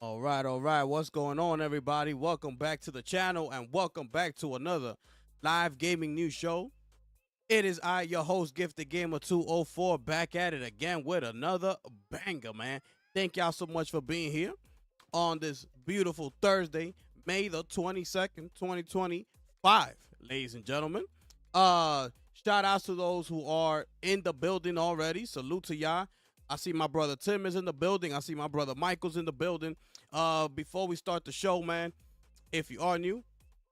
All right. What's going on, everybody? Welcome back to the channel and welcome back to another live gaming news show. It is I, your host, Gifted Gamer 204, back at it again with another banger, man. Thank y'all so much for being here. on this beautiful Thursday, May the 22nd, 2025, ladies and gentlemen. Shout outs to those who are in the building already. Salute to y'all. I see my brother Tim is in the building. I see my brother Michael's in the building. Before we start the show, man, if you are new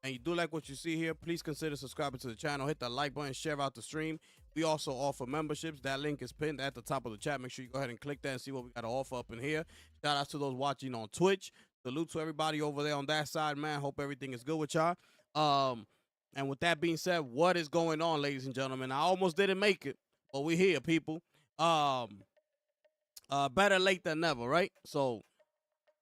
and you do like what you see here, please consider subscribing to the channel. Hit that like button, share out the stream. We also offer memberships. That link is pinned at the top of the chat. Make sure you go ahead and click that and see what we got to offer up in here. Shout out to those watching on Twitch. Salute to everybody over there on that side, man. Hope everything is good with y'all. And with that being said, what is going on, ladies and gentlemen? I almost didn't make it, but we're here, people. Better late than never, right? So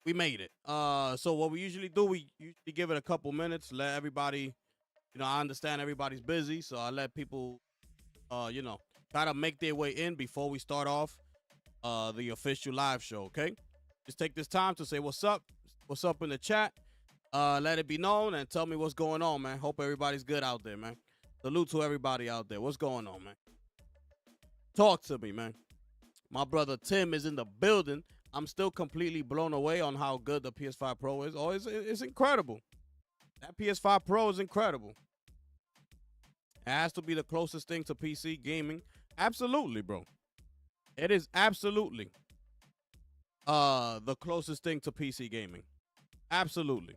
we made it. So what we usually do, we usually give it a couple minutes, let everybody, I understand everybody's busy, so I let people, try to make their way in before we start off the official live show, okay? Just take this time to say what's up in the chat. Let it be known and tell me what's going on, man. Hope everybody's good out there, man. Salute to everybody out there. What's going on, man? Talk to me, man. My brother Tim is in the building. I'm still completely blown away on how good the PS5 Pro is. Oh, it's incredible. That PS5 Pro is incredible. It has to be the closest thing to PC gaming. Absolutely, bro. It is absolutely the closest thing to PC gaming. Absolutely.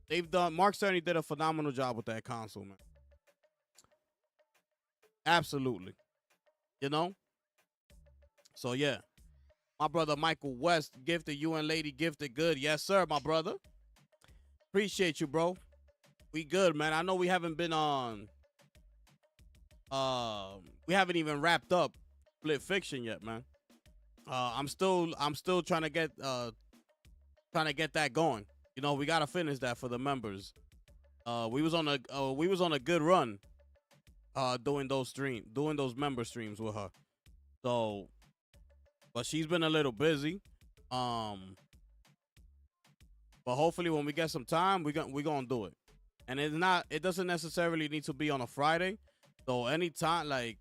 They've done. Mark Cerny did a phenomenal job with that console, man. Absolutely. So yeah. My brother Michael West gifted you and Lady gifted good. Yes, sir, my brother. Appreciate you, bro. We good, man. I know we haven't been on. We haven't even wrapped up Split Fiction yet, man. I'm still trying to get that going. We gotta finish that for the members. We was on a good run. Doing those member streams with her. So, but she's been a little busy. But hopefully when we get some time, we're gonna do it. And it doesn't necessarily need to be on a Friday. So anytime, like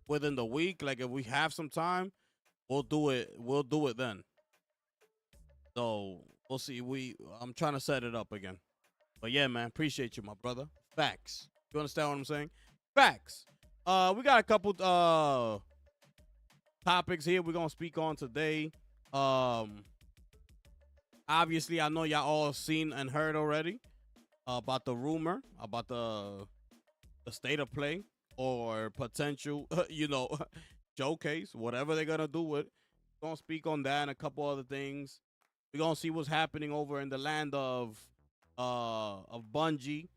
within the week, like if we have some time, we'll do it then. So we'll see. I'm trying to set it up again. But yeah, man, appreciate you, my brother. Facts. You understand what I'm saying? Facts. We got a couple topics here we're gonna speak on today. Obviously, I know y'all all seen and heard already about the rumor about the state of play or potential, showcase, whatever they're gonna do with. We're gonna speak on that and a couple other things. We're gonna see what's happening over in the land of Bungie.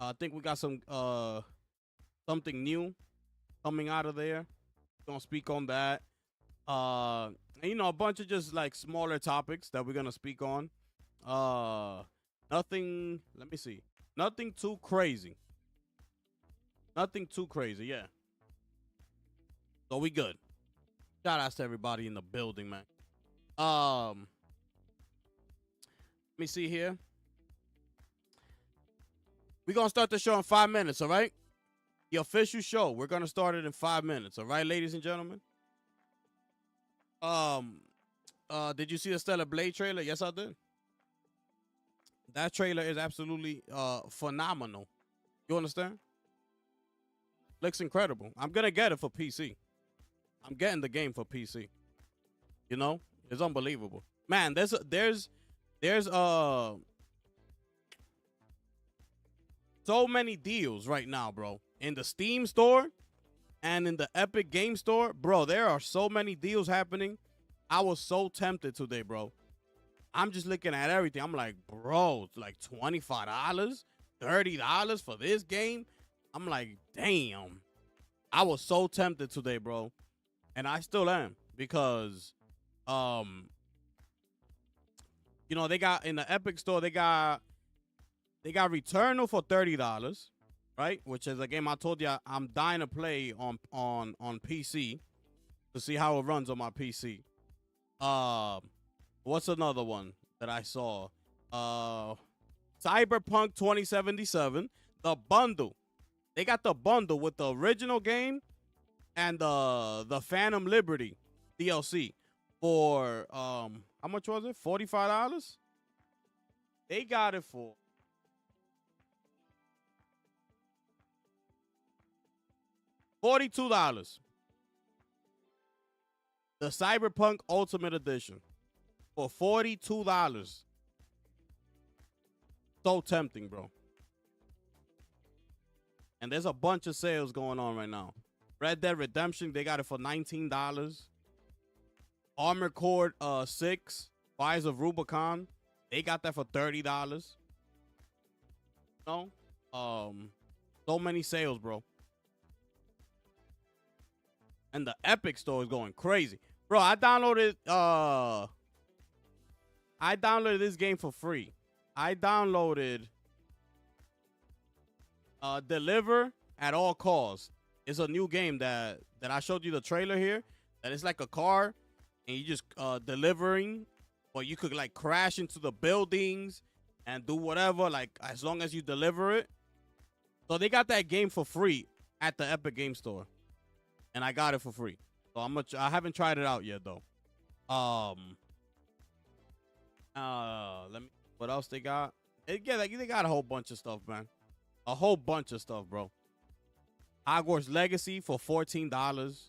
I think we got some something new coming out of there. We're gonna speak on that. And, a bunch of just like smaller topics that we're gonna speak on. Nothing. Let me see. Nothing too crazy. Nothing too crazy. Yeah. So we good. Shout out to everybody in the building, man. Let me see here. We're going to start the show in 5 minutes, all right? The official show. We're going to start it in 5 minutes, all right, ladies and gentlemen? Did you see the Stellar Blade trailer? Yes, I did. That trailer is absolutely phenomenal. You understand? Looks incredible. I'm going to get it for PC. I'm getting the game for PC. It's unbelievable. Man, there's so many deals right now, bro. In the Steam store and in the Epic Game Store, bro, there are so many deals happening. I was so tempted today, bro. I'm just looking at everything. I'm like, bro, it's like $25, $30 for this game. I'm like, damn. I was so tempted today, bro. And I still am because, they got in the Epic Store, they got Returnal for $30, right? Which is a game I told you I'm dying to play on PC to see how it runs on my PC. What's another one that I saw? Cyberpunk 2077, the bundle. They got the bundle with the original game and the Phantom Liberty DLC for how much was it? $45. They got it for $42. The Cyberpunk Ultimate Edition for $42. So tempting, bro. And there's a bunch of sales going on right now. Red Dead Redemption, they got it for $19. Armored Core 6, Fires of Rubicon, they got that for $30. You know? So many sales, bro. And the Epic Store is going crazy. Bro, I downloaded this game for free. I downloaded Deliver at All Costs. It's a new game that I showed you the trailer here. That is like a car, and you just delivering, or you could like crash into the buildings and do whatever, like as long as you deliver it. So they got that game for free at the Epic Game Store, and I got it for free. So I haven't tried it out yet though. Let me. What else they got? They got a whole bunch of stuff, man. A whole bunch of stuff, bro. Hogwarts Legacy for $14.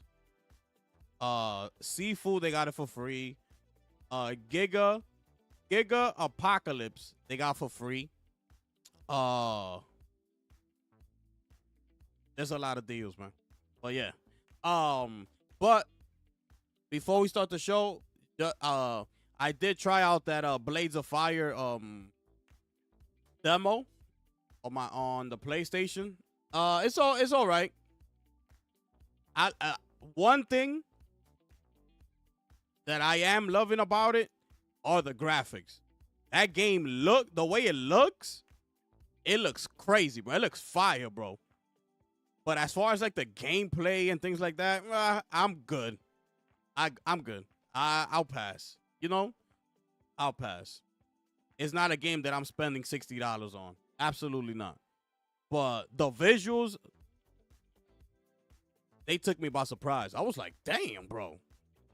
Seafood, they got it for free. Giga Apocalypse, they got for free. There's a lot of deals, man. But yeah. But before we start the show, I did try out that Blades of Fire demo on the PlayStation. It's all right. One thing that I am loving about it are the graphics. That game the way it looks crazy, bro. It looks fire, bro. But as far as like the gameplay and things like that, I'm good. I'm good. I'll pass. You know, I'll pass. It's not a game that I'm spending $60 on. Absolutely not. But the visuals, they took me by surprise. I was like, damn, bro.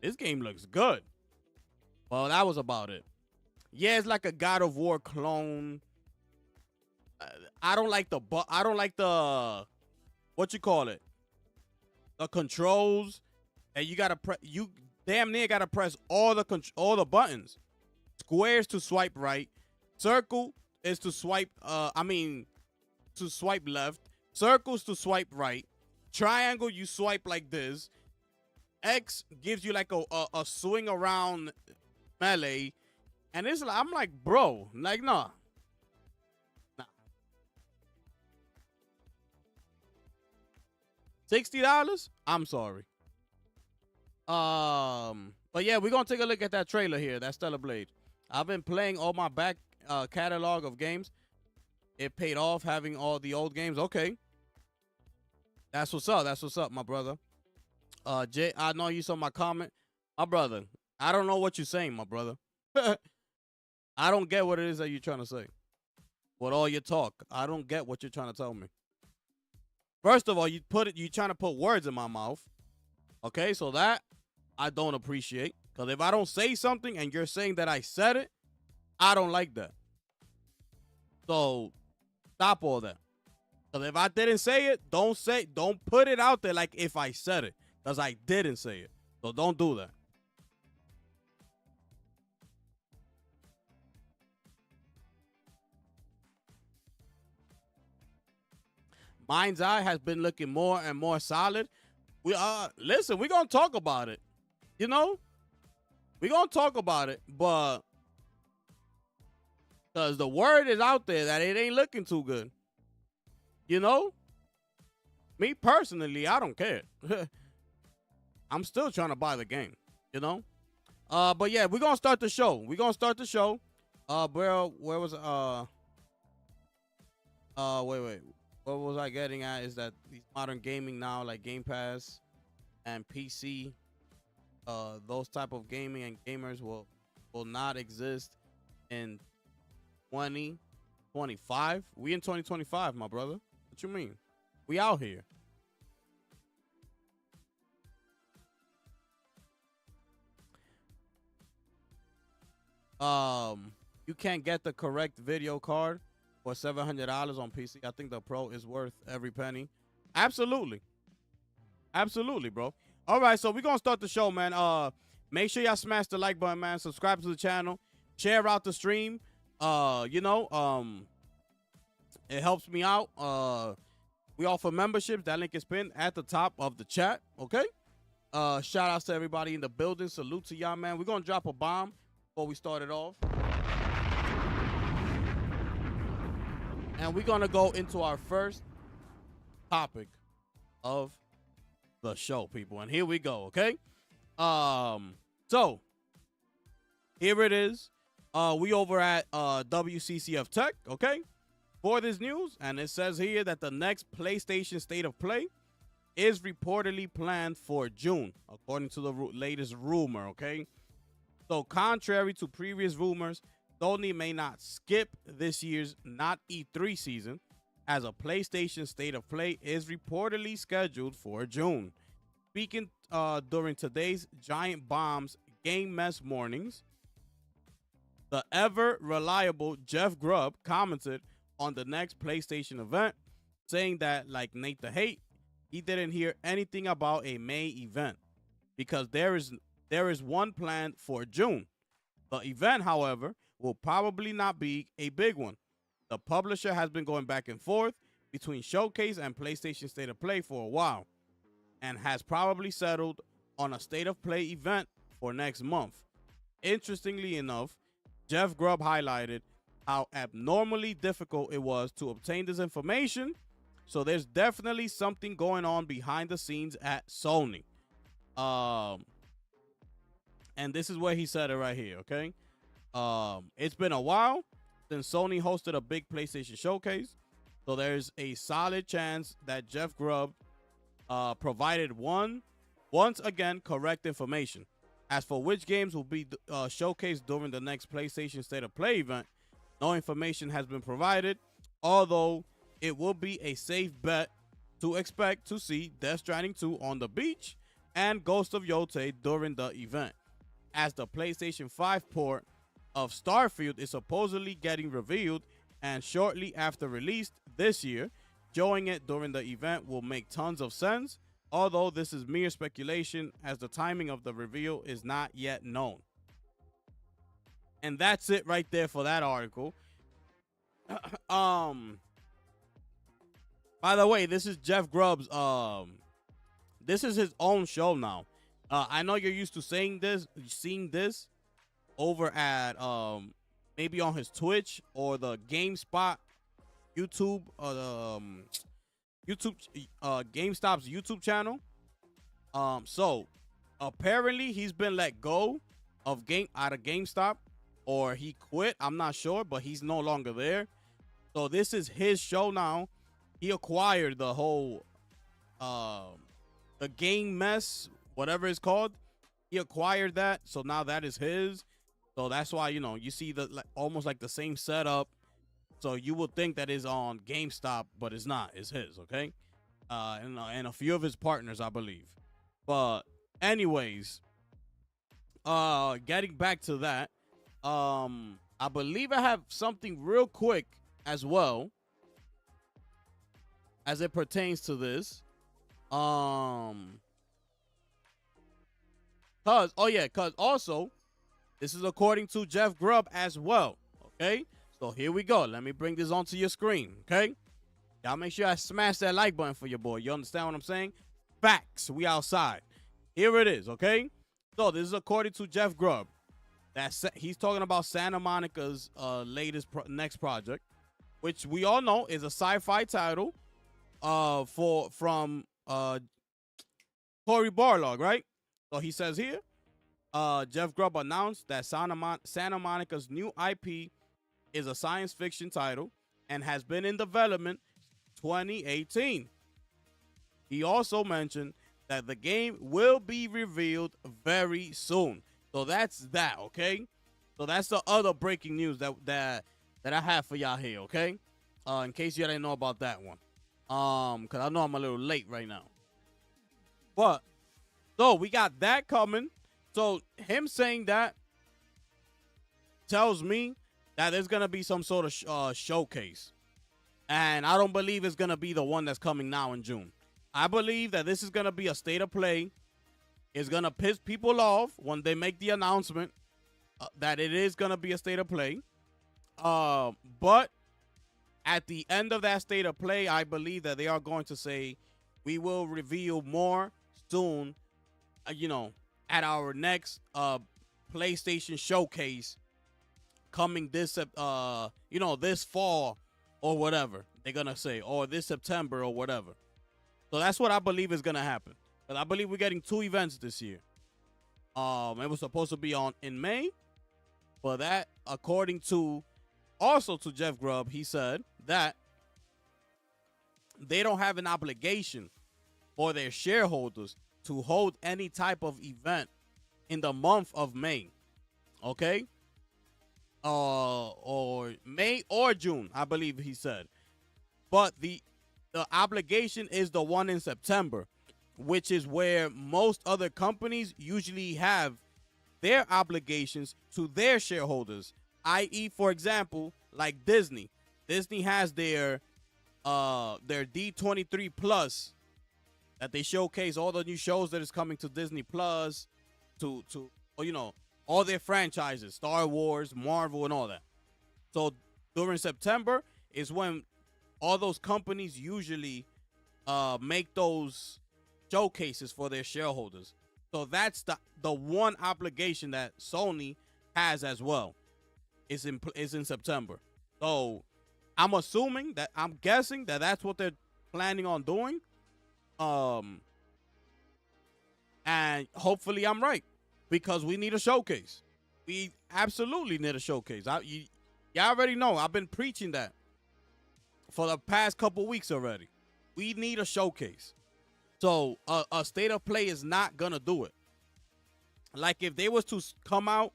This game looks good. Well, that was about it. Yeah, it's like a God of War clone. I don't like the what you call it? The controls. And you damn near gotta press all the buttons. Squares to swipe right. Circle is to swipe to swipe left. Circles to swipe right. Triangle, you swipe like this. X gives you like a swing around melee. And it's like, I'm like, bro, like, nah. $60? I'm sorry. But yeah, we're gonna take a look at that trailer here, that Stellar Blade. I've been playing all my back catalog of games. It paid off having all the old games. Okay. That's what's up. That's what's up, my brother. Jay, I know you saw my comment. My brother, I don't know what you're saying, my brother. I don't get what it is that you're trying to say. With all your talk, I don't get what you're trying to tell me. First of all, you're trying to put words in my mouth. Okay, so that I don't appreciate. Because if I don't say something and you're saying that I said it, I don't like that. So stop all that. Because if I didn't say it, don't put it out there like if I said it. Because I didn't say it. So don't do that. Mind's Eye has been looking more and more solid. Listen, we're gonna talk about it. You know? We're gonna talk about it, but because the word is out there that it ain't looking too good. You know? Me personally, I don't care. I'm still trying to buy the game, you know? But yeah, we're gonna start the show. Bro, where was wait. What was I getting at is that these modern gaming now, like Game Pass and PC, those type of gaming and gamers will not exist in 2025. We in 2025, my brother. What you mean? We out here. you can't get the correct video card for $700 on PC. I think the Pro is worth every penny. Absolutely. Absolutely, bro. All right, so we're going to start the show, man. Make sure y'all smash the like button, man. Subscribe to the channel. Share out the stream. It helps me out. We offer memberships. That link is pinned at the top of the chat, okay? Shout outs to everybody in the building. Salute to y'all, man. We're going to drop a bomb before we start it off. And we're going to go into our first topic of the show, people. And here we go, okay? So here it is. We over at WCCF Tech, okay? For this news, and it says here that the next PlayStation State of Play is reportedly planned for June, according to the latest rumor, okay? So contrary to previous rumors, Sony may not skip this year's not E3 season, as a PlayStation State of Play is reportedly scheduled for June. Speaking during today's Giant Bombs Game Mess mornings, the ever-reliable Jeff Grubb commented on the next PlayStation event, saying that, like Nate the Hate, he didn't hear anything about a May event because there is one planned for June. The event, however, will probably not be a big one. The publisher has been going back and forth between Showcase and PlayStation State of Play for a while and has probably settled on a State of Play event for next month. Interestingly enough, Jeff Grubb highlighted how abnormally difficult it was to obtain this information, so there's definitely something going on behind the scenes at Sony. And this is where he said it right here, okay? It's been a while since Sony hosted a big PlayStation showcase, so there's a solid chance that Jeff Grubb provided once again correct information. As for which games will be showcased during the next PlayStation State of Play event, no information has been provided, although it will be a safe bet to expect to see Death Stranding 2 on the beach and Ghost of Yotei during the event, as the PlayStation 5 port of Starfield is supposedly getting revealed, and shortly after release this year, showing it during the event will make tons of sense, although this is mere speculation as the timing of the reveal is not yet known. And that's it right there for that article. By the way, this is Jeff Grubb's this is his own show now. I know you're used to seeing this over at maybe on his Twitch or the GameSpot YouTube or the GameStop's YouTube channel. So apparently he's been let go of GameStop, or he quit. I'm not sure, but he's no longer there. So this is his show now. He acquired the whole the Game Mess, whatever it's called. He acquired that, so now that is his. So that's why, you know, you see the almost like the same setup. So you would think that is on GameStop, but it's not. It's his, okay? And a few of his partners, I believe. But anyways, getting back to that, I believe I have something real quick as well as it pertains to this. Cause also this is according to Jeff Grubb as well. Okay, so here we go. Let me bring this onto your screen. Okay, y'all make sure I smash that like button for your boy. You understand what I'm saying? Facts. We outside. Here it is. Okay, so this is according to Jeff Grubb. He's talking about Santa Monica's latest next project, which we all know is a sci-fi title from Cory Barlog, right? So he says here, Jeff Grubb announced that Santa Monica's new IP is a science fiction title and has been in development 2018. He also mentioned that the game will be revealed very soon. So that's that, okay? So that's the other breaking news that I have for y'all here, okay? In case you didn't know about that one. Because I know I'm a little late right now. But, so we got that coming. So him saying that tells me that there's gonna be some sort of showcase, and I don't believe it's gonna be the one that's coming now in June. I believe that this is gonna be a state of play. It's gonna piss people off when they make the announcement that it is gonna be a state of play. But at the end of that state of play, I believe that they are going to say, we will reveal more soon, at our next PlayStation showcase coming this, this fall or whatever they're going to say, or this September or whatever. So that's what I believe is going to happen. But I believe we're getting 2 events this year. It was supposed to be in May, but that, according to Jeff Grubb, he said that they don't have an obligation for their shareholders to hold any type of event in the month of May. Okay? Or May or June, I believe he said. But the obligation is the one in September, which is where most other companies usually have their obligations to their shareholders, i.e., for example, like Disney. Disney has their D23 Plus that they showcase all the new shows that is coming to Disney Plus, to all their franchises, Star Wars, Marvel, and all that. So during September is when all those companies usually make those showcases for their shareholders. So that's the one obligation that Sony has as well. Is in September. So I'm guessing that that's what they're planning on doing. And hopefully I'm right, because we need a showcase. We absolutely need a showcase. You already know I've been preaching that for the past couple weeks already. We need a showcase. So a state of play is not gonna do it. Like if they was to come out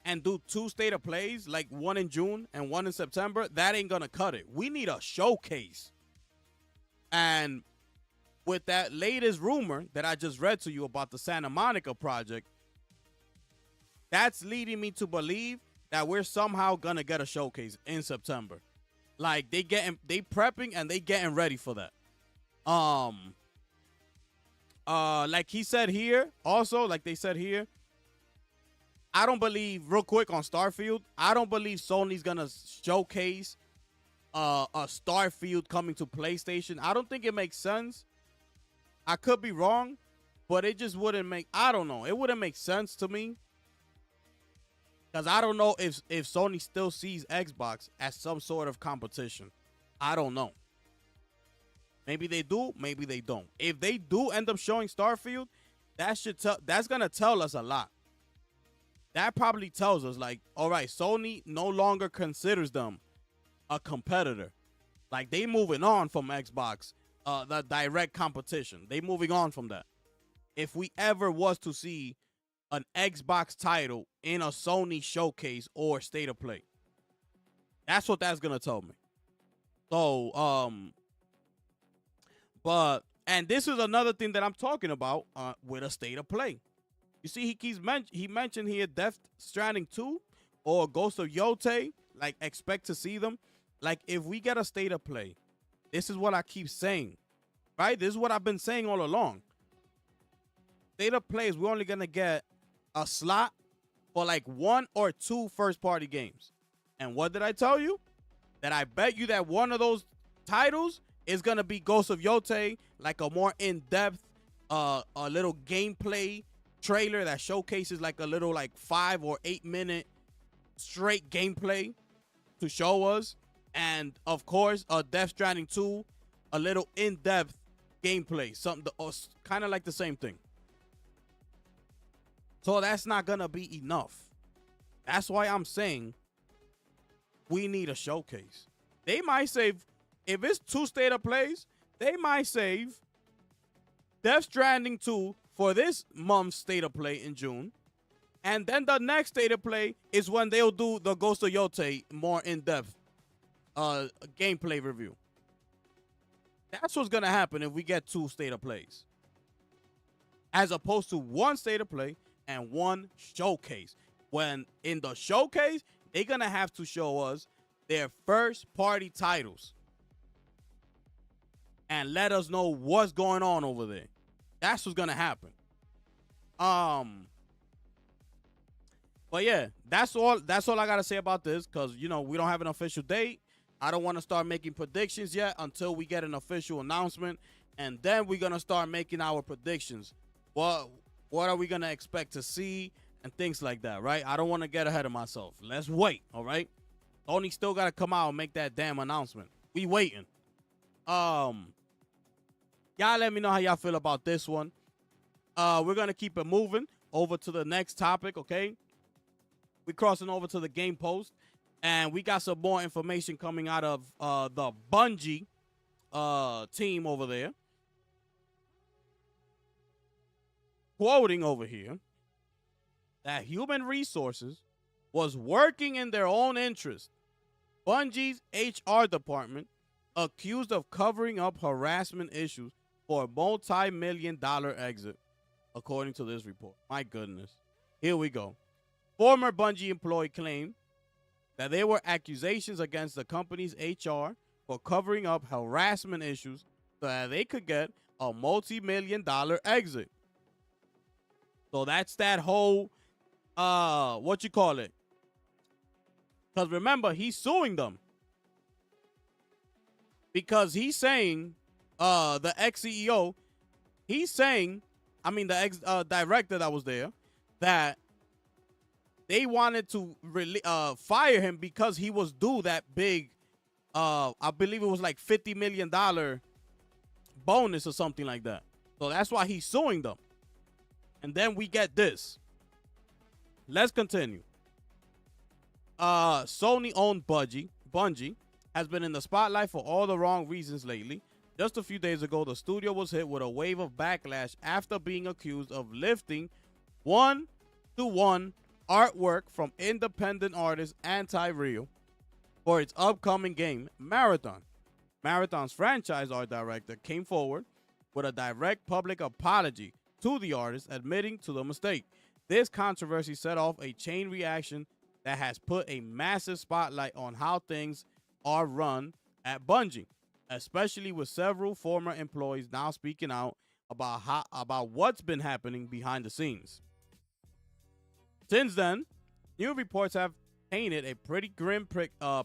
and do 2 state of plays, like one in June and one in September, that ain't gonna cut it. We need a showcase. And with that latest rumor that I just read to you about the Santa Monica project, that's leading me to believe that we're somehow gonna get a showcase in September. Like they prepping and they getting ready for that. Like he said here, also, like they said here, I don't believe, real quick on Starfield, I don't believe Sony's gonna showcase a Starfield coming to PlayStation. I don't think it makes sense. I could be wrong, but it just wouldn't make, I don't know, it wouldn't make sense to me. Because I don't know if Sony still sees Xbox as some sort of competition. I don't know. Maybe they do, maybe they don't. If they do end up showing Starfield, that's gonna tell us a lot. That probably tells us, like, all right, Sony no longer considers them a competitor. Like, they moving on from Xbox, the direct competition. They moving on from that. If we ever was to see an Xbox title in a Sony showcase or state of play, that's what that's gonna tell me. So, and this is another thing that I'm talking about with a state of play. You see, he mentioned here Death Stranding 2 or Ghost of Yotei. Like, expect to see them. Like, if we get a state of play, this is what I keep saying, right? This is what I've been saying all along. State of play is we're only going to get a slot for like 1 or 2 first-party games. And what did I tell you? That I bet you that one of those titles is going to be Ghost of Yotei, like a more in-depth, a little gameplay trailer that showcases like a little like 5 or 8 minute straight gameplay to show us. And of course, Death Stranding 2, a little in-depth gameplay, something kind of like the same thing. So that's not gonna be enough. That's why I'm saying we need a showcase. They might save, if it's 2 state of plays, they might save Death Stranding 2 for this month's state of play in June. And then the next state of play is when they'll do the Ghost of Yotei more in-depth gameplay review. That's what's going to happen if we get 2 state of plays, as opposed to 1 state of play and 1 showcase. when in the showcase, they're going to have to show us their first party titles and let us know what's going on over there. That's what's going to happen. But yeah, that's all I got to say about this, cuz we don't have an official date. I don't want to start making predictions yet until we get an official announcement, and then we're going to start making our predictions. What are we going to expect to see and things like that, right? I don't want to get ahead of myself. Let's wait, all right? Tony still got to come out and make that damn announcement. We waiting. Y'all let me know how y'all feel about this one. We're going to keep it moving over to the next topic, okay? We're crossing over to the game post, and we got some more information coming out of the Bungie team over there. Quoting over here that human resources was working in their own interest. Bungie's HR department accused of covering up harassment issues for a multi-million-dollar exit, according to this report. My goodness. Here we go. Former Bungie employee claimed that there were accusations against the company's HR for covering up harassment issues so that they could get a multi-million-dollar exit. So that's that whole, what you call it? Because remember, he's suing them. Because he's saying, the ex-CEO, he's saying, the ex-director that was there, that they wanted to fire him because he was due that big, I believe it was like $50 million bonus or something like that. So that's why he's suing them. And then we get this. Let's continue. Sony-owned Bungie has been in the spotlight for all the wrong reasons lately. Just a few days ago, the studio was hit with a wave of backlash after being accused of lifting one-to-one artwork from independent artist Anti-Real for its upcoming game, Marathon. Marathon's franchise art director came forward with a direct public apology to the artist, admitting to the mistake. This controversy set off a chain reaction that has put a massive spotlight on how things are run at Bungie, especially with several former employees now speaking out about what's been happening behind the scenes. Since then, new reports have painted a pretty grim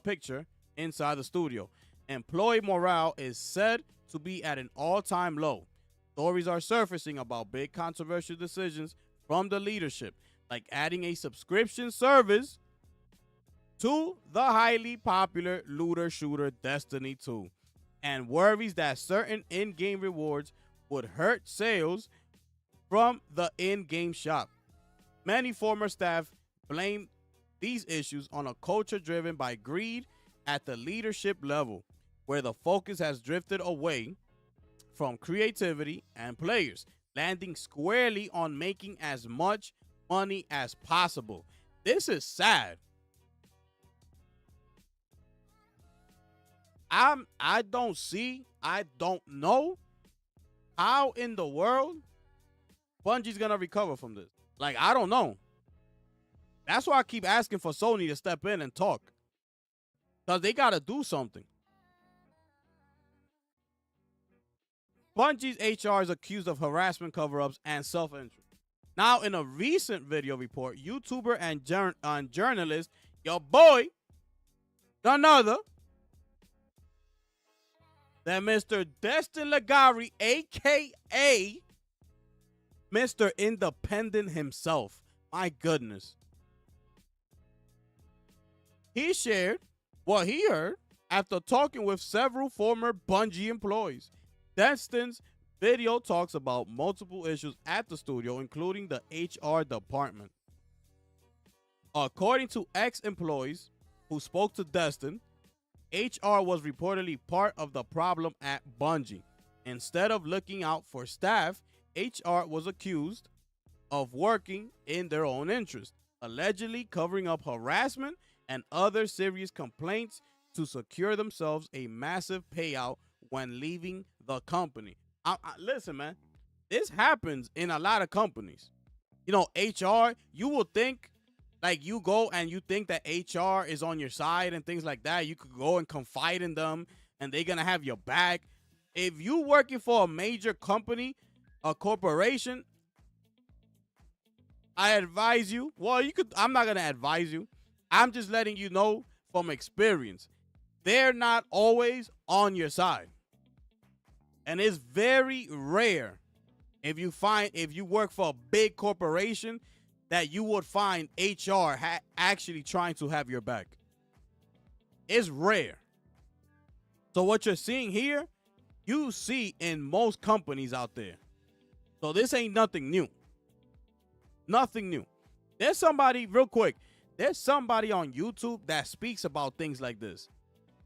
picture inside the studio. Employee morale is said to be at an all-time low. Stories are surfacing about big controversial decisions from the leadership, like adding a subscription service to the highly popular looter shooter Destiny 2, and worries that certain in-game rewards would hurt sales from the in-game shop. Many former staff blame these issues on a culture driven by greed at the leadership level, where the focus has drifted away from creativity and players, landing squarely on making as much money as possible. This is sad. I don't know how in the world Bungie's gonna recover from this. Like, I don't know. That's why I keep asking for Sony to step in and talk, because they gotta do something. Bungie's HR is accused of harassment, cover-ups, and self-interest. Now, in a recent video report, YouTuber and journalist, your boy, none other than Mr. Destin Legarie, a.k.a. Mr. Independent himself. My goodness. He shared what he heard after talking with several former Bungie employees. Destin's video talks about multiple issues at the studio, including the HR department. According to ex-employees who spoke to Destin, HR was reportedly part of the problem at Bungie. Instead of looking out for staff, HR was accused of working in their own interest, allegedly covering up harassment and other serious complaints to secure themselves a massive payout when leaving the company. Listen, man, this happens in a lot of companies. You know, HR, you will think Like you go and you think that HR is on your side and things like that. You could go and confide in them and they're gonna have your back. If you working for a major company, a corporation, I advise you. Well, you could. I'm not gonna advise you. I'm just letting you know from experience. They're not always on your side, and it's very rare if you work for a big corporation that you would find HR actually trying to have your back. It's rare. So what you're seeing here, you see in most companies out there. So this ain't nothing new. Nothing new. There's somebody, real quick, there's somebody on YouTube that speaks about things like this.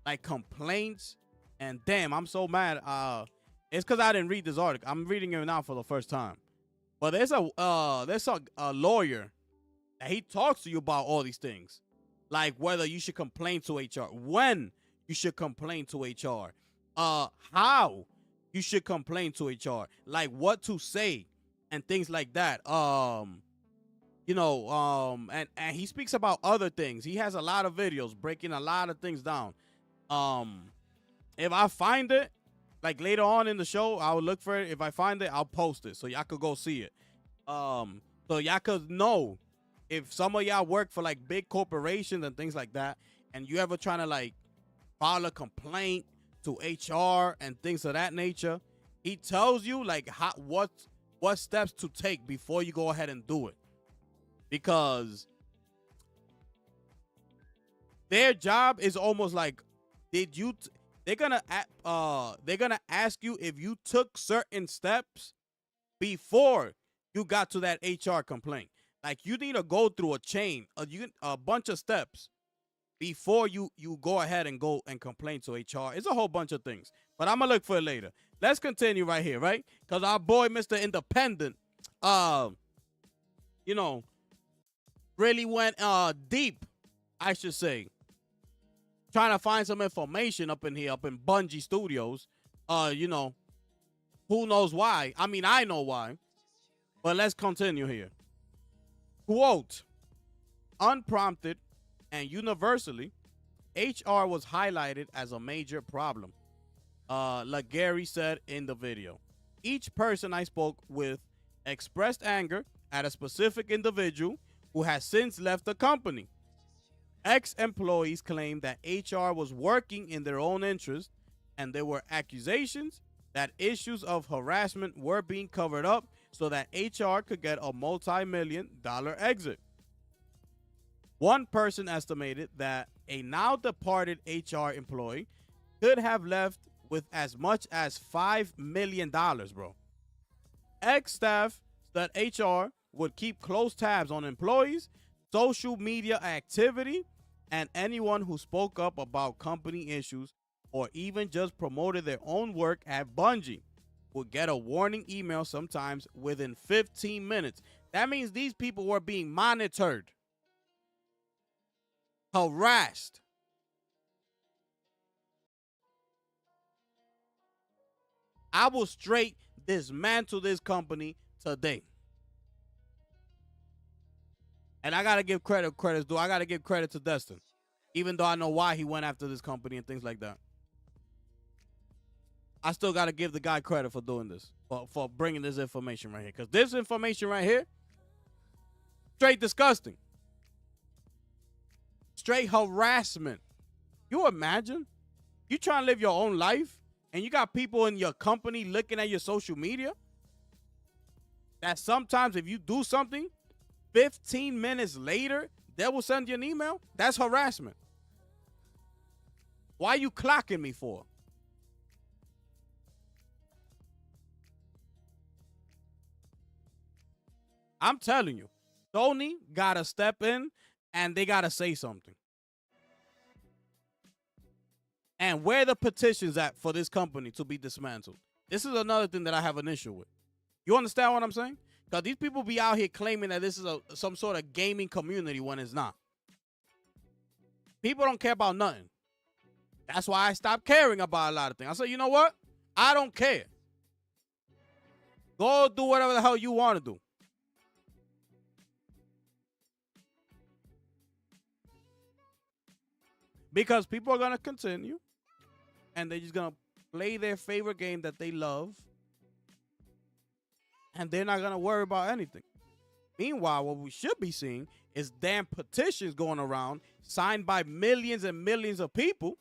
Like complaints. And damn, I'm so mad. It's because I didn't read this article. I'm reading it now for the first time. But there's a lawyer that he talks to you about all these things. Like whether you should complain to HR, when you should complain to HR, how you should complain to HR, like what to say and things like that. And he speaks about other things. He has a lot of videos breaking a lot of things down. If I find it, like later on in the show, I will look for it. If I find it, I'll post it so y'all could go see it. So y'all could know if some of y'all work for like big corporations and things like that, and you ever trying to like file a complaint to HR and things of that nature, he tells you like what steps to take before you go ahead and do it, because their job is almost like, they're gonna ask you if you took certain steps before you got to that HR complaint. Like you need to go through a bunch of steps before you go ahead and go and complain to HR. It's a whole bunch of things, but I'm gonna look for it later. Let's continue right here, right? Because our boy Mr. Independent, really went deep, I should say, trying to find some information up in Bungie Studios. Who knows why? I mean, I know why. But let's continue here. Quote, unprompted and universally, HR was highlighted as a major problem. Like Gary said in the video. Each person I spoke with expressed anger at a specific individual who has since left the company. Ex-employees claimed that HR was working in their own interest, and there were accusations that issues of harassment were being covered up so that HR could get a multi-million-dollar exit. One person estimated that a now departed HR employee could have left with as much as $5 million, bro. Ex-staff said HR would keep close tabs on employees, social media activity, and anyone who spoke up about company issues or even just promoted their own work at Bungie would get a warning email sometimes within 15 minutes. That means these people were being monitored, harassed. I will straight dismantle this company today. And I got to give credit's due. I got to give credit to Destin, even though I know why he went after this company and things like that. I still got to give the guy credit for doing this, for bringing this information right here. Because this information right here, straight disgusting. Straight harassment. You imagine? You trying to live your own life, and you got people in your company looking at your social media? That sometimes if you do something, 15 minutes later, they will send you an email? That's harassment. Why are you clocking me for? I'm telling you, Sony got to step in and they got to say something. And where the petitions at for this company to be dismantled? This is another thing that I have an issue with. You understand what I'm saying? Because these people be out here claiming that this is some sort of gaming community when it's not. People don't care about nothing. That's why I stopped caring about a lot of things. I said, you know what? I don't care. Go do whatever the hell you want to do. Because people are gonna continue, and they're just gonna play their favorite game that they love, and they're not gonna worry about anything. Meanwhile, what we should be seeing is damn petitions going around signed by millions and millions of people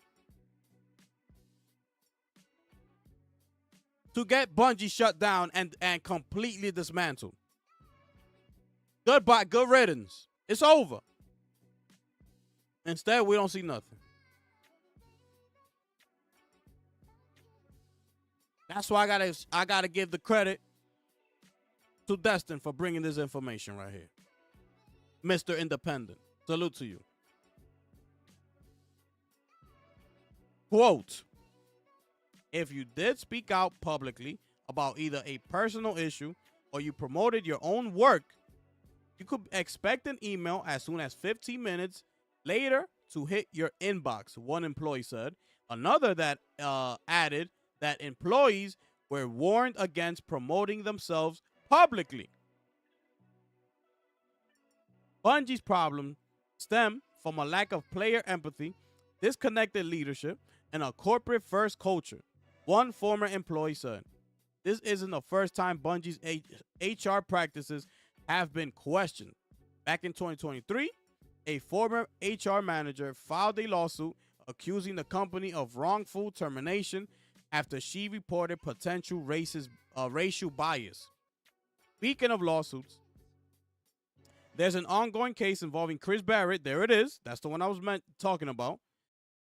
to get Bungie shut down and completely dismantled. Goodbye, good riddance. It's over. Instead, we don't see nothing. That's why I gotta give the credit to Destin for bringing this information right here. Mr. Independent. Salute to you. Quote, if you did speak out publicly about either a personal issue or you promoted your own work, you could expect an email as soon as 15 minutes later to hit your inbox, one employee said. Another that added that employees were warned against promoting themselves publicly. Bungie's problem stem from a lack of player empathy, disconnected leadership, and a corporate-first culture, one former employee said. This isn't the first time Bungie's HR practices have been questioned. Back in 2023, a former HR manager filed a lawsuit accusing the company of wrongful termination after she reported potential racial bias. Speaking of lawsuits, there's an ongoing case involving Chris Barrett. There it is. That's the one I was talking about.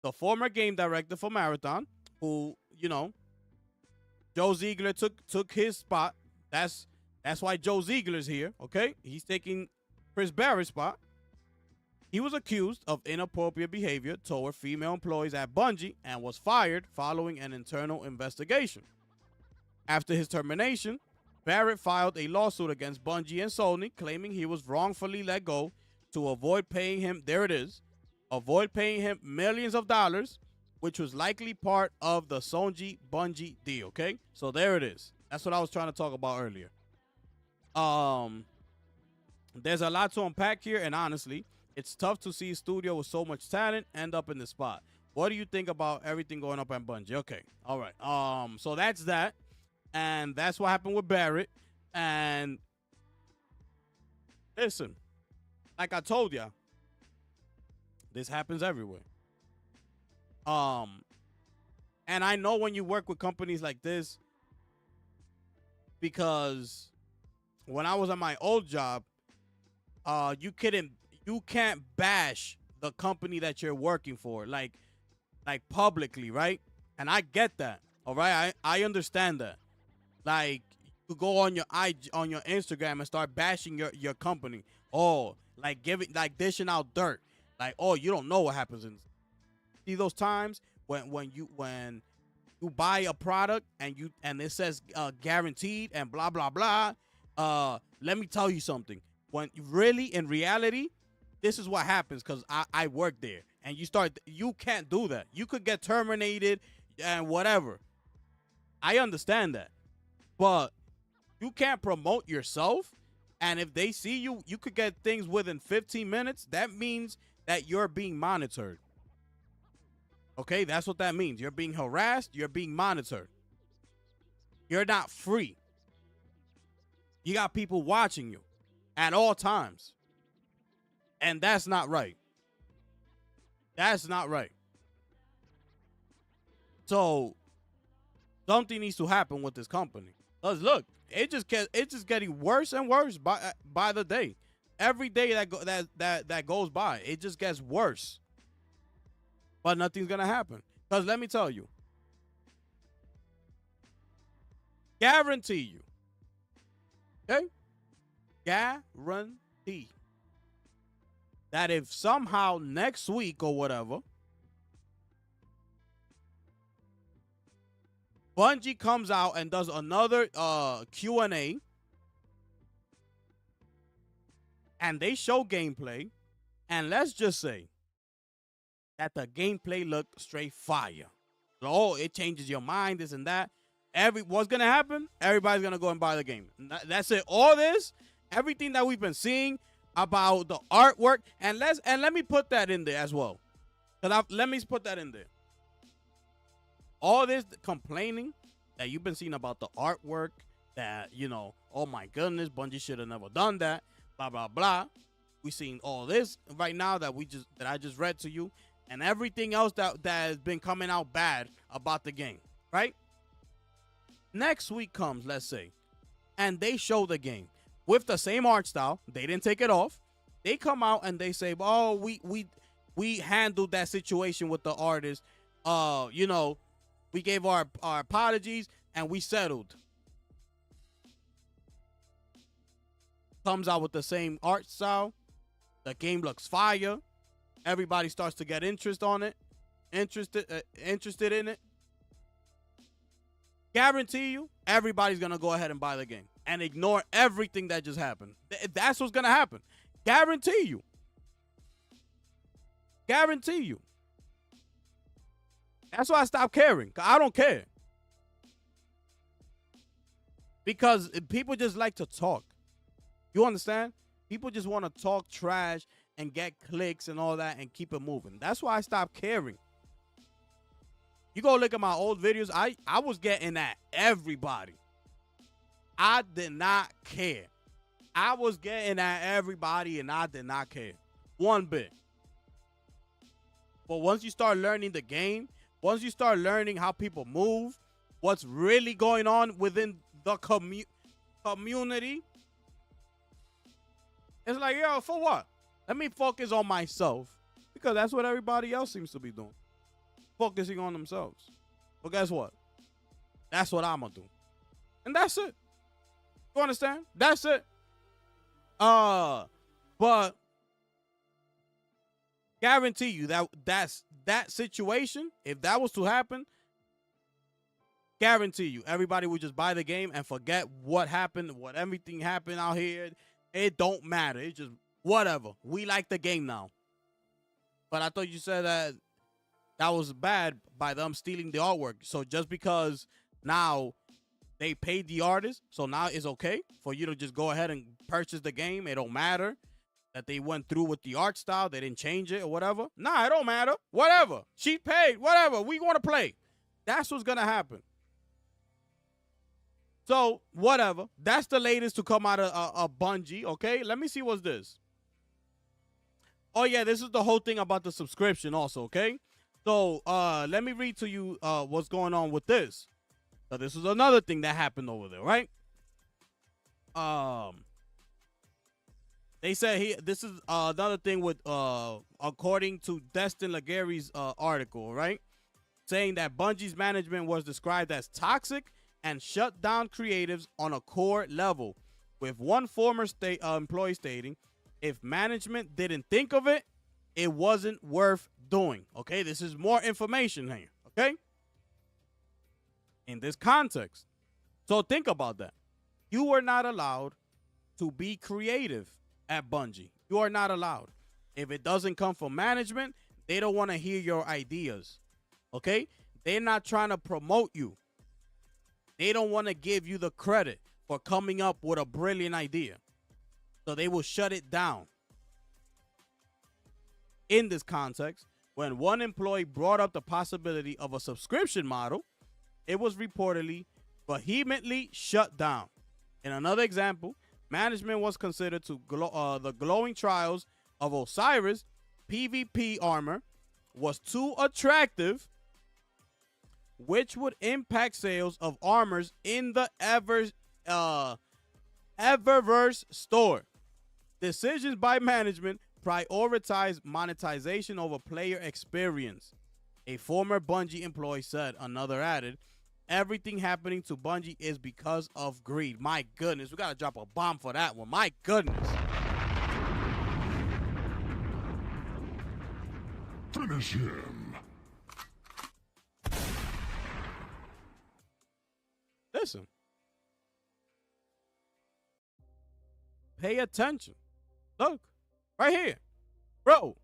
The former game director for Marathon, who, you know, Joe Ziegler took his spot. That's why Joe Ziegler's here, okay? He's taking Chris Barrett's spot. He was accused of inappropriate behavior toward female employees at Bungie and was fired following an internal investigation. After his termination, Barrett filed a lawsuit against Bungie and Sony, claiming he was wrongfully let go to avoid paying him, there it is, avoid paying him millions of dollars, which was likely part of the Sony-Bungie deal, okay? So there it is. That's what I was trying to talk about earlier. There's a lot to unpack here, and honestly, it's tough to see a studio with so much talent end up in this spot. What do you think about everything going up at Bungie? Okay, all right. So that's that. And that's what happened with Barrett. And listen, like I told ya, this happens everywhere. And I know when you work with companies like this, because when I was at my old job, you can't bash the company that you're working for, like publicly, right? And I get that. All right, I understand that. Like, you go on your Instagram and start bashing your company. Oh, like dishing out dirt. Like, oh, you don't know what happens in. See those times when you buy a product and it says guaranteed and blah blah blah. Let me tell you something. When really in reality, this is what happens, because I work there, and you can't do that. You could get terminated and whatever. I understand that. But you can't promote yourself, and if they see you, you could get things within 15 minutes. That means that you're being monitored. Okay, that's what that means. You're being harassed. You're being monitored. You're not free. You got people watching you at all times. And that's not right. That's not right. So something needs to happen with this company. Because look, it's just getting worse and worse by the day. Every day that goes by, it just gets worse. But nothing's gonna happen. Because let me tell you, guarantee you, okay? Guarantee that if somehow next week or whatever, Bungie comes out and does another Q&A, and they show gameplay, and let's just say that the gameplay looked straight fire. Oh, it changes your mind, this and that. What's going to happen? Everybody's going to go and buy the game. That's it. All this, everything that we've been seeing about the artwork, and let me put that in there as well. Let me put that in there. All this complaining that you've been seeing about the artwork, that, you know, oh my goodness, Bungie should have never done that, blah, blah, blah. We seen all this right now that I just read to you, and everything else that has been coming out bad about the game, right? Next week comes, let's say, and they show the game with the same art style. They didn't take it off. They come out and they say, oh, we handled that situation with the artist. You know, we gave our apologies and we settled. Comes out with the same art style. The game looks fire. Everybody starts to get interested in it. Guarantee you, everybody's going to go ahead and buy the game and ignore everything that just happened. That's what's going to happen. Guarantee you. Guarantee you. That's why I stopped caring. I don't care. Because people just like to talk. You understand? People just want to talk trash and get clicks and all that and keep it moving. That's why I stopped caring. You go look at my old videos, I was getting at everybody. I did not care. I was getting at everybody and I did not care. One bit. But once you start learning the game, once you start learning how people move, what's really going on within the community, it's like, yo, for what? Let me focus on myself. Because that's what everybody else seems to be doing. Focusing on themselves. But guess what? That's what I'm going to do. And that's it. You understand? That's it. But guarantee you that situation, if that was to happen, guarantee you everybody would just buy the game and forget what happened, what everything happened out here. It don't matter. It's just whatever. We like the game now. But I thought you said that was bad by them stealing the artwork. So just because now they paid the artist, so now it's okay for you to just go ahead and purchase the game. It don't matter that they went through with the art style. They didn't change it or whatever. Nah, it don't matter. Whatever. She paid. Whatever. We want to play. That's what's going to happen. So, whatever. That's the latest to come out of Bungie, okay? Let me see what's this. Oh, yeah, this is the whole thing about the subscription also, okay? So, let me read to you what's going on with this. So, this is another thing that happened over there, right? They said this is another thing with, according to Destin Legary's article, right? Saying that Bungie's management was described as toxic and shut down creatives on a core level, with one former employee stating, if management didn't think of it, it wasn't worth doing. Okay, this is more information here, okay? In this context. So think about that. You were not allowed to be creative at Bungie. You are not allowed. If it doesn't come from management, they don't want to hear your ideas, okay? They're not trying to promote you. They don't want to give you the credit for coming up with a brilliant idea. So they will shut it down. In this context, when one employee brought up the possibility of a subscription model, it was reportedly vehemently shut down. In another example, management was considered to the glowing trials of Osiris PvP armor was too attractive, which would impact sales of armors in the Eververse store. Decisions by management prioritize monetization over player experience. A former Bungie employee said. Another added, everything happening to Bungie is because of greed. My goodness, we got to drop a bomb for that one. My goodness. Finish him. Listen. Pay attention. Look, right here. Bro.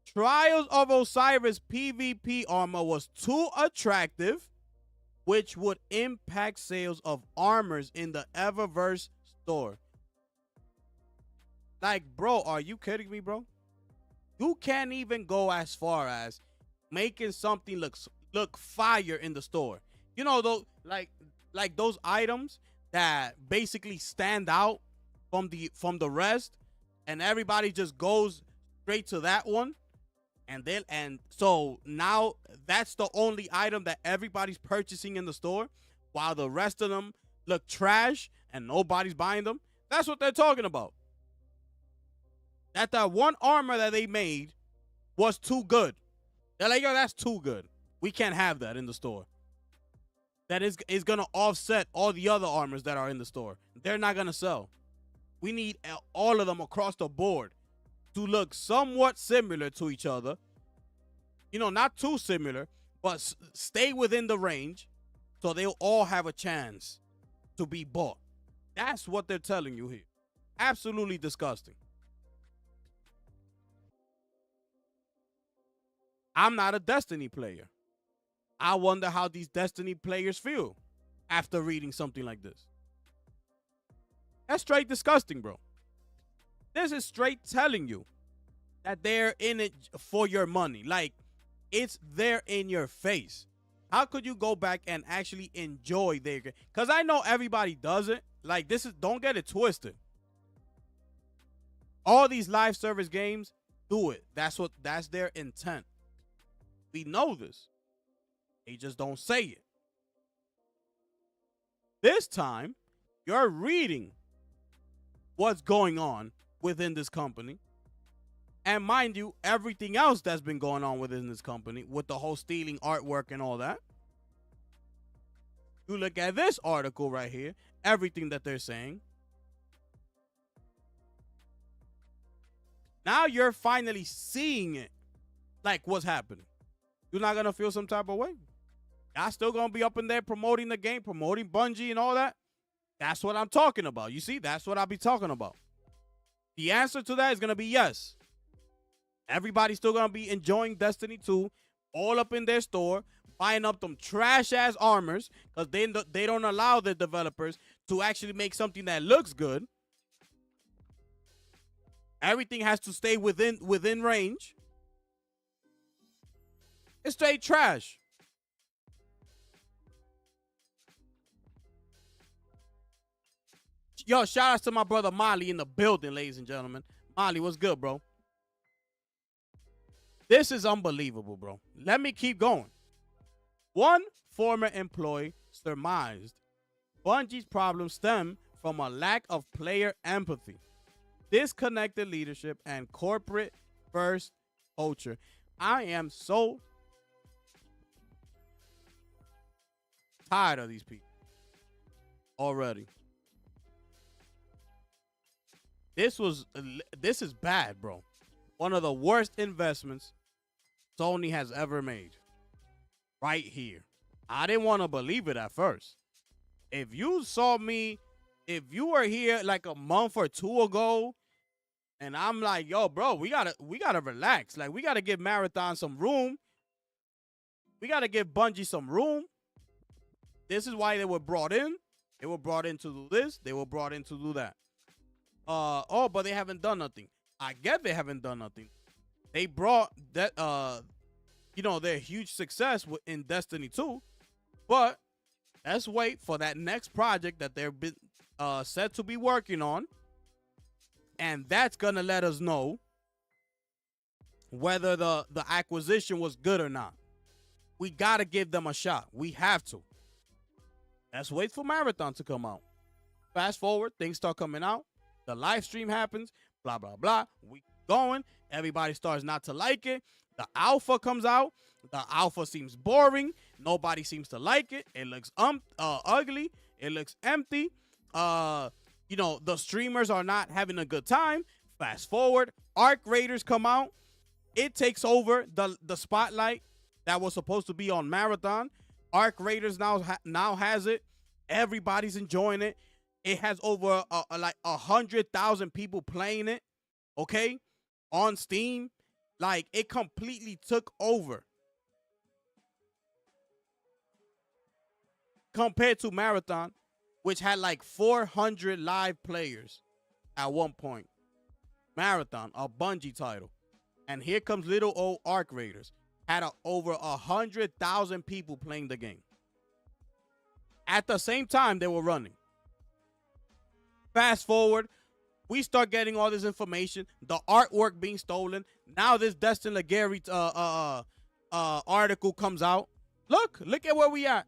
Trials of Osiris PvP armor was too attractive, which would impact sales of armors in the Eververse store. Like, bro, are you kidding me, bro? You can't even go as far as making something look fire in the store. You know, those like those items that basically stand out from the rest, and everybody just goes straight to that one. And so now that's the only item that everybody's purchasing in the store, while the rest of them look trash and nobody's buying them. That's what they're talking about. That one armor that they made was too good. They're like, yo, that's too good. We can't have that in the store. That is going to offset all the other armors that are in the store. They're not going to sell. We need all of them across the board to look somewhat similar to each other. You know, not too similar, but stay within the range so they'll all have a chance to be bought. That's what they're telling you here. Absolutely disgusting. I'm not a Destiny player. I wonder how these Destiny players feel after reading something like this. That's straight disgusting, bro. This is straight telling you that they're in it for your money. Like, it's there in your face. How could you go back and actually enjoy their game? Because I know everybody does it. Like, don't get it twisted. All these live service games do it. That's their intent. We know this. They just don't say it. This time, you're reading what's going on within this company. And mind you, everything else that's been going on within this company, with the whole stealing artwork and all that. You look at this article right here, everything that they're saying. Now you're finally seeing it, like what's happening. You're not going to feel some type of way. Y'all still going to be up in there promoting the game, promoting Bungie and all that. That's what I'm talking about. You see, that's what I'll be talking about. The answer to that is going to be yes. Everybody's still going to be enjoying Destiny 2, all up in their store, buying up them trash-ass armors, because they don't allow the developers to actually make something that looks good. Everything has to stay within range. It's straight trash. Yo, shout out to my brother Molly in the building, ladies and gentlemen. Molly, what's good, bro? This is unbelievable, bro. Let me keep going. One former employee surmised Bungie's problems stem from a lack of player empathy, disconnected leadership, and corporate first culture. I am so tired of these people already. This is bad, bro. One of the worst investments Sony has ever made. Right here. I didn't want to believe it at first. If you were here like a month or two ago, and I'm like, yo, bro, we gotta relax. Like, we gotta give Marathon some room. We gotta give Bungie some room. This is why they were brought in. They were brought in to do this. They were brought in to do that. But they haven't done nothing. I get they haven't done nothing. They brought that, their huge success in Destiny 2. But let's wait for that next project that they're set to be working on. And that's going to let us know whether the acquisition was good or not. We got to give them a shot. We have to. Let's wait for Marathon to come out. Fast forward, things start coming out. The live stream happens, blah, blah, blah. We going. Everybody starts not to like it. The alpha comes out. The alpha seems boring. Nobody seems to like it. It looks ugly. It looks empty. The streamers are not having a good time. Fast forward, Arc Raiders come out. It takes over the spotlight that was supposed to be on Marathon. Arc Raiders now has it. Everybody's enjoying it. It has over 100,000 people playing it, okay, on Steam. Like, it completely took over compared to Marathon, which had like 400 live players at one point. Marathon, a Bungie title. And here comes little old Arc Raiders. Had over 100,000 people playing the game. At the same time, they were running. Fast forward, we start getting all this information. The artwork being stolen. Now this Destin Legarie article comes out. Look at where we at.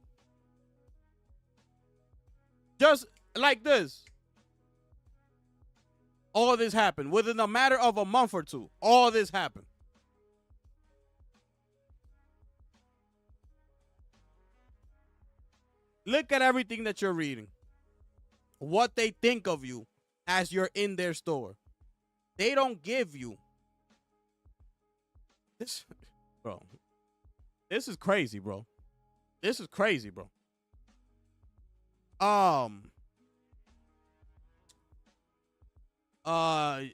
Just like this. All this happened. Within a matter of a month or two, all this happened. Look at everything that you're reading. What they think of you as you're in their store. They don't give you this, bro. This is crazy, bro. This is crazy, bro.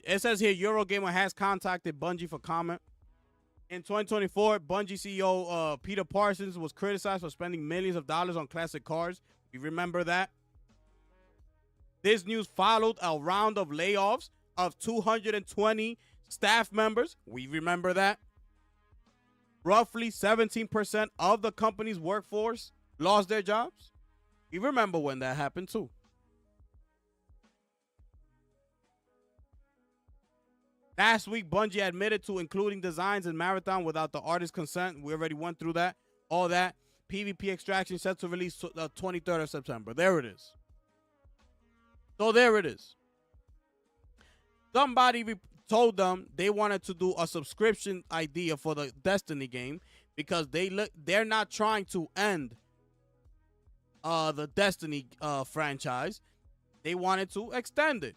It says here Eurogamer has contacted Bungie for comment. In 2024, Bungie CEO Peter Parsons was criticized for spending millions of dollars on classic cars. You remember that? This news followed a round of layoffs of 220 staff members. We remember that. Roughly 17% of the company's workforce lost their jobs. We remember when that happened too. Last week, Bungie admitted to including designs in Marathon without the artist's consent. We already went through that. All that. PvP Extraction set to release the 23rd of September. There it is. So there it is. Somebody told them they wanted to do a subscription idea for the Destiny game because they're not trying to end the Destiny franchise. They wanted to extend it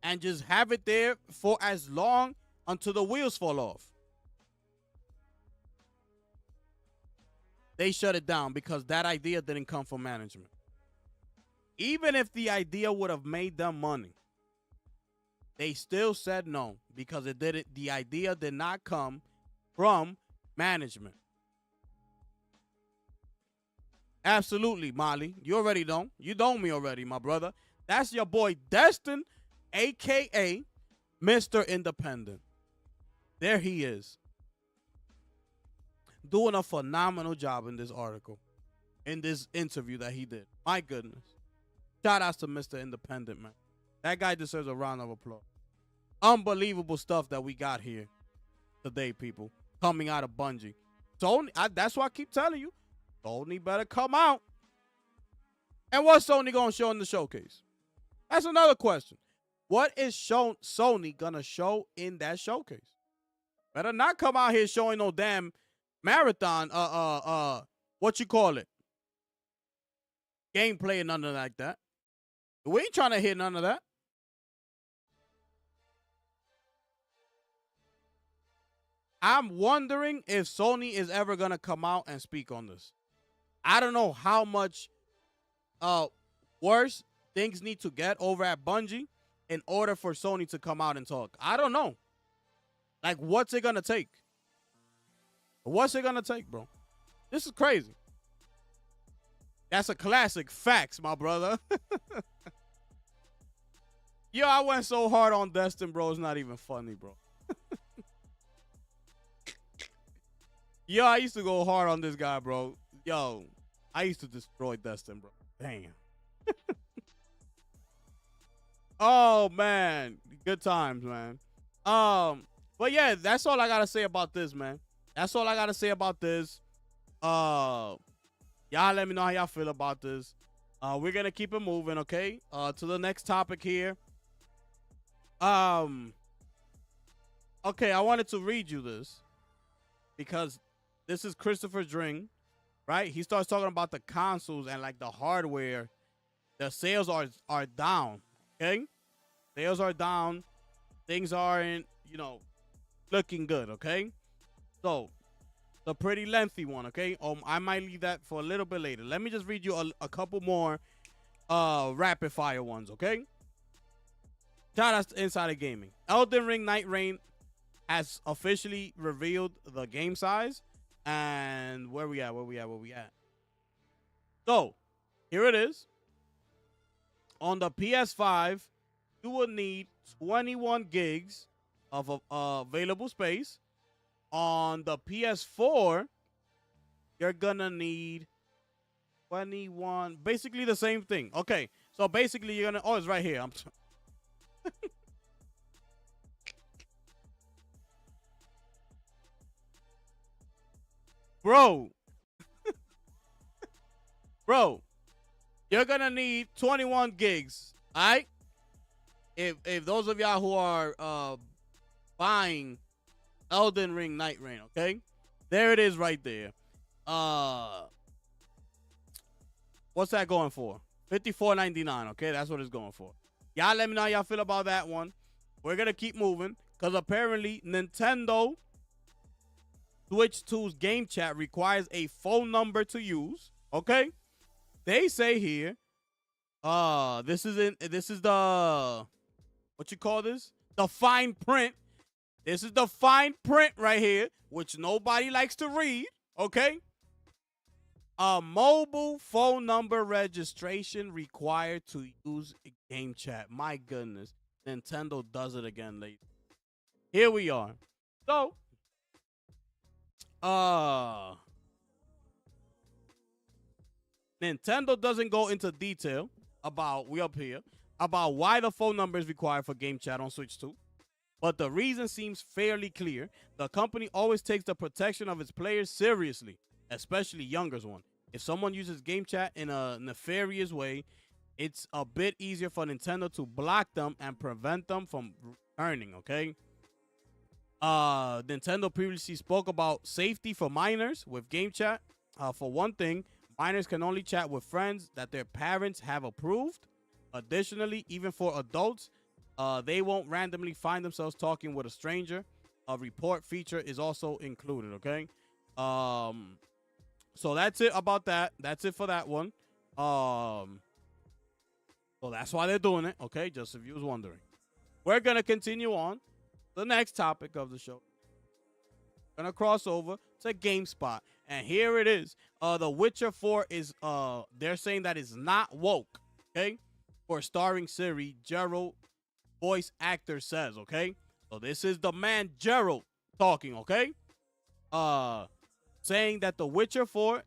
and just have it there for as long until the wheels fall off. They shut it down because that idea didn't come from management. Even if the idea would have made them money, they still said no because the idea did not come from management. Absolutely, Molly. You already know. You know me already, my brother. That's your boy Destin, a.k.a. Mr. Independent. There he is. Doing a phenomenal job in this article, in this interview that he did. My goodness. Shout out to Mr. Independent, man. That guy deserves a round of applause. Unbelievable stuff that we got here today, people, coming out of Bungie. Sony, that's why I keep telling you, Sony better come out. And what's Sony going to show in the showcase? That's another question. What is Sony going to show in that showcase? Better not come out here showing no damn Marathon, what you call it? Gameplay and nothing like that. We ain't trying to hear none of that. I'm wondering if Sony is ever going to come out and speak on this. I don't know how much worse things need to get over at Bungie in order for Sony to come out and talk. I don't know. Like, what's it going to take? What's it going to take, bro? This is crazy. That's a classic. Facts, my brother. Yo, I went so hard on Destin, bro. It's not even funny, bro. Yo, I used to go hard on this guy, bro. Yo, I used to destroy Destin, bro. Damn. Oh, man. Good times, man. But yeah, that's all I got to say about this, man. That's all I got to say about this. Y'all let me know how y'all feel about this. We're going to keep it moving, okay? To the next topic here. Okay, I wanted to read you this because this is Christopher Dring, right? He starts talking about the consoles and like the hardware. The sales are down, okay? Sales are down. Things aren't, looking good, okay? So, the pretty lengthy one, okay? I might leave that for a little bit later. Let me just read you a couple more rapid fire ones, okay? Shout out to Insider Gaming. Elden Ring Night Reign has officially revealed the game size. And where we at? So, here it is. On the PS5, you will need 21 gigs of available space. On the PS4, you're gonna need 21. Basically the same thing. Okay, so basically you're gonna. Oh, it's right here. Bro, bro, you're gonna need 21 gigs. All right. If those of y'all who are buying Elden Ring Night Rain, okay, there it is right there. What's that going for? $54.99. Okay, that's what it's going for. Y'all let me know how y'all feel about that one. We're gonna keep moving because apparently Nintendo Switch 2's game chat requires a phone number to use. Okay, they say here, this is the what you call this? The fine print. This is the fine print right here, which nobody likes to read. Okay. A mobile phone number registration required to use game chat. My goodness. Nintendo does it again, ladies. Here we are. So, Nintendo doesn't go into detail about, we up here, about why the phone number is required for game chat on Switch 2. But the reason seems fairly clear. The company always takes the protection of its players seriously, especially younger ones. If someone uses game chat in a nefarious way, it's a bit easier for Nintendo to block them and prevent them from returning, okay? Nintendo previously spoke about safety for minors with game chat. For one thing, minors can only chat with friends that their parents have approved. Additionally, even for adults, they won't randomly find themselves talking with a stranger. A report feature is also included, okay? So that's it about that. That's it for that one. So that's why they're doing it, okay? Just if you was wondering. We're going to continue on the next topic of the show. Going to cross over to GameSpot. And here it is. The Witcher 4 is, they're saying that it's not woke, okay? For starring Ciri, Geralt, voice actor says, okay? So this is the man Geralt talking, okay? Saying that The Witcher 4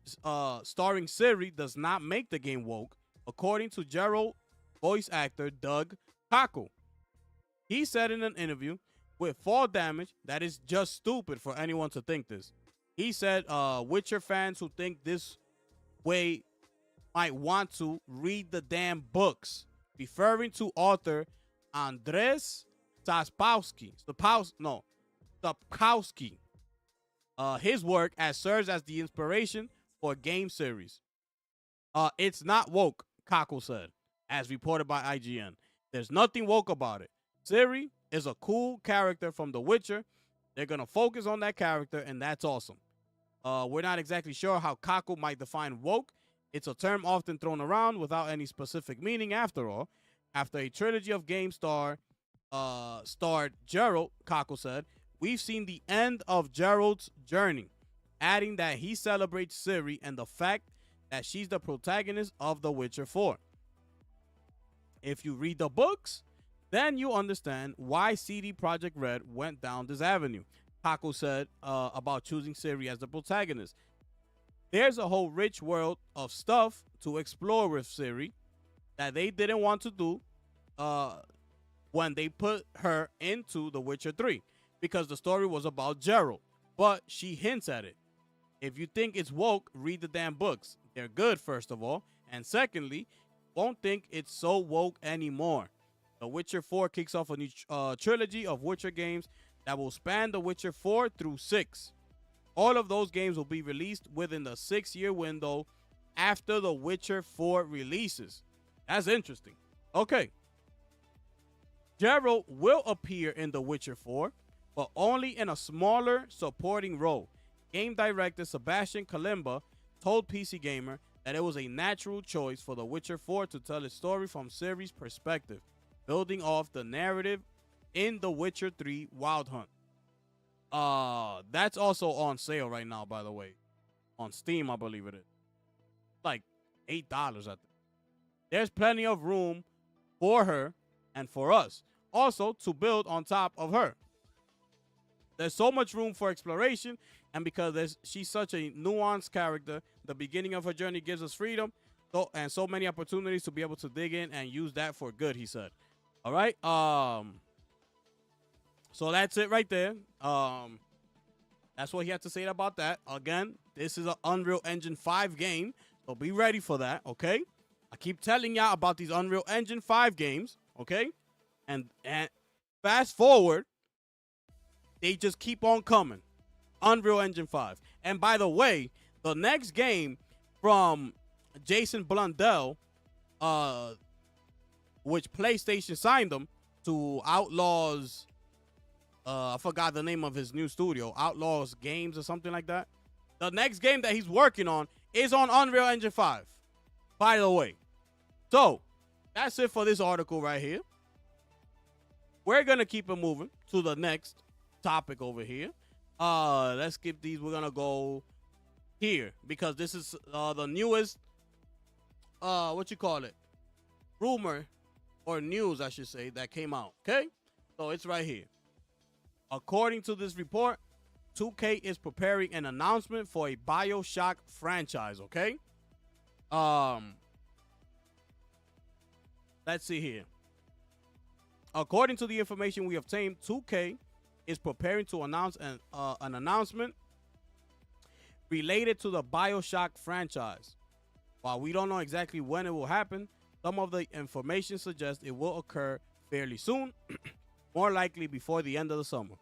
starring Ciri does not make the game woke, according to Geralt voice actor Doug Cockle. He said in an interview, with fall damage, that is just stupid for anyone to think this. He said Witcher fans who think this way might want to read the damn books, referring to author Andrzej Sapkowski. His work as serves as the inspiration for a game series. It's not woke, Cockle said, as reported by IGN. There's nothing woke about it. Ciri is a cool character from The Witcher. They're going to focus on that character, and that's awesome. We're not exactly sure how Cockle might define woke. It's a term often thrown around without any specific meaning after all. After a trilogy of games starred Geralt, Cockle said, we've seen the end of Geralt's journey, adding that he celebrates Ciri and the fact that she's the protagonist of The Witcher 4. If you read the books, then you understand why CD Projekt Red went down this avenue, Cockle said about choosing Ciri as the protagonist. There's a whole rich world of stuff to explore with Ciri that they didn't want to do when they put her into The Witcher 3, because the story was about Geralt, but she hints at it. If you think it's woke, read the damn books. They're good, first of all, and secondly, won't think it's so woke anymore. The Witcher 4 kicks off a new trilogy of Witcher games that will span The Witcher 4 through 6. All of those games will be released within the 6-year window after The Witcher 4 releases. That's interesting. Okay. Geralt will appear in The Witcher 4, but only in a smaller supporting role. Game director Sebastian Kalimba told PC Gamer that it was a natural choice for The Witcher 4 to tell its story from Ciri's perspective, building off the narrative in The Witcher 3 Wild Hunt. That's also on sale right now, by the way. On Steam, I believe it is. Like $8, I think. There's plenty of room for her and for us. Also, to build on top of her. There's so much room for exploration, and because she's such a nuanced character, the beginning of her journey gives us freedom, and so many opportunities to be able to dig in and use that for good. He said. All right. So that's it right there. That's what he had to say about that. Again, this is an Unreal Engine 5 game, so be ready for that. Okay. I keep telling y'all about these Unreal Engine 5 games. Okay, and fast forward. They just keep on coming. Unreal Engine 5. And by the way, the next game from Jason Blundell, which PlayStation signed them to Outlaws, I forgot the name of his new studio, Outlaws Games or something like that. The next game that he's working on is on Unreal Engine 5, by the way. So, that's it for this article right here. We're going to keep it moving to the next topic over here. Let's skip these. We're gonna go here because this is the newest rumor or news, I should say, that came out. Okay, so it's right here. According to this report, 2K is preparing an announcement for a BioShock franchise. Okay, let's see here. According to the information we obtained, 2K is preparing to announce an announcement related to the BioShock franchise. While we don't know exactly when it will happen, some of the information suggests it will occur fairly soon, more likely before the end of the summer.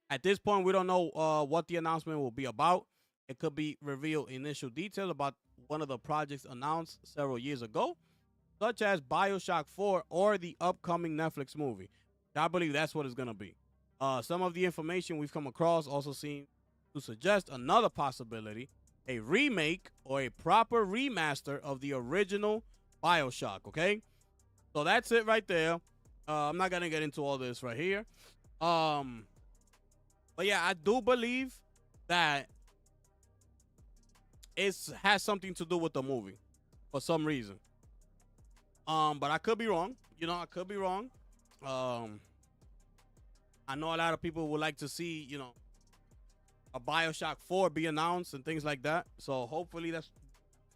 At this point, we don't know what the announcement will be about. It could be reveal initial details about one of the projects announced several years ago, such as BioShock 4 or the upcoming Netflix movie. I believe that's what it's going to be. Some of the information we've come across also seem to suggest another possibility, a remake or a proper remaster of the original BioShock, okay? So that's it right there. I'm not going to get into all this right here. But yeah, I do believe that it has something to do with the movie for some reason. But I could be wrong. I could be wrong. I know a lot of people would like to see, a BioShock 4 be announced and things like that. So hopefully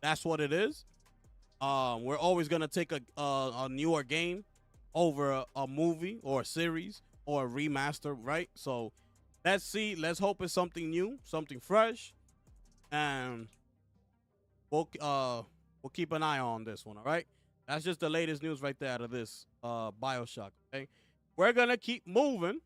that's what it is. We're always gonna take a newer game over a movie or a series or a remaster, right? So let's see. Let's hope it's something new, something fresh, and we'll keep an eye on this one. All right. That's just the latest news right there out of this BioShock. Okay, we're gonna keep moving.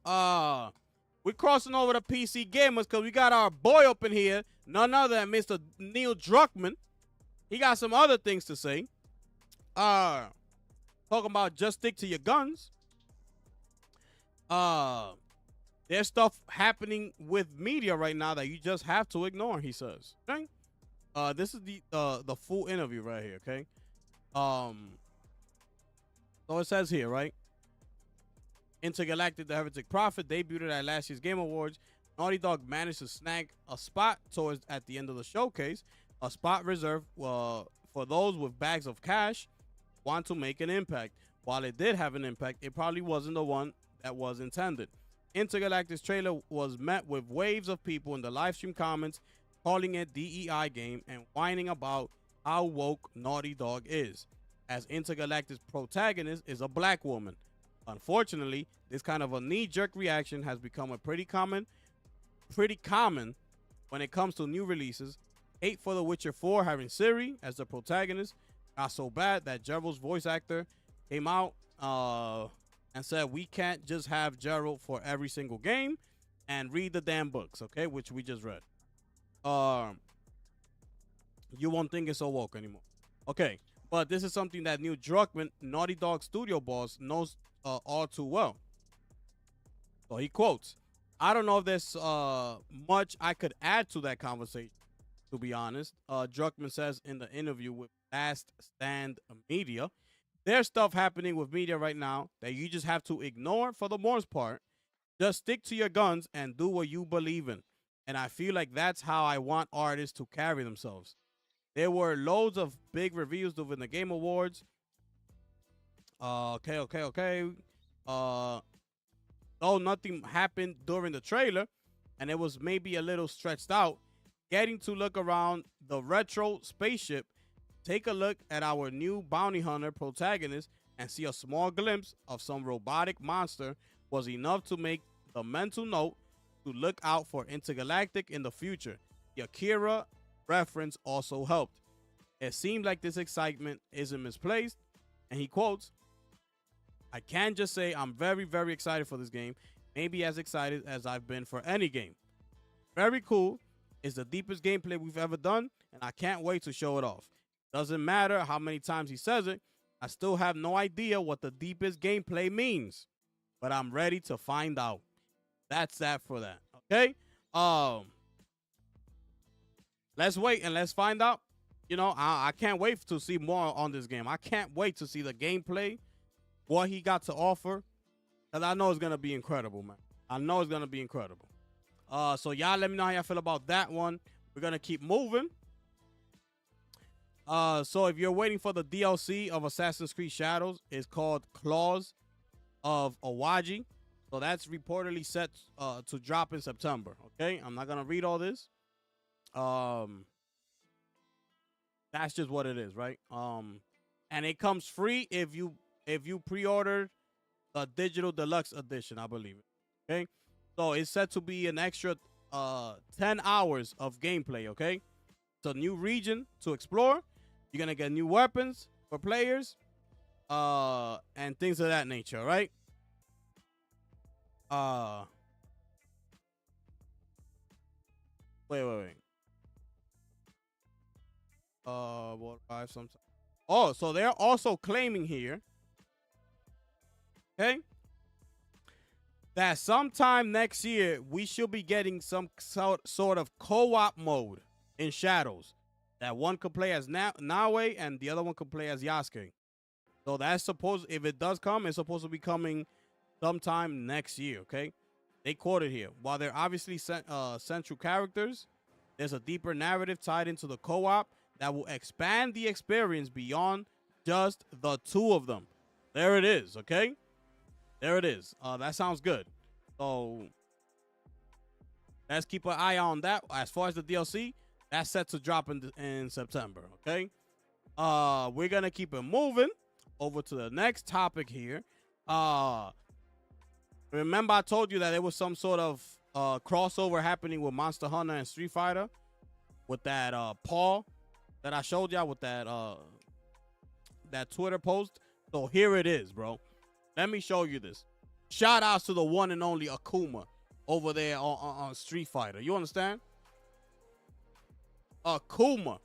We're crossing over to PC Gamers because we got our boy up in here, none other than Mr. Neil Druckmann. He got some other things to say. Talking about just stick to your guns. There's stuff happening with media right now that you just have to ignore, he says. Okay? This is the full interview right here, okay? So it says here, right? Intergalactic: The Heretic Prophet debuted at last year's Game Awards. Naughty Dog managed to snag a spot at the end of the showcase, a spot reserved for those with bags of cash want to make an impact. While it did have an impact, it probably wasn't the one that was intended. Intergalactic's trailer was met with waves of people in the live stream comments calling it DEI game and whining about how woke Naughty Dog is, as Intergalactic's protagonist is a black woman. Unfortunately, this kind of a knee-jerk reaction has become pretty common when it comes to new releases. Hate for The Witcher 4 having Ciri as the protagonist got so bad that Geralt's voice actor came out and said we can't just have Geralt for every single game and read the damn books, okay, which we just read. You won't think it's so woke anymore. Okay, but this is something that Neil Druckmann, Naughty Dog studio boss, knows all too well. So he quotes, I don't know if there's much I could add to that conversation, to be honest. Druckmann says in the interview with Last Stand Media, there's stuff happening with media right now that you just have to ignore for the most part. Just stick to your guns and do what you believe in. And I feel like that's how I want artists to carry themselves. There were loads of big reviews during the Game Awards. Okay. though nothing happened during the trailer and it was maybe a little stretched out, getting to look around the retro spaceship, take a look at our new bounty hunter protagonist, and see a small glimpse of some robotic monster was enough to make the mental note to look out for Intergalactic in the future. The Akira reference also helped. It seemed like this excitement isn't misplaced, and he quotes, "I can't just say I'm very, very excited for this game, maybe as excited as I've been for any game. Very cool. It's the deepest gameplay we've ever done, and I can't wait to show it off. Doesn't matter how many times he says it, I still have no idea what the deepest gameplay means, but I'm ready to find out." That's that for that. Okay? Let's wait and let's find out. You know, I can't wait to see more on this game. I can't wait to see the gameplay, what he got to offer, because I know it's going to be incredible, man. I know it's going to be incredible. So y'all let me know how y'all feel about that one. We're going to keep moving. So if you're waiting for the DLC of Assassin's Creed Shadows, it's called Claws of Awaji. So that's reportedly set to drop in September. Okay, I'm not gonna read all this. That's just what it is, right? And it comes free if you pre-order the digital deluxe edition, I believe. Okay, so it's set to be an extra 10 hours of gameplay. Okay, it's a new region to explore. You're gonna get new weapons for players, and things of that nature, right? Wait. What I have some. Oh, so they're also claiming here, okay, that sometime next year we should be getting some sort of co-op mode in Shadows. That one could play as Nawe and the other one could play as Yasuke. So that's supposed, if it does come, it's supposed to be coming sometime next year, okay? They quoted here, while they're obviously central characters, there's a deeper narrative tied into the co-op that will expand the experience beyond just the two of them. There it is, okay? There it is. That sounds good. So let's keep an eye on that. As far as the DLC, that's set to drop in September, okay? We're going to keep it moving over to the next topic here. Remember I told you that there was some sort of crossover happening with Monster Hunter and Street Fighter with that Paul that I showed y'all with that Twitter post. So here it is, bro. Let me show you this. Shout outs to the one and only Akuma over there on Street Fighter. You understand? Akuma.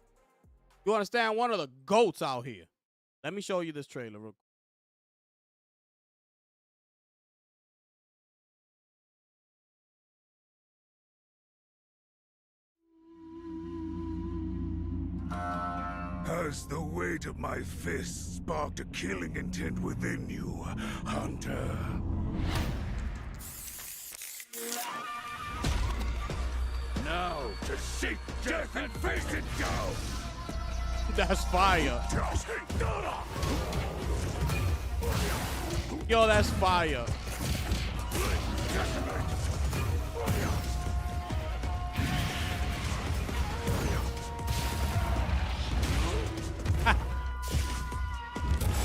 You understand? One of the GOATs out here. Let me show you this trailer real quick. Has the weight of my fist sparked a killing intent within you, Hunter? Now to seek death and face it down! That's fire. Yo, that's fire.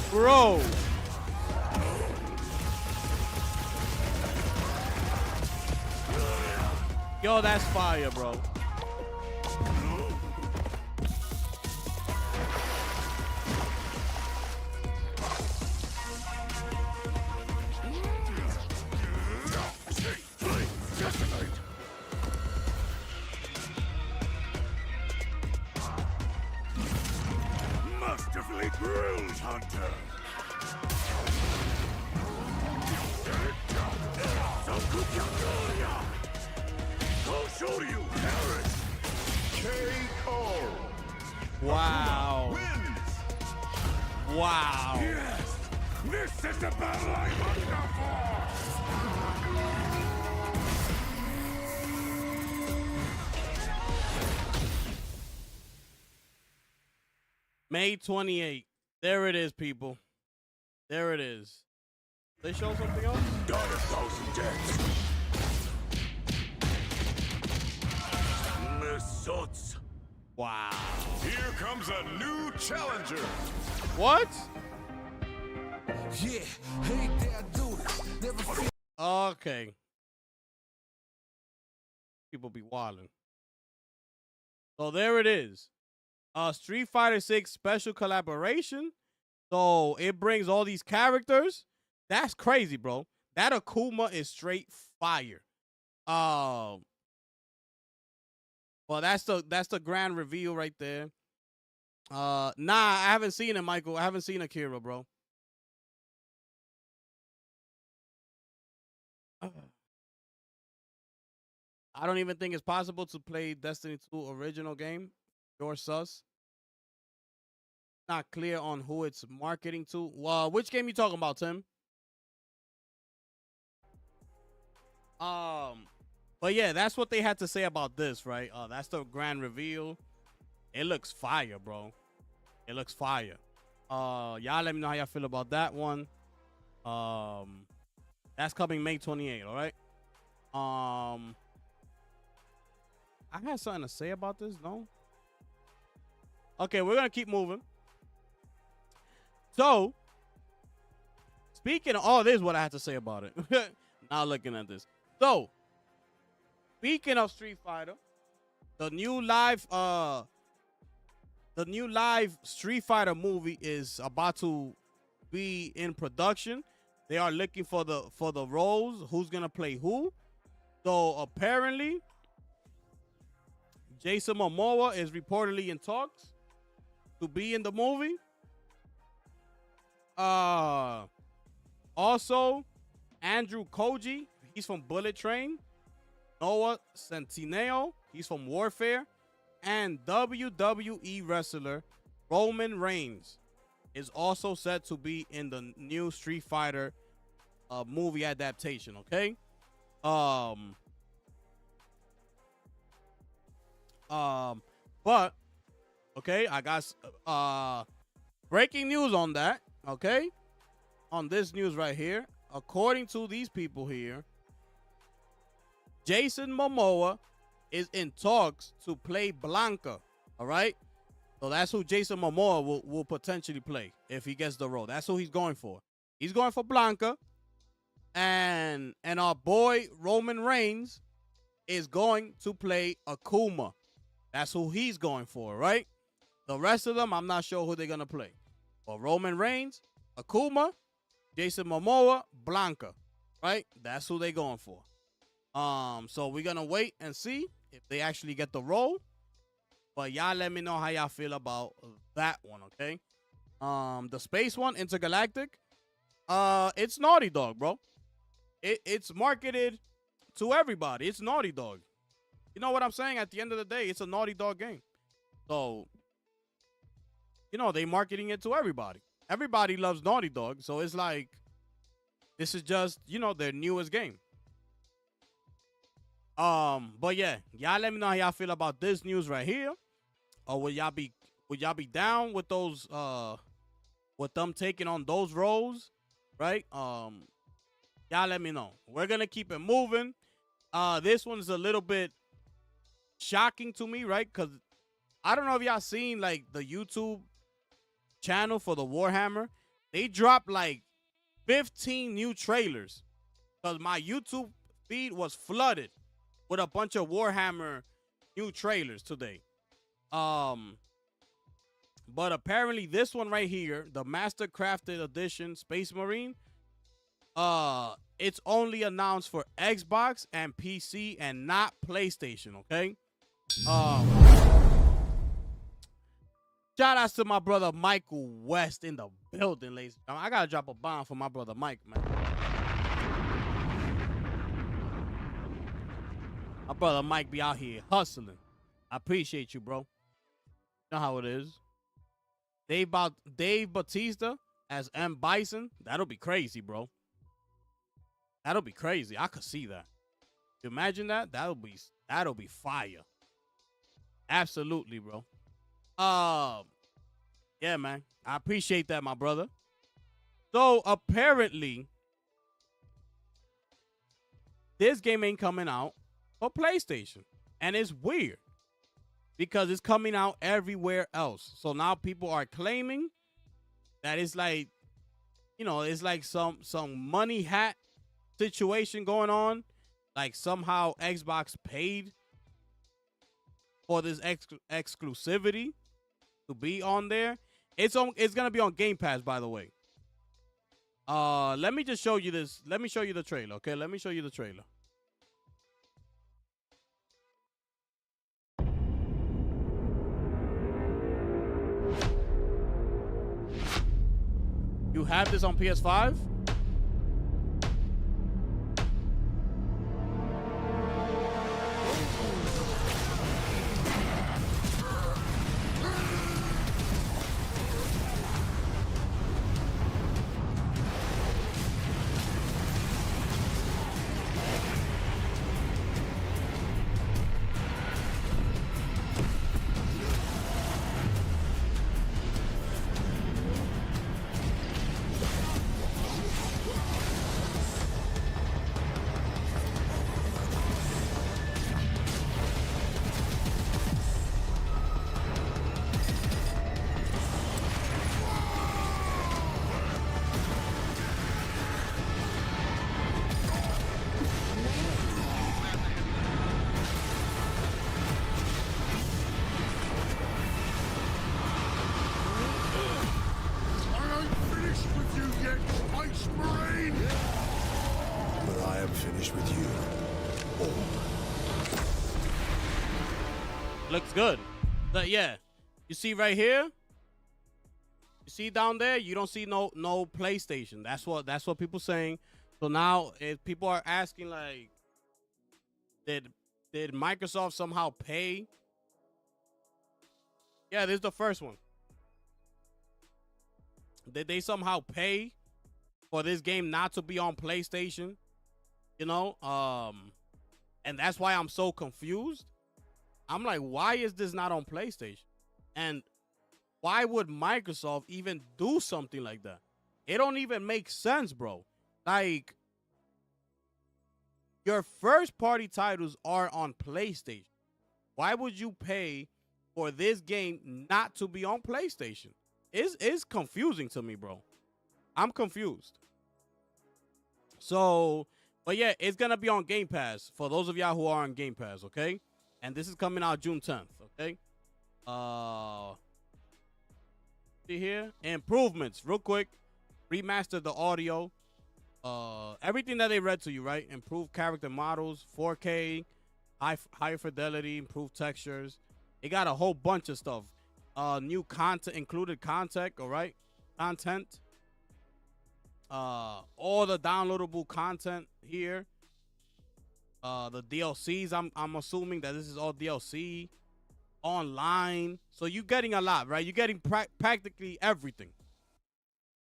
Bro. Yo, that's fire, bro. Masterfully grilled, Hunter. I'll show you, Harris. K.O. Wow. Wins. Wow. Yes, this is the battle I hunger for. May 28th. There it is, people. There it is. They show something else? Got 1,000 dead. next? Mesots. Wow. Here comes a new challenger. What? Yeah, hey there, do this. Never feel Okay. People be wilding. So there it is. Street Fighter 6 special collaboration. So it brings all these characters. That's crazy, bro. That Akuma is straight fire. Well, that's the grand reveal right there. Nah, I haven't seen it, Michael. I haven't seen Akira, bro. I don't even think it's possible to play Destiny 2 original game. Your sus. Not clear on who it's marketing to. Well, which game you talking about, Tim? But yeah, that's what they had to say about this, right? That's the grand reveal. It looks fire, bro. It looks fire. Y'all let me know how y'all feel about that one. That's coming May 28th, all right? I had something to say about this, no? Okay, we're gonna keep moving. So, speaking of, oh, this is what I had to say about it. Now looking at this. So, speaking of Street Fighter, the new live Street Fighter movie is about to be in production. They are looking for the roles, who's gonna play who. So apparently, Jason Momoa is reportedly in talks to be in the movie. Also, Andrew Koji, he's from Bullet Train. Noah Centineo, he's from Warfare. And WWE wrestler Roman Reigns is also set to be in the new Street Fighter movie adaptation, okay? But okay, I got breaking news on that, okay? On this news right here, according to these people here, Jason Momoa is in talks to play Blanca, all right? So that's who Jason Momoa will potentially play if he gets the role. That's who he's going for. He's going for Blanca. And our boy Roman Reigns is going to play Akuma. That's who he's going for, right? The rest of them, I'm not sure who they're going to play. But Roman Reigns, Akuma, Jason Momoa, Blanca, right? That's who they're going for. So we're going to wait and see if they actually get the role. But y'all let me know how y'all feel about that one, okay? The space one, Intergalactic, it's Naughty Dog, bro. It's marketed to everybody. It's Naughty Dog. You know what I'm saying? At the end of the day, it's a Naughty Dog game. So, you know, they marketing it to everybody. Everybody loves Naughty Dog. So it's like, this is just, you know, their newest game. But yeah, y'all let me know how y'all feel about this news right here. Or would y'all be down with those with them taking on those roles, right? Y'all let me know. We're gonna keep it moving. This one's a little bit shocking to me, right? Because I don't know if y'all seen like the YouTube channel for the Warhammer. They dropped like 15 new trailers because my YouTube feed was flooded with a bunch of Warhammer new trailers today. But apparently this one right here, the Master Crafted Edition Space Marine, it's only announced for Xbox and PC and not PlayStation, okay? Shout outs to my brother Michael West in the building, ladies and gentlemen. I gotta drop a bomb for my brother Mike, man. My brother Mike be out here hustling. I appreciate you, bro. You know how it is. Dave Bautista as M. Bison. That'll be crazy, bro. That'll be crazy. I could see that. Imagine that. That'll be fire. Absolutely, bro. Yeah, man. I appreciate that, my brother. So apparently, this game ain't coming out for PlayStation. And it's weird because it's coming out everywhere else. So now people are claiming that it's like, it's like some money hat situation going on. Like somehow Xbox paid for this exclusivity to be on there. It's gonna be on Game Pass, by the way. Let me just show you this. Let me show you the trailer, okay? Let me show you the trailer. You have this on PS5? I ain't finished with you yet, Space Marine! But I am finished with you. Looks good. But yeah, you see right here. You see down there. You don't see no PlayStation. That's what people saying. So now, if people are asking like, did Microsoft somehow pay? Yeah, this is the first one. Did they somehow pay for this game not to be on PlayStation? And that's why I'm so confused. I'm like, why is this not on PlayStation? And why would Microsoft even do something like that? It don't even make sense, bro. Like, your first party titles are on PlayStation. Why would you pay for this game not to be on PlayStation? It's confusing to me, bro. I'm confused. So, but yeah, it's going to be on Game Pass for those of y'all who are on Game Pass, okay? And this is coming out June 10th, okay? See here? Improvements, real quick. Remaster the audio. Everything that they read to you, right? Improved character models, 4K, higher fidelity, improved textures. They got a whole bunch of stuff. New content, included content, all right? Content. All the downloadable content here. The DLCs, I'm assuming that this is all DLC. Online. So you're getting a lot, right? You're getting practically everything.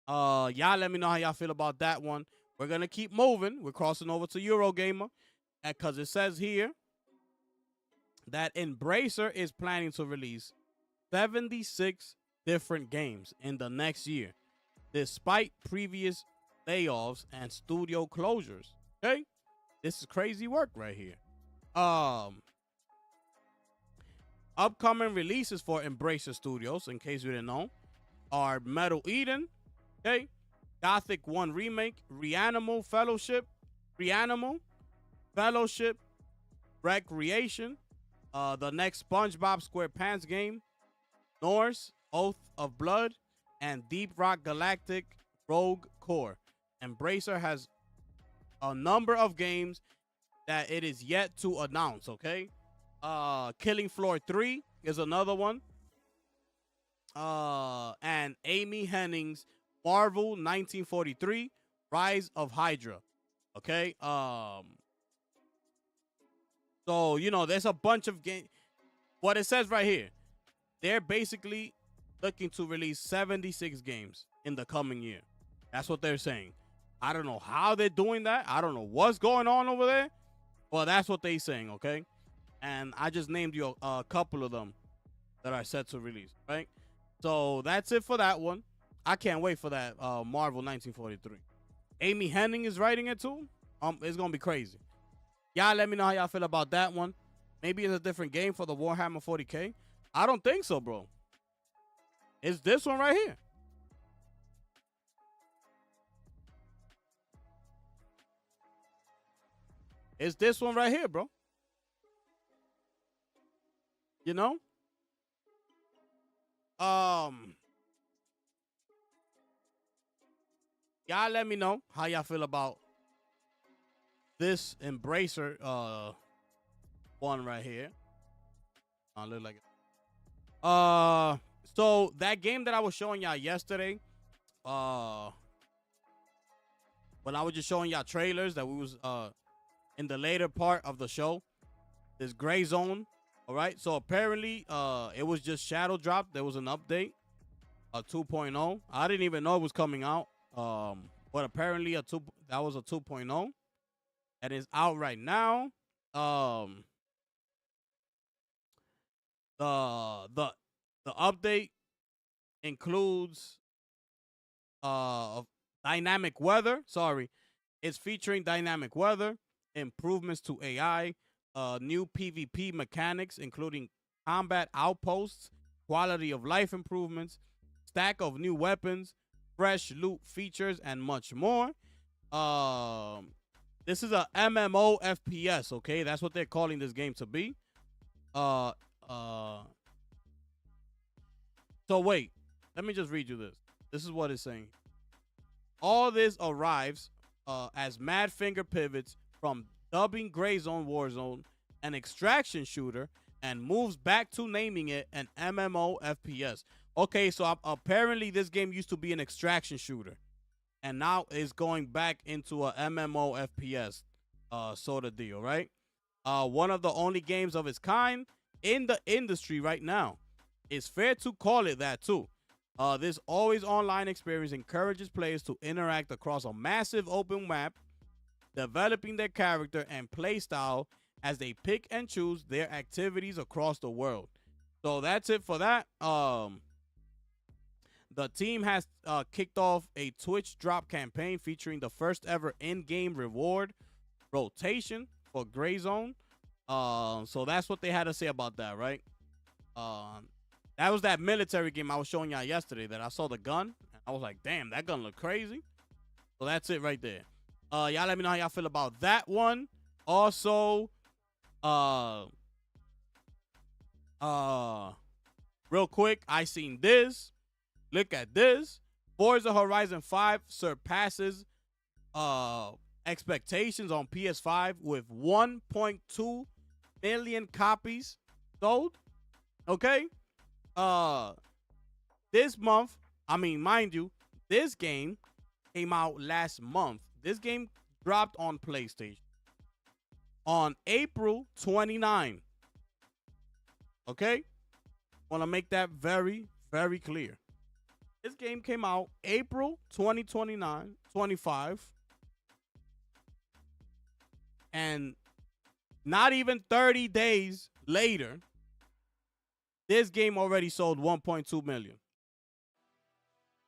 Y'all let me know how y'all feel about that one. We're going to keep moving. We're crossing over to Eurogamer. Because it says here that Embracer is planning to release 76 different games in the next year, despite previous layoffs and studio closures. Okay? This is crazy work right here. Upcoming releases for Embracer Studios, in case you didn't know, are Metal Eden, okay, Gothic 1 Remake, Reanimal Fellowship, Recreation, the next SpongeBob SquarePants game, Norse, Oath of Blood, and Deep Rock Galactic Rogue Core. Embracer has a number of games that it is yet to announce, okay? Killing Floor 3 is another one. And Amy Hennig's Marvel 1943, Rise of Hydra. Okay? So, there's a bunch of games. What it says right here, they're basically looking to release 76 games in the coming year. That's what they're saying. I don't know how they're doing that. I don't know what's going on over there. Well, that's what they're saying, okay? And I just named you a couple of them that are set to release, right? So that's it for that one. I can't wait for that Marvel 1943. Amy Hennig is writing it too. It's going to be crazy. Y'all let me know how y'all feel about that one. Maybe it's a different game for the Warhammer 40K. I don't think so, bro. It's this one right here. It's this one right here, bro. You know? Y'all let me know how y'all feel about this Embracer one right here. I look like it. So that game that I was showing y'all yesterday, when I was just showing y'all trailers that we was in the later part of the show, this Gray Zone. All right, so apparently it was just shadow dropped. There was an update, a 2.0. I didn't even know it was coming out. But apparently that was a 2.0, and it's out right now. The update includes dynamic weather. Sorry, it's featuring dynamic weather, improvements to AI, new PvP mechanics, including combat outposts, quality of life improvements, stack of new weapons, fresh loot features, and much more. This is a MMO FPS, okay? That's what they're calling this game to be. So wait, let me just read you this. This is what it's saying. All this arrives as Madfinger pivots from dubbing Gray Zone Warzone an extraction shooter and moves back to naming it an MMO FPS. Okay, so apparently this game used to be an extraction shooter, and now it's going back into a MMO FPS sort of deal, right? One of the only games of its kind in the industry right now. It's fair to call it that too. This always online experience encourages players to interact across a massive open map, developing their character and play style as they pick and choose their activities across the world. So that's it for that. The team has kicked off a Twitch drop campaign featuring the first ever in-game reward rotation for Gray Zone. So that's what they had to say about that, right? That was that military game I was showing y'all yesterday that I saw the gun. I was like, damn, that gun look crazy. So that's it right there. Y'all let me know how y'all feel about that one. Also, real quick, I seen this. Look at this. Forza Horizon 5 surpasses expectations on PS5 with 1.2 million copies sold. Okay? This month, I mean, mind you, this game came out last month. This game dropped on PlayStation on April 29. Okay? Want to make that very, very clear. This game came out April 2029, 25. And not even 30 days later, this game already sold 1.2 million.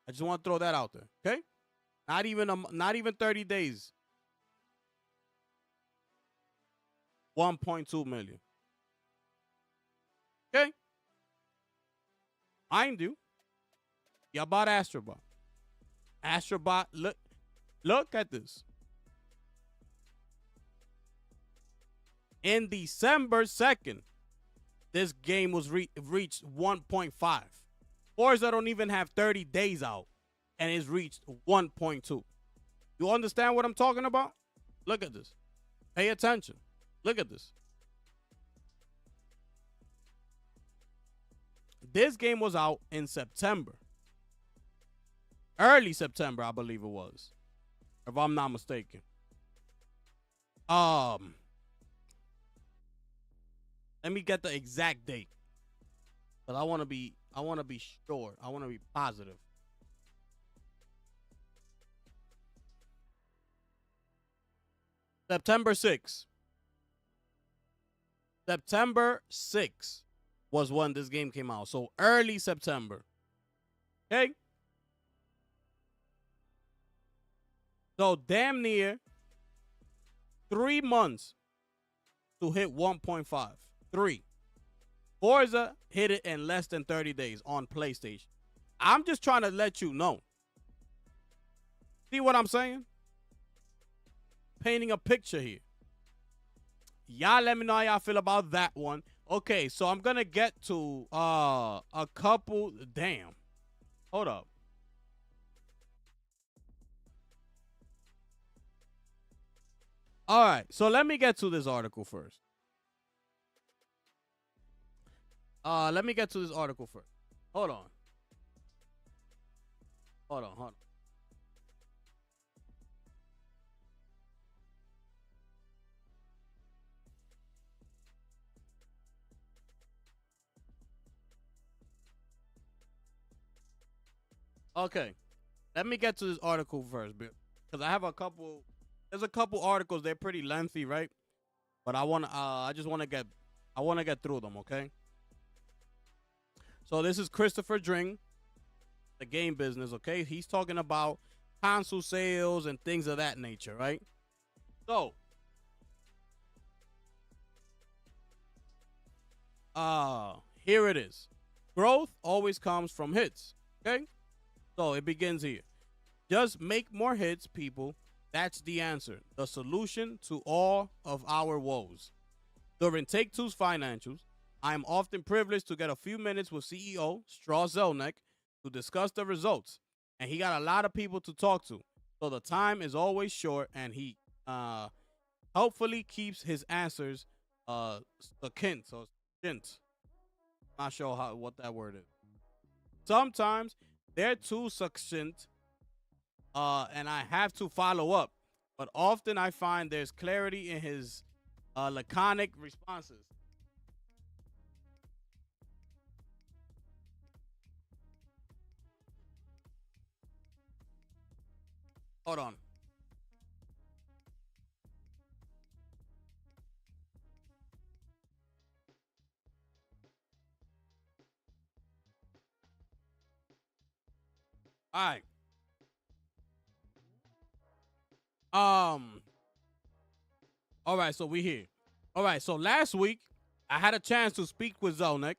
I just want to throw that out there, okay? Not even 30 days. 1.2 million. Okay? Mind you, y'all bought Astrobot. Astrobot, look at this. In December 2nd, this game was reached 1.5. Forza don't even have 30 days out, and it's reached 1.2. You understand what I'm talking about? Look at this. Pay attention. Look at this. This game was out in September. Early September, I believe it was. If I'm not mistaken. Let me get the exact date. But I want to be sure. I want to be positive. September 6th. September 6th was when this game came out. So early September. Okay? So damn near 3 months to hit 1.5. 3. Forza hit it in less than 30 days on PlayStation. I'm just trying to let you know. See what I'm saying? Painting a picture here. Y'all let me know how y'all feel about that one. Okay, so I'm going to get to a couple. Damn. Hold up. All right, so let me get to this article first. Let me get to this article first. Hold on. Hold on. Okay, let me get to this article first, because I have a couple. There's a couple articles. They're pretty lengthy, right? But I want to. I want to get through them. Okay. So this is Christopher Dring, the game business. Okay, he's talking about console sales and things of that nature, right? So, here it is. Growth always comes from hits. Okay. So it begins here. Just make more hits, people. That's the answer. The solution to all of our woes. During Take-Two's financials, I am often privileged to get a few minutes with CEO Strauss Zelnick to discuss the results. And he got a lot of people to talk to. So the time is always short, and he helpfully keeps his answers succinct. So succinct. Not sure what that word is. Sometimes they're too succinct, and I have to follow up. But often I find there's clarity in his laconic responses. Hold on. All right. All right, so we here. All right, so last week I had a chance to speak with Zelnick,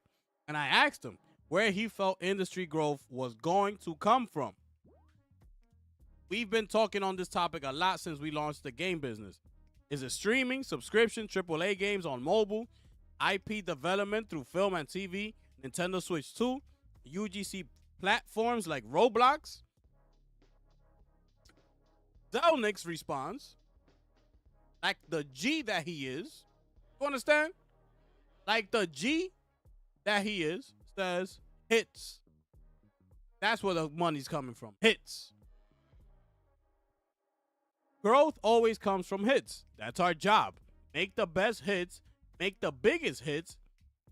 and I asked him where he felt industry growth was going to come from. We've been talking on this topic a lot since we launched the game business. Is it streaming, subscription, AAA games on mobile, IP development through film and TV, Nintendo Switch 2, UGC platforms like Roblox? Zelnick's response, like the G that he is, you understand? Like the G that he is, says hits. That's where the money's coming from. Hits. Growth always comes from hits. That's our job. Make the best hits, make the biggest hits,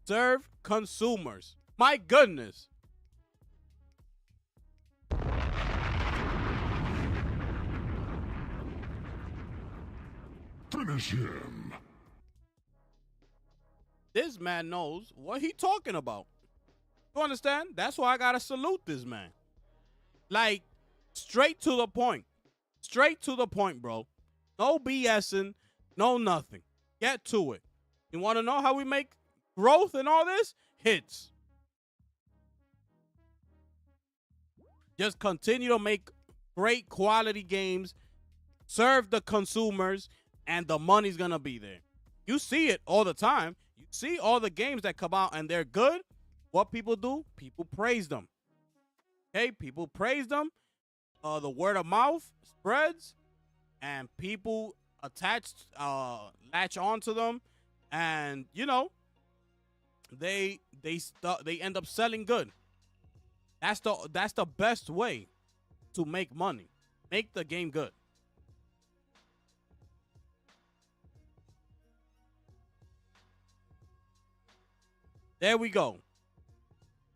serve consumers. My goodness. Finish him. This man knows what he talking about. You understand? That's why I gotta salute this man. Like, straight to the point. Straight to the point, bro. No BSing, no nothing. Get to it. You want to know how we make growth and all this? Hits. Just continue to make great quality games, serve the consumers, and the money's going to be there. You see it all the time. You see all the games that come out and they're good. What people do? People praise them. Okay, people praise them. The word of mouth spreads, and people latch onto them, and you know, they end up selling good. That's the best way to make money. Make the game good. There we go.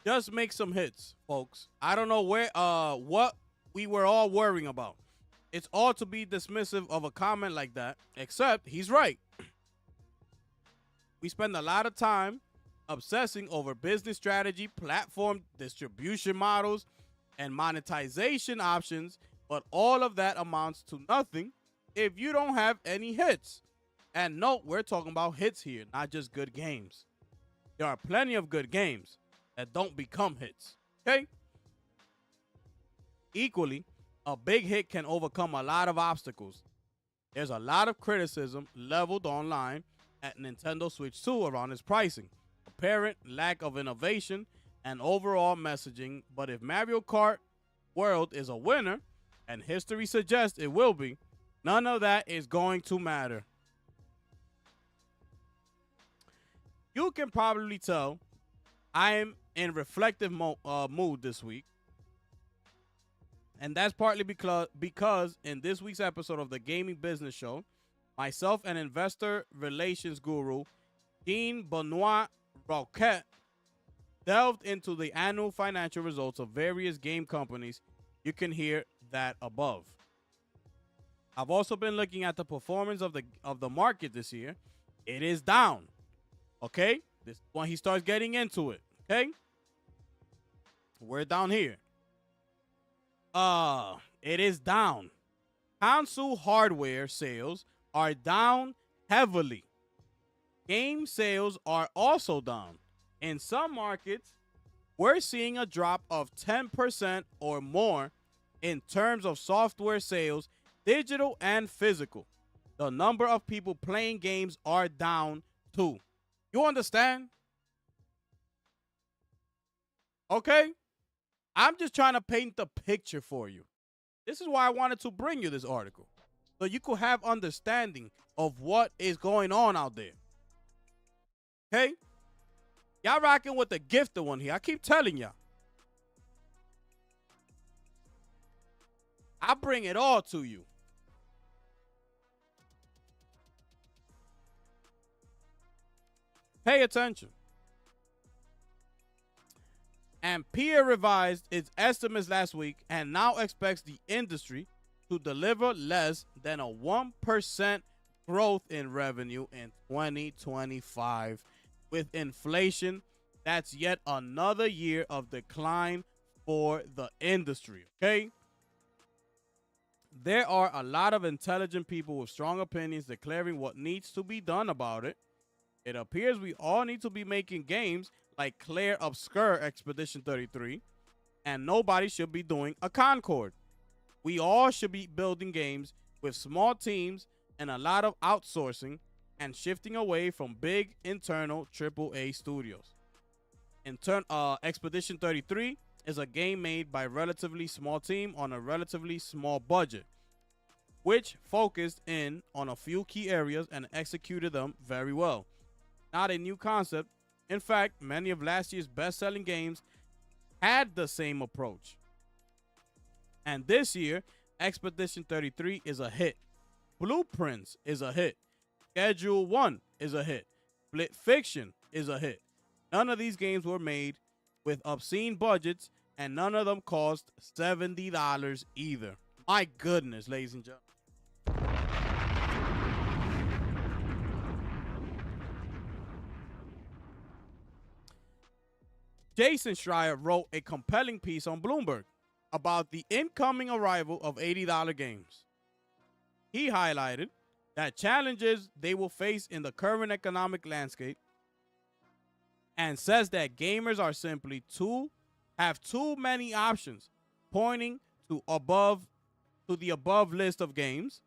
Just make some hits, folks. I don't know what we were all worrying about. It's all to be dismissive of a comment like that, except he's right. We spend a lot of time obsessing over business strategy, platform distribution models, and monetization options, but all of that amounts to nothing if you don't have any hits. And note, we're talking about hits here, not just good games. There are plenty of good games that don't become hits. Okay? Equally, a big hit can overcome a lot of obstacles. There's a lot of criticism leveled online at Nintendo Switch 2 around its pricing, apparent lack of innovation, and overall messaging. But if Mario Kart World is a winner, and history suggests it will be, none of that is going to matter. You can probably tell I am in reflective mood this week. And that's partly because in this week's episode of the Gaming Business Show, myself and investor relations guru, Jean-Benoit Roquette, delved into the annual financial results of various game companies. You can hear that above. I've also been looking at the performance of the market this year. It is down. Okay? This when he starts getting into it. Okay? We're down here. It is down. Console hardware sales are down heavily. Game sales are also down. In some markets, we're seeing a drop of 10% or more in terms of software sales, digital and physical. The number of people playing games are down too. You understand? Okay? I'm just trying to paint the picture for you. This is why I wanted to bring you this article, so you could have understanding of what is going on out there. Okay? Y'all rocking with the gifted one here. I keep telling y'all. I bring it all to you. Pay attention. Ampere revised its estimates last week and now expects the industry to deliver less than a 1% growth in revenue in 2025. With inflation, that's yet another year of decline for the industry, okay? There are a lot of intelligent people with strong opinions declaring what needs to be done about it. It appears we all need to be making games like Claire Obscure Expedition 33, and nobody should be doing a Concord. We all should be building games with small teams and a lot of outsourcing and shifting away from big internal AAA studios. Expedition 33 is a game made by a relatively small team on a relatively small budget, which focused in on a few key areas and executed them very well. Not a new concept. In fact, many of last year's best-selling games had the same approach. And this year, Expedition 33 is a hit. Blueprints is a hit. Schedule 1 is a hit. Split Fiction is a hit. None of these games were made with obscene budgets, and none of them cost $70 either. My goodness, ladies and gentlemen. Jason Schreier wrote a compelling piece on Bloomberg about the incoming arrival of $80 games. He highlighted that challenges they will face in the current economic landscape and says that gamers are simply have too many options, pointing to the above list of games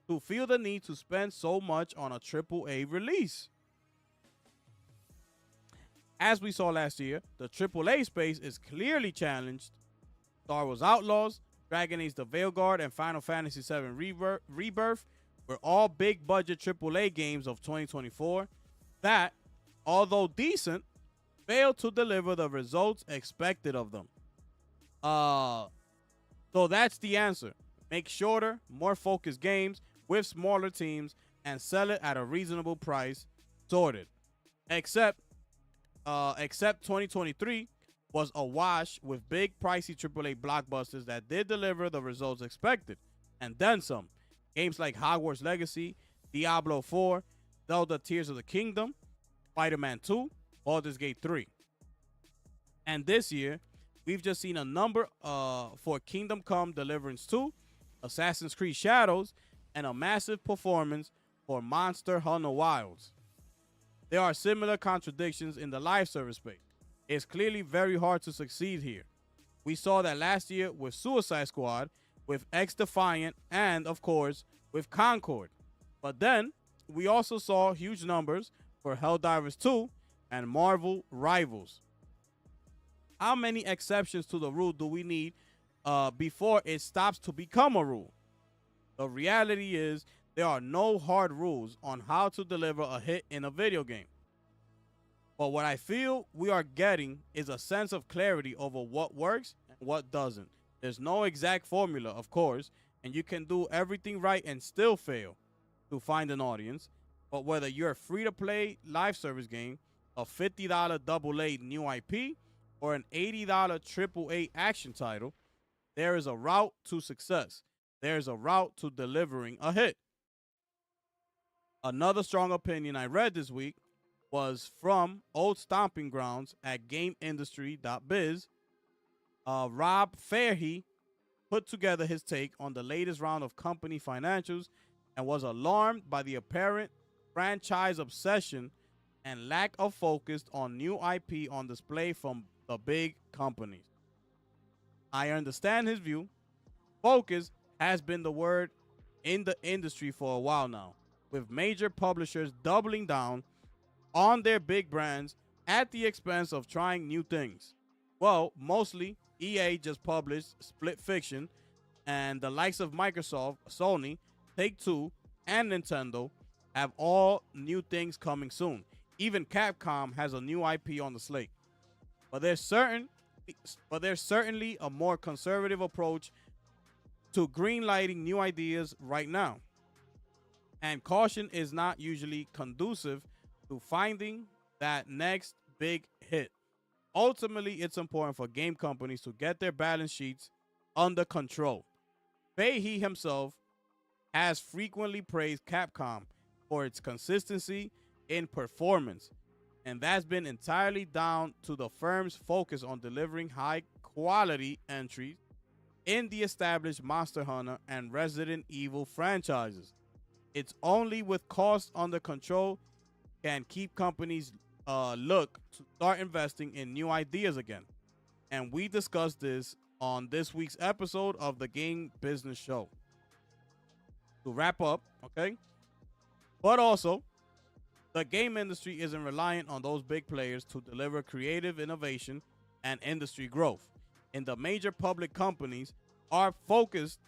to feel the need to spend so much on a AAA release. As we saw last year, the AAA space is clearly challenged. Star Wars Outlaws, Dragon Age The Veilguard, and Final Fantasy VII Rebirth were all big-budget AAA games of 2024 that, although decent, failed to deliver the results expected of them. So that's the answer. Make shorter, more focused games with smaller teams and sell it at a reasonable price. Sorted. Except 2023 was a wash with big pricey AAA blockbusters that did deliver the results expected, and then some. Games like Hogwarts Legacy, Diablo 4, Zelda Tears of the Kingdom, Spider-Man 2, Baldur's Gate 3. And this year, we've just seen a number for Kingdom Come Deliverance 2, Assassin's Creed Shadows, and a massive performance for Monster Hunter Wilds. There are similar contradictions in the live service space. It's clearly very hard to succeed here. We saw that last year with Suicide Squad, with X Defiant, and of course with Concord. But then we also saw huge numbers for Helldivers 2 and Marvel Rivals. How many exceptions to the rule do we need before it stops to become a rule? The reality is there are no hard rules on how to deliver a hit in a video game. But what I feel we are getting is a sense of clarity over what works and what doesn't. There's no exact formula, of course, and you can do everything right and still fail to find an audience. But whether you're a free-to-play live service game, a $50 AA new IP, or an $80 AAA action title, there is a route to success. There is a route to delivering a hit. Another strong opinion I read this week was from old stomping grounds at GameIndustry.biz. Rob Fairhey put together his take on the latest round of company financials and was alarmed by the apparent franchise obsession and lack of focus on new IP on display from the big companies. I understand his view. Focus has been the word in the industry for a while now, with major publishers doubling down on their big brands at the expense of trying new things. Well, mostly EA just published Split Fiction, and the likes of Microsoft, Sony, Take-Two, and Nintendo have all new things coming soon. Even Capcom has a new IP on the slate. But there's certainly a more conservative approach to greenlighting new ideas right now. And caution is not usually conducive to finding that next big hit. Ultimately, it's important for game companies to get their balance sheets under control. Fahey himself has frequently praised Capcom for its consistency in performance, and that's been entirely down to the firm's focus on delivering high-quality entries in the established Monster Hunter and Resident Evil franchises. It's only with costs under control can keep companies look to start investing in new ideas again. And we discussed this on this week's episode of the Game Business Show. To wrap up, okay? But also, the game industry isn't reliant on those big players to deliver creative innovation and industry growth. And the major public companies are focused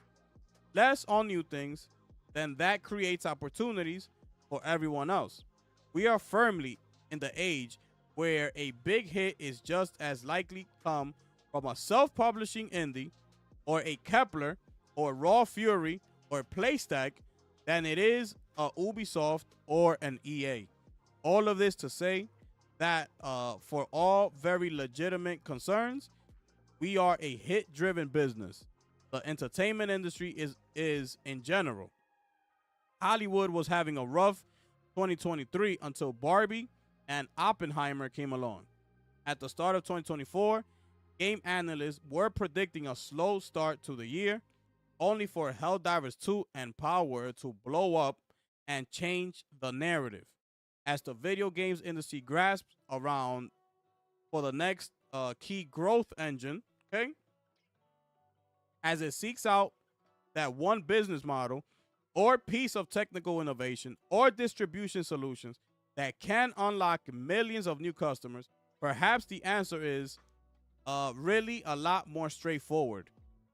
less on new things, then that creates opportunities for everyone else. We are firmly in the age where a big hit is just as likely to come from a self-publishing indie or a Kepler or Raw Fury or PlayStack than it is a Ubisoft or an EA. All of this to say that for all very legitimate concerns, we are a hit-driven business. The entertainment industry is in general. Hollywood was having a rough 2023 until Barbie and Oppenheimer came along. At the start of 2024, game analysts were predicting a slow start to the year, only for Helldivers 2 and Power to blow up and change the narrative. As the video games industry grasps around for the next key growth engine, okay? As it seeks out that one business model or piece of technical innovation or distribution solutions that can unlock millions of new customers, perhaps the answer is really a lot more straightforward.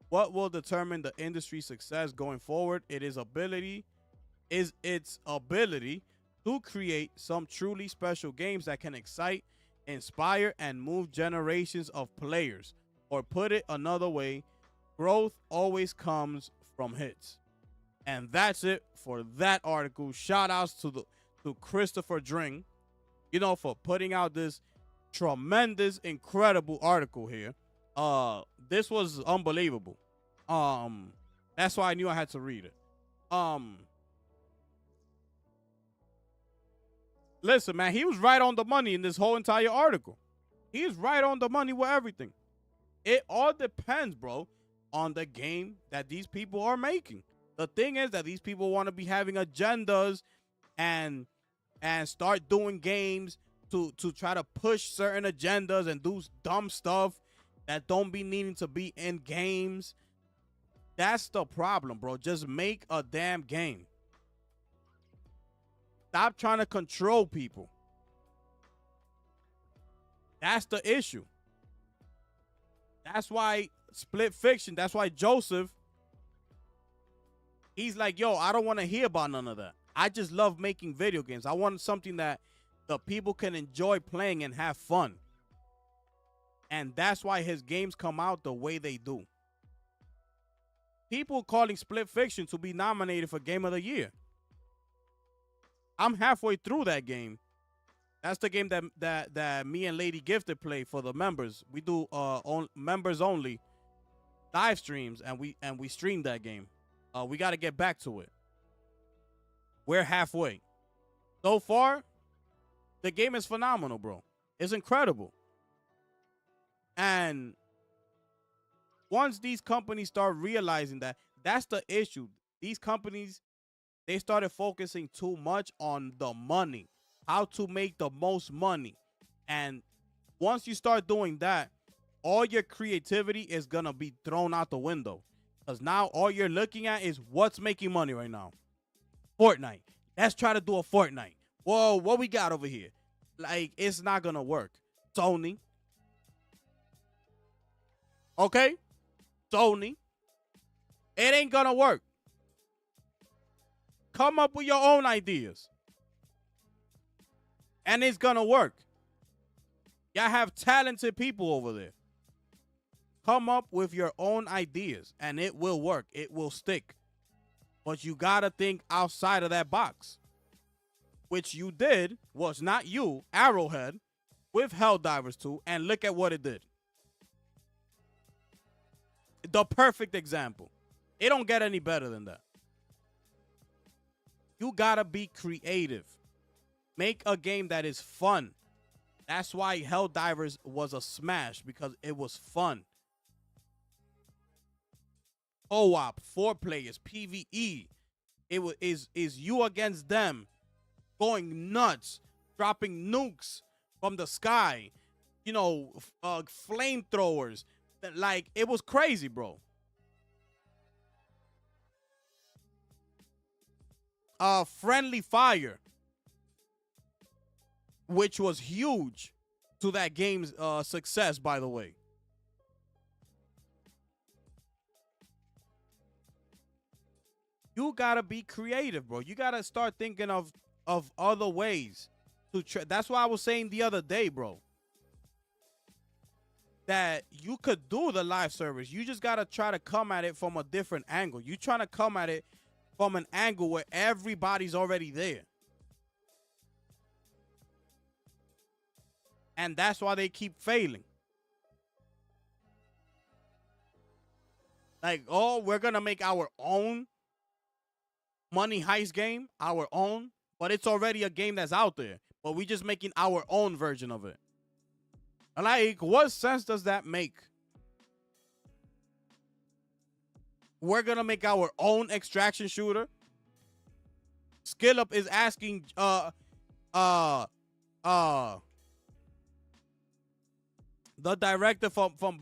What will determine the industry's success going forward? Its ability to create some truly special games that can excite, inspire, and move generations of players. Or put it another way, growth always comes from hits. And that's it for that article. Shout outs to Christopher Dring, for putting out this tremendous, incredible article here. This was unbelievable. That's why I knew I had to read it. Listen, man, he was right on the money in this whole entire article. He's right on the money with everything. It all depends, bro, on the game that these people are making. The thing is that these people want to be having agendas and start doing games to try to push certain agendas and do dumb stuff that don't be needing to be in games. That's the problem, bro. Just make a damn game. Stop trying to control people. That's the issue. That's why Split Fiction, that's why Joseph, he's like, yo, I don't want to hear about none of that. I just love making video games. I want something that the people can enjoy playing and have fun. And that's why his games come out the way they do. People calling Split Fiction to be nominated for Game of the Year. I'm halfway through that game. That's the game that me and Lady Gifted play for the members. We do members only live streams, and we stream that game. We got to get back to it. We're halfway. So far, the game is phenomenal, bro. It's incredible. And once these companies start realizing that, that's the issue. These companies, they started focusing too much on the money, how to make the most money. And once you start doing that, all your creativity is going to be thrown out the window. Because now all you're looking at is what's making money right now. Fortnite. Let's try to do a Fortnite. Whoa, what we got over here? Like, it's not going to work. Sony. Okay? Sony. It ain't going to work. Come up with your own ideas. And it's going to work. Y'all have talented people over there. Come up with your own ideas, and it will work. It will stick. But you got to think outside of that box. Which you did, was not you, Arrowhead, with Helldivers 2, and look at what it did. The perfect example. It don't get any better than that. You got to be creative. Make a game that is fun. That's why Helldivers was a smash, because it was fun. Co-op, 4 players, PvE. Is you against them, going nuts, dropping nukes from the sky, you know, flamethrowers. Like, it was crazy, bro. Friendly Fire, which was huge to that game's success, by the way. You gotta be creative, bro. You gotta start thinking of other ways to that's why I was saying the other day, bro, that you could do the live service. You just gotta try to come at it from a different angle. You trying to come at it from an angle where everybody's already there. And that's why they keep failing. Like, oh, we're gonna make our own Money Heist game, our own, but it's already a game that's out there. But we just making our own version of it. Like, what sense does that make? We're gonna make our own extraction shooter. SkillUp is asking the director from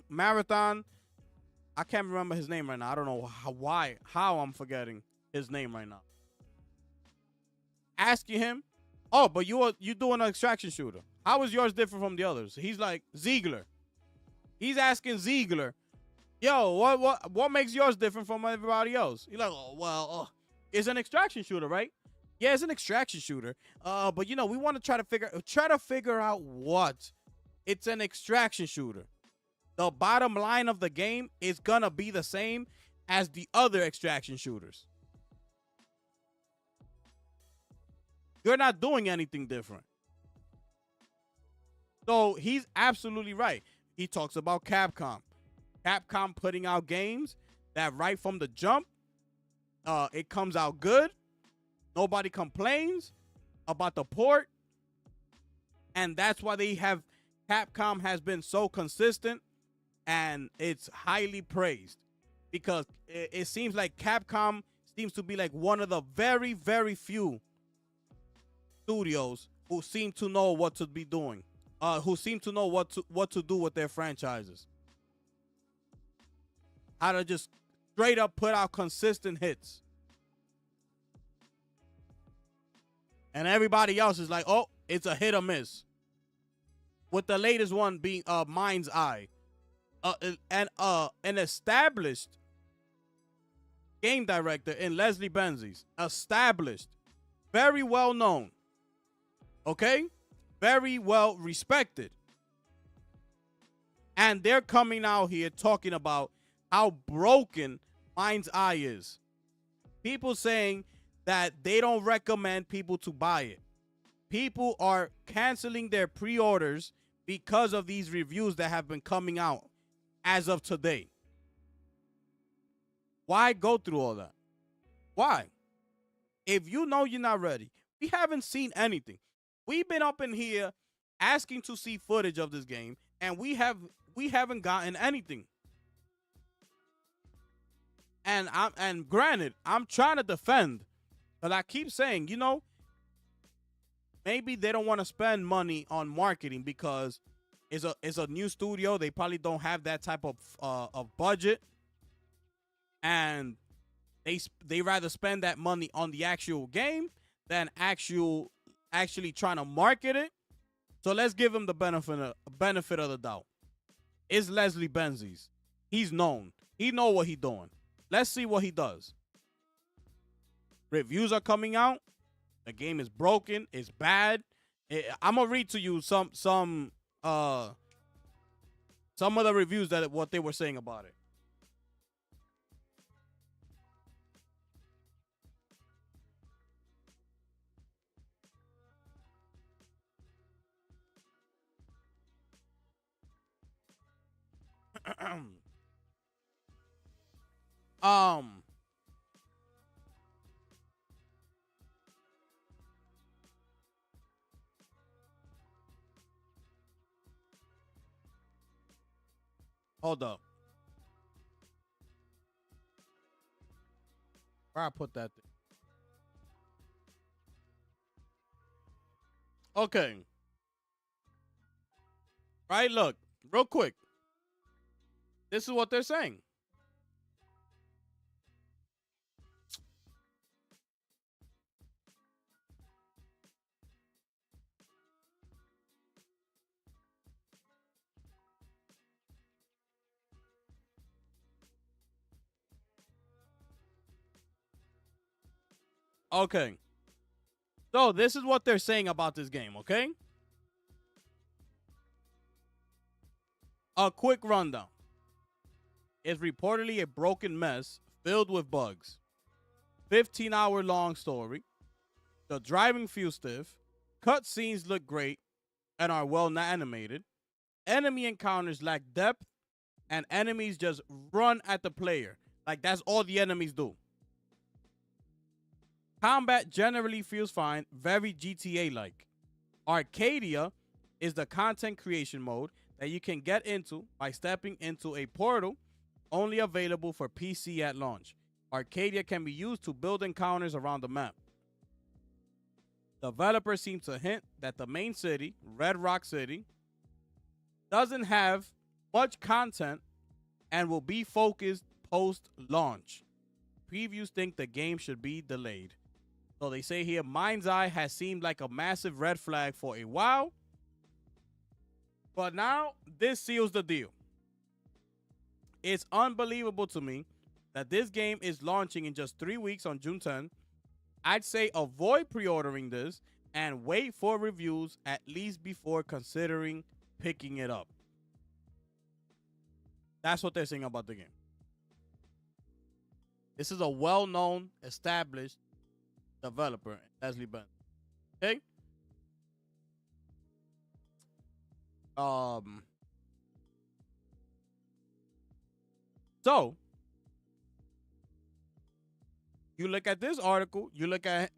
Marathon. I can't remember his name right now. I don't know how I'm forgetting his name right now. Asking him, oh, but you doing an extraction shooter. How is yours different from the others? He's like, Ziegler. He's asking Ziegler, yo, what makes yours different from everybody else? He's like, oh, well, it's an extraction shooter, right? Yeah, it's an extraction shooter. But you know, we want to try to figure out what. It's an extraction shooter. The bottom line of the game is gonna be the same as the other extraction shooters. You're not doing anything different. So he's absolutely right. He talks about Capcom. Capcom putting out games that right from the jump, it comes out good. Nobody complains about the port. And that's why Capcom has been so consistent, and it's highly praised, because it seems like Capcom seems to be like one of the very, very few studios who seem to know what to be doing, who seem to know what to do with their franchises. How to just straight up put out consistent hits. And everybody else is like, oh, it's a hit or miss. With the latest one being Mind's Eye. An established game director in Leslie Benzies. Established. Very well known. Okay? Very well respected. And they're coming out here talking about how broken Mind's Eye is. People saying that they don't recommend people to buy it. People are canceling their pre-orders because of these reviews that have been coming out as of today. Why go through all that? Why? If you know you're not ready, we haven't seen anything. We've been up in here asking to see footage of this game, and we haven't gotten anything. And granted, I'm trying to defend, but I keep saying, you know, maybe they don't want to spend money on marketing because it's a new studio. They probably don't have that type of budget, and they rather spend that money on the actual game than actually trying to market it. So let's give him the benefit of the doubt. It's Leslie Benzies. He's known. He know what he's doing. Let's see what he does. Reviews are coming out. The game is broken. It's bad. I'm gonna read to you some of the reviews that what they were saying about it. Hold up. Where I put that thing? Okay. Right, look, real quick. This is what they're saying. Okay. So this is what they're saying about this game, okay? A quick rundown. It's reportedly a broken mess filled with bugs. 15-hour long story. The driving feels stiff. Cutscenes look great and are well animated. Enemy encounters lack depth, and enemies just run at the player. Like, that's all the enemies do. Combat generally feels fine, very GTA-like. Arcadia is the content creation mode that you can get into by stepping into a portal only available for PC at launch. Arcadia can be used to build encounters around the map. Developers seem to hint that the main city, Red Rock City, doesn't have much content and will be focused post-launch. Previews think the game should be delayed. So they say here, Mind's Eye has seemed like a massive red flag for a while. But now, this seals the deal. It's unbelievable to me that this game is launching in just 3 weeks on June 10th. I'd say avoid pre-ordering this and wait for reviews at least before considering picking it up. That's what they're saying about the game. This is a well-known, established developer, Leslie Benz. Okay? So you look at this article, you look at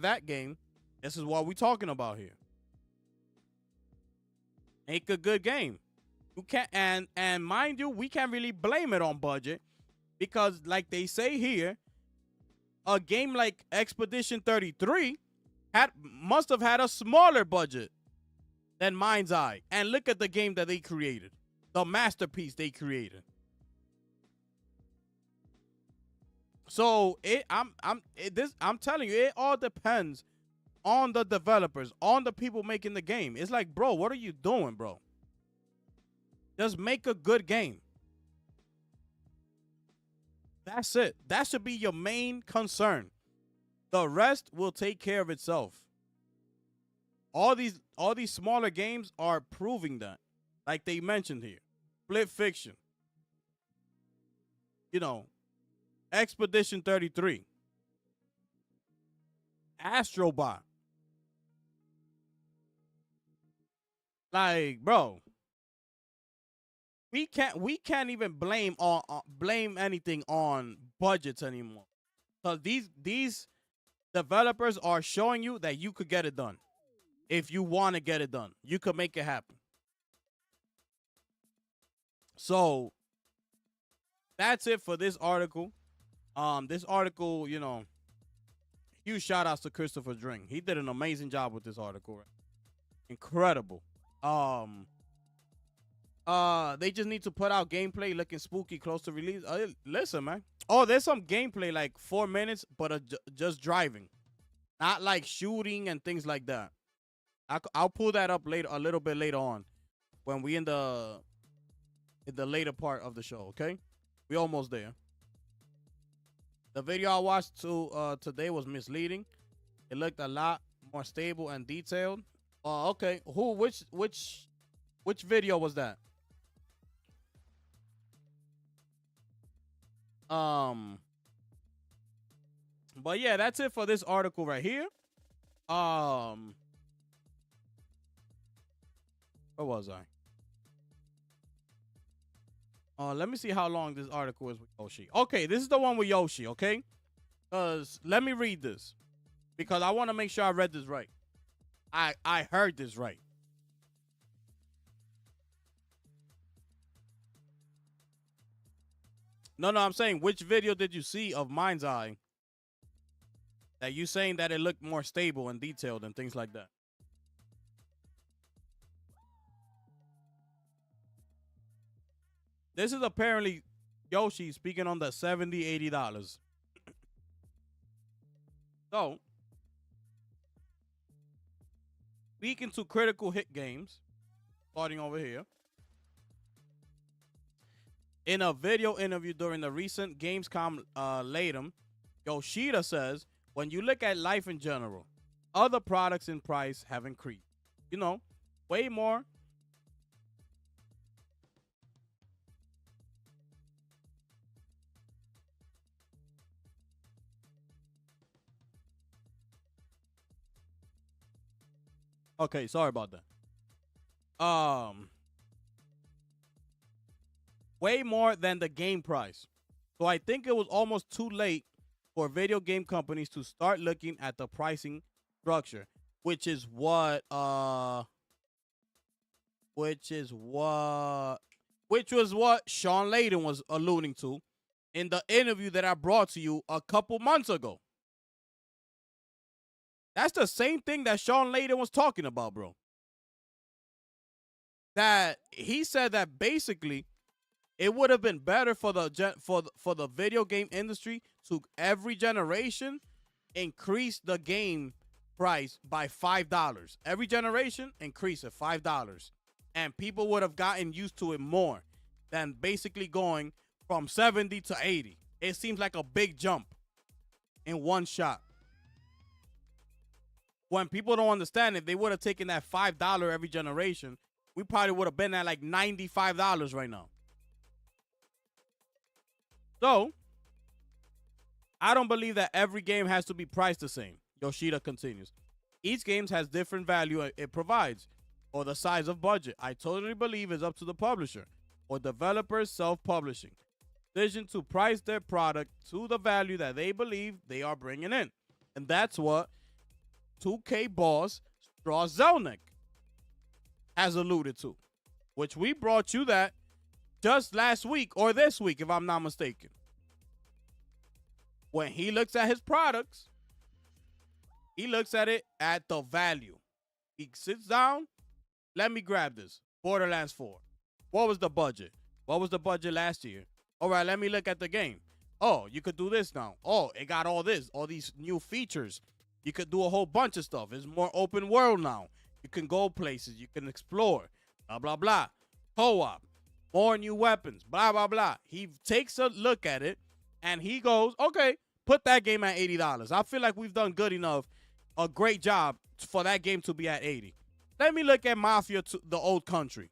that game, this is what we're talking about here. Make a good game. You can't, and mind you, we can't really blame it on budget because, like they say here, a game like Expedition 33 must have had a smaller budget than Mind's Eye. And look at the game that they created. The masterpiece they created. So I'm telling you, it all depends on the developers, on the people making the game. It's like, bro, what are you doing, bro? Just make a good game. That's it. That should be your main concern. The rest will take care of itself. All these smaller games are proving that. Like they mentioned here. Split Fiction. You know, Expedition 33. Astrobot. Like, bro, we can't even blame anything on budgets anymore. Because these developers are showing you that you could get it done. If you want to get it done, you could make it happen. So that's it for this article. This article, you know, huge shout outs to Christopher Dring. He did an amazing job with this article. Right? Incredible. They just need to put out gameplay looking spooky close to release. Listen, man. Oh, there's some gameplay like 4 minutes, but just driving, not like shooting and things like that. I'll pull that up later, a little bit later on, when we in the later part of the show. Okay, we almost there. The video I watched today was misleading. It looked a lot more stable and detailed. Okay. Which video was that? But yeah, that's it for this article right here. Where was I? Let me see how long this article is with Yoshi. Okay, this is the one with Yoshi, okay? Let me read this. Because I want to make sure I read this right. I heard this right. No, I'm saying, which video did you see of Mind's Eye that you saying that it looked more stable and detailed and things like that? This is apparently Yoshi speaking on the $70, $80. So, speaking to Critical Hit Games, starting over here. In a video interview during the recent Gamescom Latam, Yoshida says, when you look at life in general, other products in price have increased. You know, way more. Okay, sorry about that. Way more than the game price. So I think it was almost too late for video game companies to start looking at the pricing structure, which was what Sean Layden was alluding to in the interview that I brought to you a couple months ago. That's the same thing that Sean Layden was talking about, bro. That he said that basically it would have been better for the video game industry to every generation increase the game price by $5. Every generation increase it $5, and people would have gotten used to it more than basically going from 70 to 80. It seems like a big jump in one shot. When people don't understand, if they would have taken that $5 every generation, we probably would have been at like $95 right now. So, I don't believe that every game has to be priced the same. Yoshida continues. Each game has different value it provides or the size of budget. I totally believe it's up to the publisher or developers self-publishing decision to price their product to the value that they believe they are bringing in. And that's what 2K boss Strauss Zelnick has alluded to, which we brought you that just last week or this week, if I'm not mistaken. When he looks at his products, He looks at it at the value. He sits down. Let me grab this. Borderlands 4. What was the budget? What was the budget last year? All right, let me look at the game. Oh, you could do this now. Oh, it got all this, all these new features. You could do a whole bunch of stuff. It's more open world now. You can go places. You can explore. Blah, blah, blah. Co-op. More new weapons. Blah, blah, blah. He takes a look at it, and he goes, okay, put that game at $80. I feel like we've done good enough, a great job for that game to be at 80. Let me look at Mafia, the old country.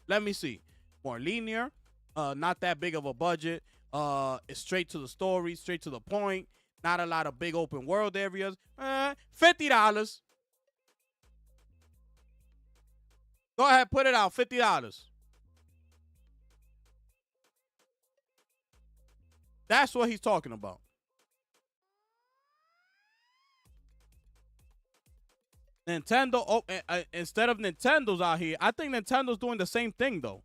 Let me see. More linear. Not that big of a budget. It's straight to the story, straight to the point. Not a lot of big open world areas. $50. Go ahead, put it out. $50. That's what he's talking about. Nintendo, instead of Nintendo's out here, I think Nintendo's doing the same thing, though.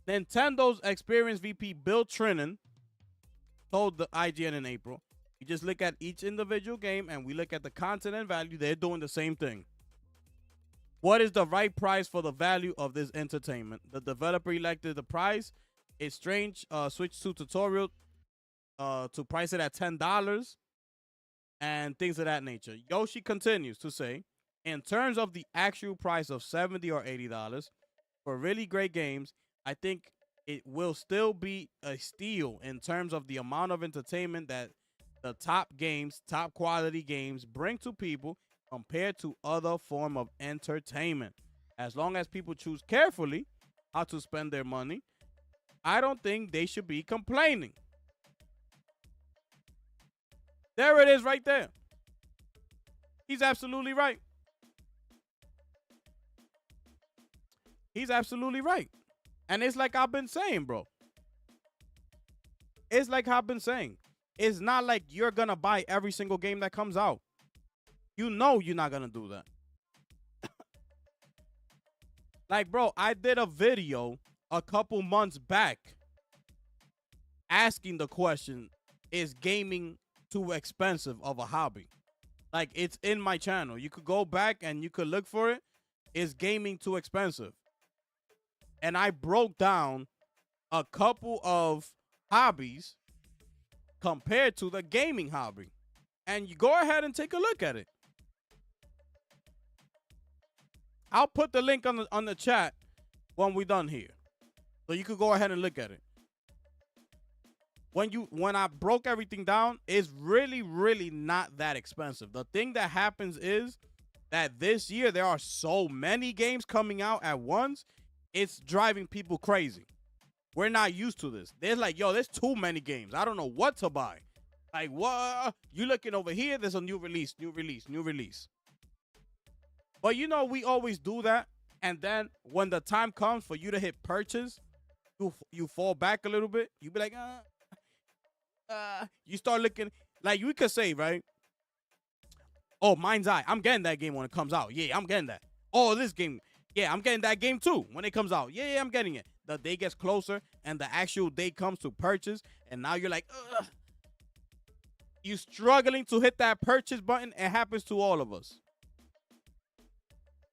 Nintendo's Experience VP Bill Trinan told the IGN in April, you just look at each individual game and we look at the content and value, they're doing the same thing. What is the right price for the value of this entertainment? The developer elected the price. It's strange. Switch to tutorial to price it at $10 and things of that nature. Yoshi continues to say, in terms of the actual price of $70 or $80 for really great games, I think it will still be a steal in terms of the amount of entertainment that the top games, top quality games bring to people compared to other form of entertainment. As long as people choose carefully how to spend their money, I don't think they should be complaining. There it is right there. He's absolutely right. He's absolutely right. And it's like I've been saying, bro. It's like I've been saying. It's not like you're going to buy every single game that comes out. You know you're not going to do that. Like, bro, I did a video a couple months back asking the question, is gaming too expensive of a hobby? Like, it's in my channel. You could go back and you could look for it. Is gaming too expensive? And I broke down a couple of hobbies compared to the gaming hobby. And you go ahead and take a look at it. I'll put the link on the chat when we're done here. So you could go ahead and look at it. When I broke everything down, it's really, really not that expensive. The thing that happens is that this year there are so many games coming out at once. It's driving people crazy. We're not used to this. They're like, yo, there's too many games. I don't know what to buy. Like, what? You looking over here, there's a new release. But you know, we always do that. And then when the time comes for you to hit purchase, you fall back a little bit. You be like, you start looking, like you could say, right? Oh, Mind's Eye. I'm getting that game when it comes out. Yeah, I'm getting that. Oh, this game. Yeah, I'm getting that game too when it comes out. Yeah, I'm getting it. The day gets closer and the actual day comes to purchase. And now you're like, ugh. You struggling to hit that purchase button. It happens to all of us.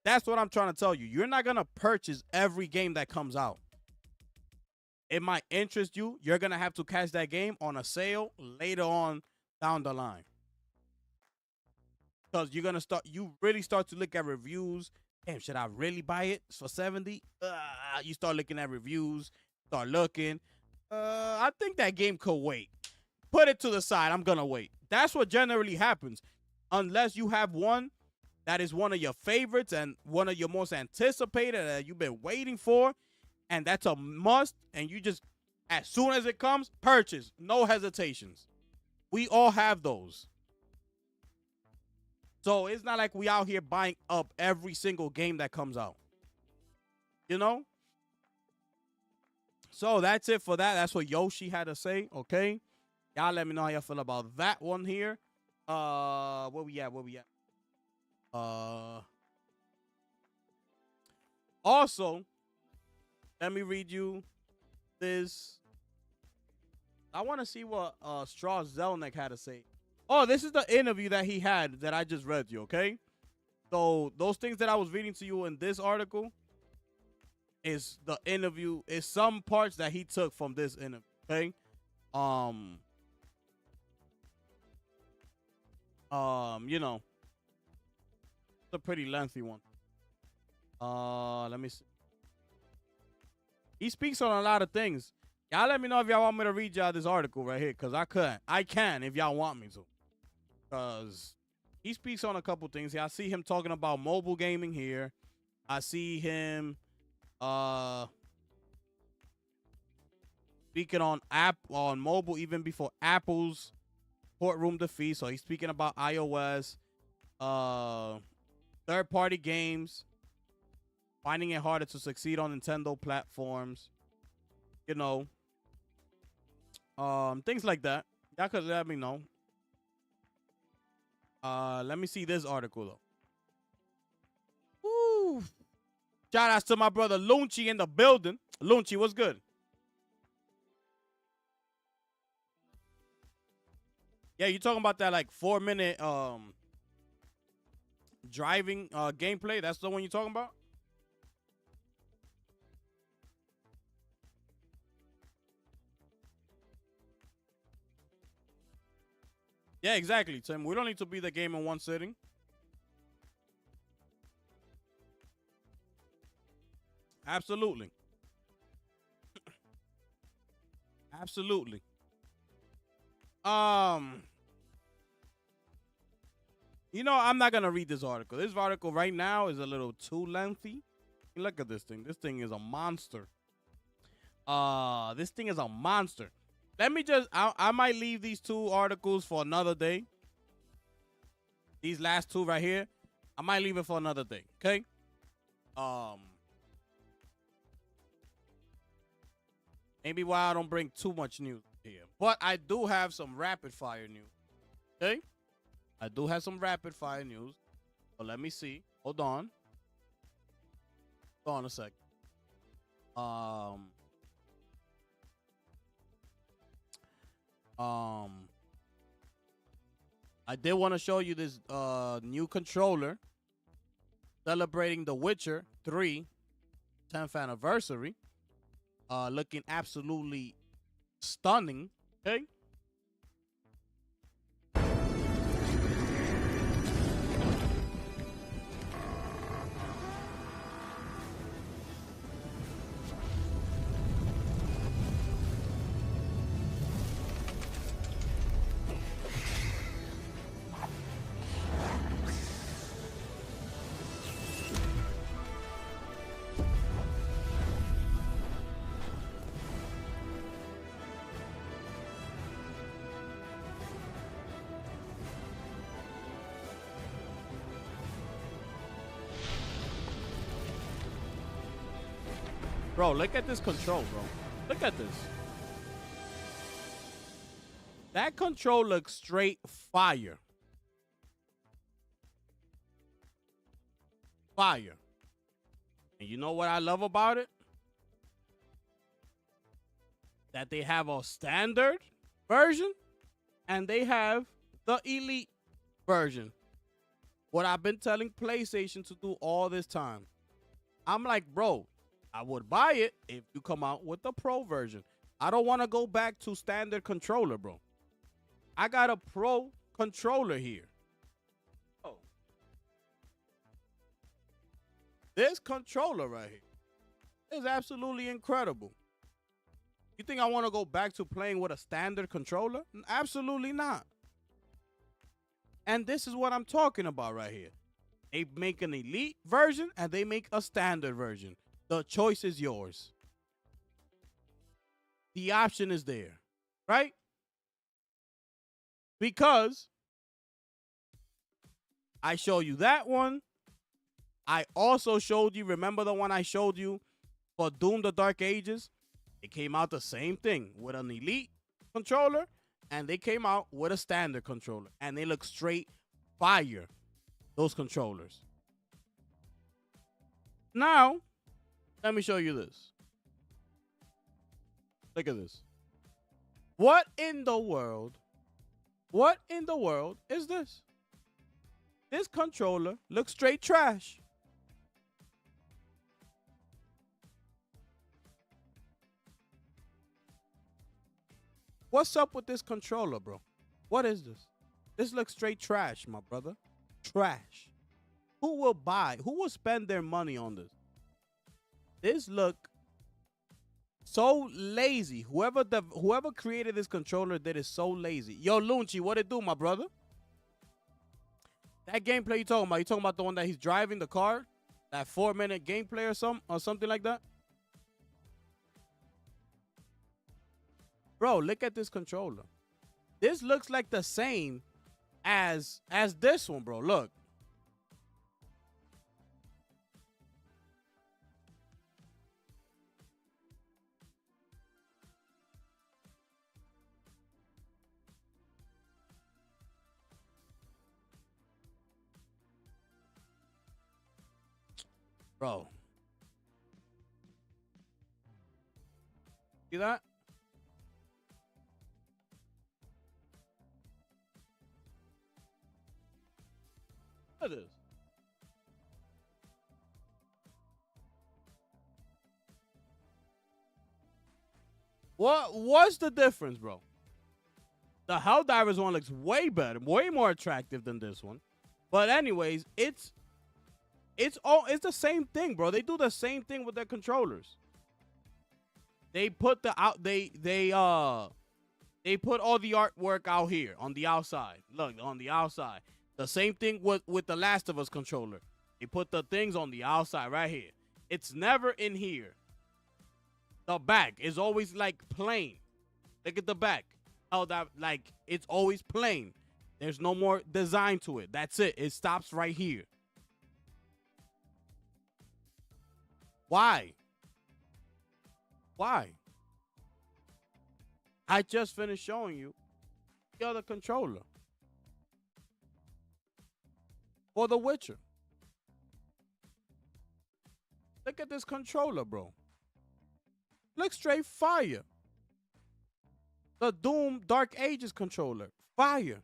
That's what I'm trying to tell you. You're not going to purchase every game that comes out. It might interest you. You're going to have to catch that game on a sale later on down the line. Because you're going to you really start to look at reviews. Damn, should I really buy it for 70? You start looking at reviews, start looking. I think that game could wait. Put it to the side. I'm going to wait. That's what generally happens. Unless you have one that is one of your favorites and one of your most anticipated that you've been waiting for. And that's a must. And you just, as soon as it comes, purchase. No hesitations. We all have those. So it's not like we out here buying up every single game that comes out. You know? So that's it for that. That's what Yoshi had to say, okay? Y'all let me know how y'all feel about that one here. Where we at? Also, let me read you this I want to see what Strauss Zelnick had to say. Oh, this is the interview that he had that I just read to you, okay? So those things that I was reading to you in this article is the interview, is some parts that he took from this interview, okay? You know, it's a pretty lengthy one. Let me see. He speaks on a lot of things. Y'all let me know if y'all want me to read y'all this article right here, because I can if y'all want me to. Because he speaks on a couple things here. I see him talking about mobile gaming here. I see him speaking on mobile even before Apple's courtroom defeat. So he's speaking about iOS, third-party games, finding it harder to succeed on Nintendo platforms, you know, things like that. Y'all could let me know. Let me see this article though. Woo! Shout outs to my brother Lunchi in the building. Lunchi, what's good? Yeah, you talking about that like 4-minute driving gameplay? That's the one you talking about? Yeah, exactly, Tim. We don't need to beat the game in one sitting. Absolutely. Absolutely. You know, I'm not gonna read this article. This article right now is a little too lengthy. Look at this thing. This thing is a monster. This thing is a monster. Let me just, I might leave these two articles for another day. These last two right here, I might leave it for another day, okay? Maybe why I don't bring too much news here. But I do have some rapid fire news, okay? I do have some rapid fire news. So let me see. Hold on. Hold on a second. I did want to show you this new controller celebrating The Witcher 3 10th anniversary. Looking absolutely stunning. Okay. Bro, look at this control, bro. Look at this. That control looks straight fire. Fire. And you know what I love about it? That they have a standard version and they have the elite version. What I've been telling PlayStation to do all this time. I'm like, bro, I would buy it if you come out with the pro version. I don't want to go back to standard controller, bro. I got a pro controller here. Oh. This controller right here is absolutely incredible. You think I want to go back to playing with a standard controller? Absolutely not. And this is what I'm talking about right here. They make an elite version and they make a standard version. The choice is yours. The option is there, right? Because I show you that one. I also showed you, remember the one I showed you for Doom the Dark Ages? It came out the same thing with an elite controller and they came out with a standard controller and they look straight fire, those controllers. Now, let me show you this. Look at this. What in the world? What in the world is this? This controller looks straight trash. What's up with this controller, bro? What is this? This looks straight trash, my brother. Trash. Who will buy? Who will spend their money on this? This look so lazy. Whoever created this controller did it so lazy. Yo, Lunchi, what it do, my brother? That gameplay you talking about? You talking about the one that he's driving the car? That 4-minute gameplay or something like that? Bro, look at this controller. This looks like the same as this one, bro. Look. Bro. See that? Look at this. What's the difference, bro? The Helldivers one looks way better, way more attractive than this one. But anyways, it's the same thing, bro. They do the same thing with their controllers. They put the they put all the artwork out here on the outside. Look, on the outside. The same thing with the Last of Us controller. They put the things on the outside right here. It's never in here. The back is always like plain. Look at the back. How that, like, it's always plain. There's no more design to it. That's it. It stops right here. Why? Why? I just finished showing you the other controller for The Witcher. Look at this controller, bro. Looks straight fire. The Doom Dark Ages controller, fire.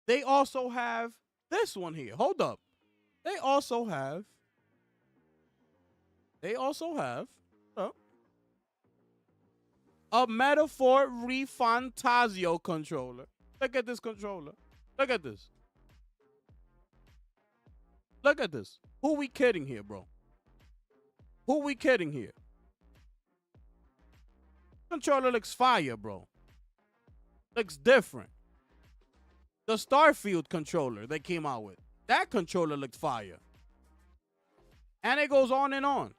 They also have this one here. Hold up. They also have a Metaphor ReFantazio controller. Look at this controller. Look at this. Look at this. Who we kidding here, bro? Who we kidding here? Controller looks fire, bro. Looks different. The Starfield controller they came out with, that controller looked fire. And it goes on and on.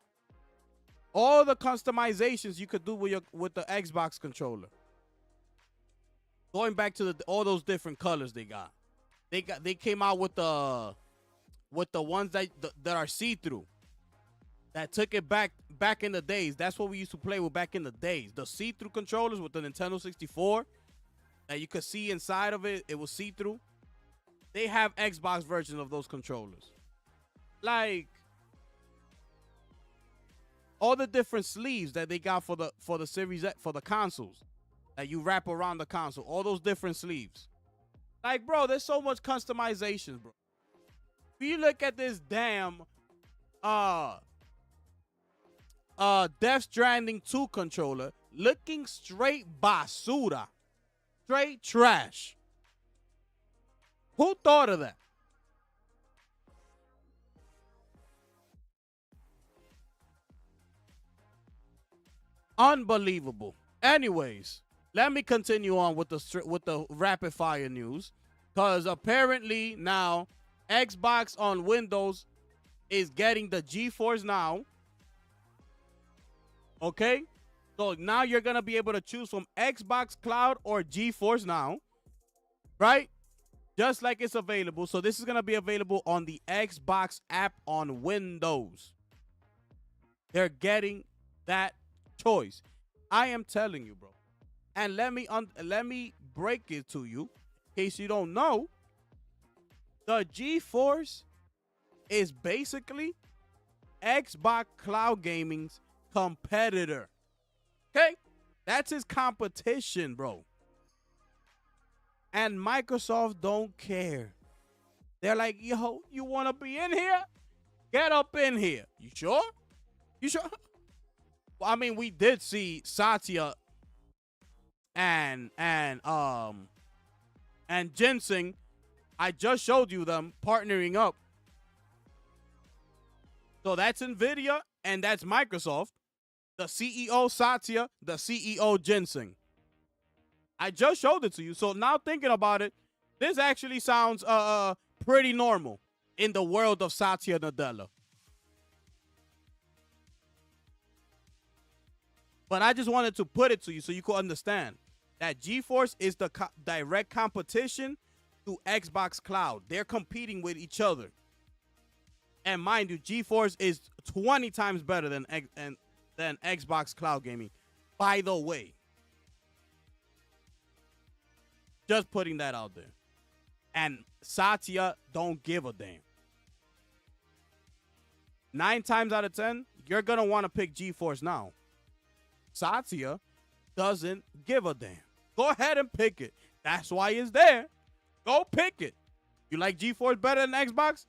All the customizations you could do with the Xbox controller. Going back to all those different colors they got. They came out with the ones that are see-through. That took it back in the days. That's what we used to play with back in the days. The see-through controllers with the Nintendo 64 that you could see inside of it. It was see-through. They have Xbox versions of those controllers. Like all the different sleeves that they got for the Series X, for the consoles that you wrap around the console. All those different sleeves. Like, bro, there's so much customizations, bro. If you look at this damn Death Stranding 2 controller, looking straight basura. Straight trash. Who thought of that? Unbelievable. Anyways, let me continue on with the rapid fire news, because apparently now Xbox on Windows is getting the GeForce Now. Okay? So now you're going to be able to choose from Xbox Cloud or GeForce Now. Right? Just like it's available. So this is going to be available on the Xbox app on Windows. They're getting that choice. I am telling you, bro. And let me break it to you in case you don't know. The GeForce is basically Xbox Cloud Gaming's competitor. Okay? That's his competition, bro. And Microsoft don't care. They're like, yo, you want to be in here? Get up in here. You sure? You sure? Well, I mean, we did see Satya and Jensen. I just showed you them partnering up. So that's Nvidia and that's Microsoft. The CEO Satya, the CEO Jensen. I just showed it to you. So now thinking about it, this actually sounds pretty normal in the world of Satya Nadella. But I just wanted to put it to you so you could understand that GeForce is the direct competition to Xbox Cloud. They're competing with each other. And mind you, GeForce is 20 times better than Xbox Cloud Gaming, by the way. Just putting that out there. And Satya don't give a damn. 9 times out of 10, you're going to want to pick GeForce now. Satya doesn't give a damn. Go ahead and pick it. That's why it's there. Go pick it. You like GeForce better than Xbox?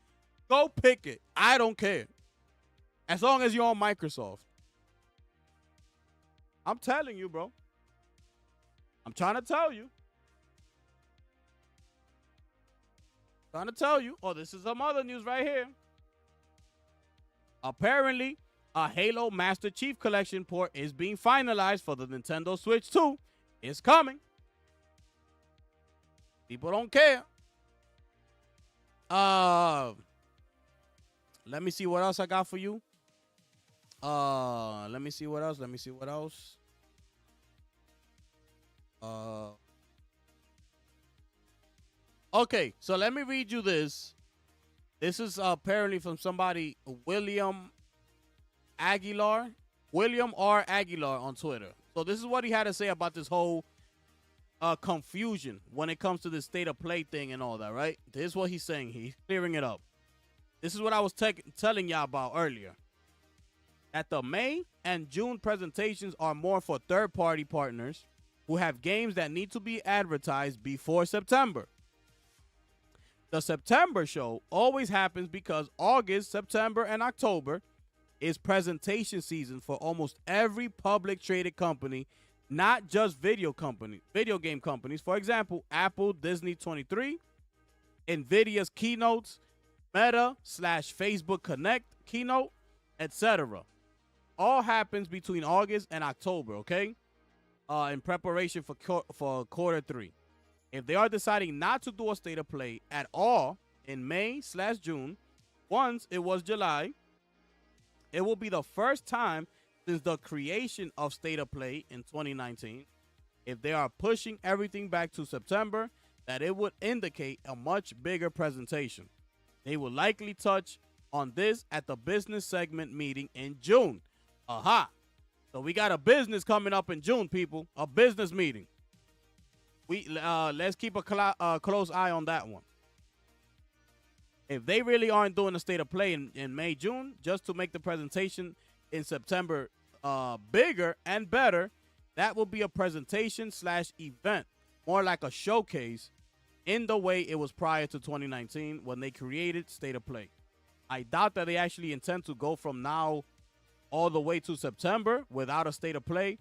Go pick it. I don't care. As long as you're on Microsoft. I'm telling you, bro. I'm trying to tell you. Trying to tell you. Oh, this is some other news right here. Apparently, a Halo Master Chief Collection port is being finalized for the Nintendo Switch 2. It's coming. People don't care. Let me see what else I got for you. Let me see what else. Okay, so let me read you this. This is apparently from somebody, William R. Aguilar on Twitter. So this is what he had to say about this whole confusion when it comes to the state of play thing and all that, right? This is what he's saying. He's clearing it up. This is what I was telling y'all about earlier. That the May and June presentations are more for third-party partners who have games that need to be advertised before September. The September show always happens because August, September, and October is presentation season for almost every public traded company, not just video game companies. For example, Apple, Disney 23, Nvidia's keynotes, Meta/Facebook Connect keynote, etc. All happens between August and October, okay? In preparation for quarter 3. If they are deciding not to do a state of play at all in May/June, once it was July, it will be the first time since the creation of state of play in 2019. If they are pushing everything back to September, that it would indicate a much bigger presentation. They will likely touch on this at the business segment meeting in June. Aha! So we got a business coming up in June, people. A business meeting. Let's keep a close eye on that one. If they really aren't doing a state of play in May, June, just to make the presentation in September bigger and better, that will be a presentation/event, more like a showcase in the way it was prior to 2019 when they created state of play. I doubt that they actually intend to go from now all the way to September without a state of play,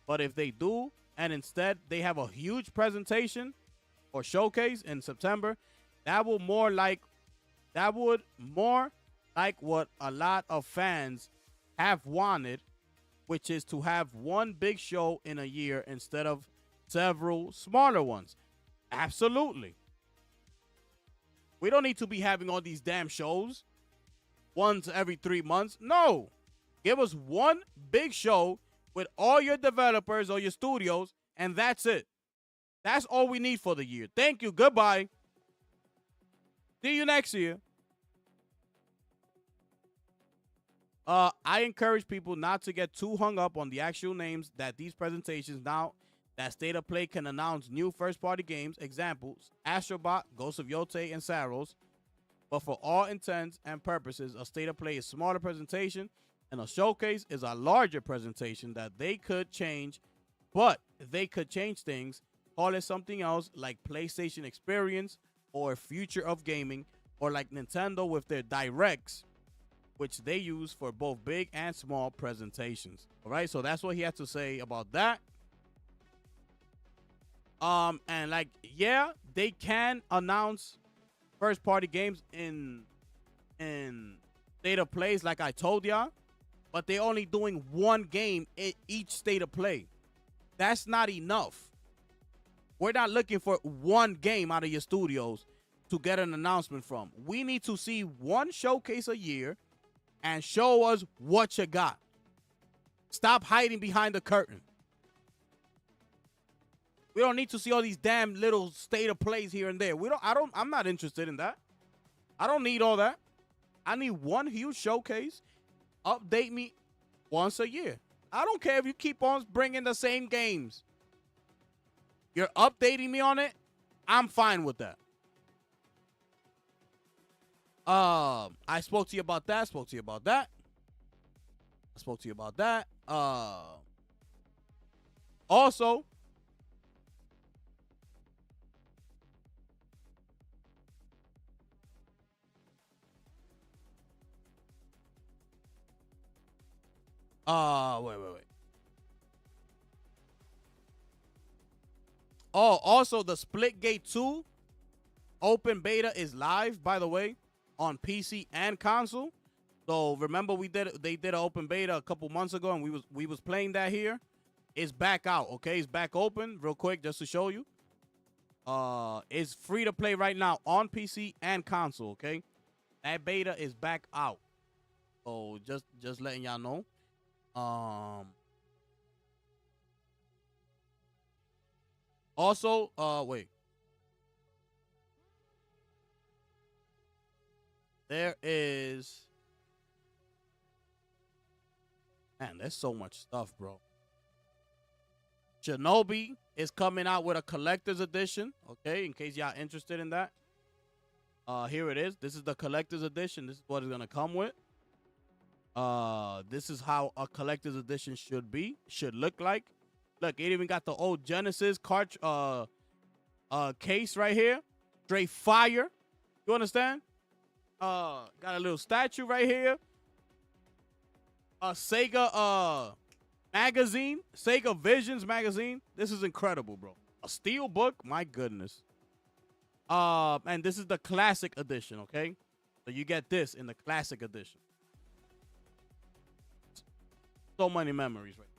but if they do, and instead they have a huge presentation or showcase in September, that would more like what a lot of fans have wanted, which is to have one big show in a year instead of several smaller ones. Absolutely. We don't need to be having all these damn shows once every 3 months. No. Give us one big show with all your developers or your studios, and that's it. That's all we need for the year. Thank you. Goodbye. See you next year. I encourage people not to get too hung up on the actual names that these presentations now that State of Play can announce new first-party games. Examples, Astrobot, Ghost of Yotei, and Saros. But for all intents and purposes, a State of Play is a smaller presentation, and a showcase is a larger presentation that they could change but they could change things, call it something else like PlayStation Experience or Future of Gaming, or like Nintendo with their directs, which they use for both big and small presentations. All right, so that's what he had to say about that. And like, yeah, they can announce first party games in state of plays, like I told y'all, but they're only doing one game in each state of play. That's not enough. We're not looking for one game out of your studios to get an announcement from. We need to see one showcase a year and show us what you got. Stop hiding behind the curtain. We don't need to see all these damn little state of plays here and there. I'm not interested in that. I don't need all that. I need one huge showcase. Update me once a year. I don't care if you keep on bringing the same games. You're updating me on it. I'm fine with that. I spoke to you about that. Spoke to you about that. Also, wait. Oh, also the Splitgate 2 open beta is live, by the way, on PC and console. So remember they did an open beta a couple months ago, and we was playing that here. It's back out, okay? It's back open real quick just to show you. It's free to play right now on PC and console, okay? That beta is back out. So just letting y'all know. Also, wait. There is... Man, there's so much stuff, bro. Shinobi is coming out with a collector's edition, okay, in case y'all interested in that. Here it is. This is the collector's edition. This is what it's going to come with. This is how a collector's edition should look like. Look, it even got the old Genesis case right here. Straight fire. You understand? Got a little statue right here. A Sega magazine. Sega Visions magazine. This is incredible, bro. A steel book. My goodness. And this is the classic edition, okay? So you get this in the classic edition. So many memories right here.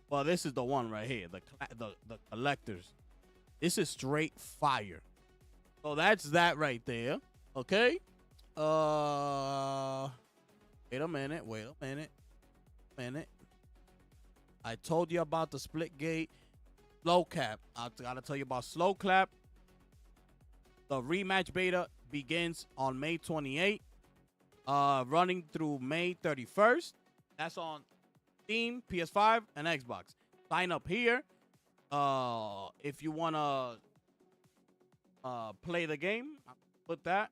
Well, this is the one right here, the collectors. This is straight fire. So that's that right there. Okay. Wait a minute. I told you about the Splitgate slow clap. I gotta tell you about slow clap. The rematch beta begins on May 28th, running through May 31st. That's on Steam, PS5, and Xbox. Sign up here if you want to play the game. I'll put that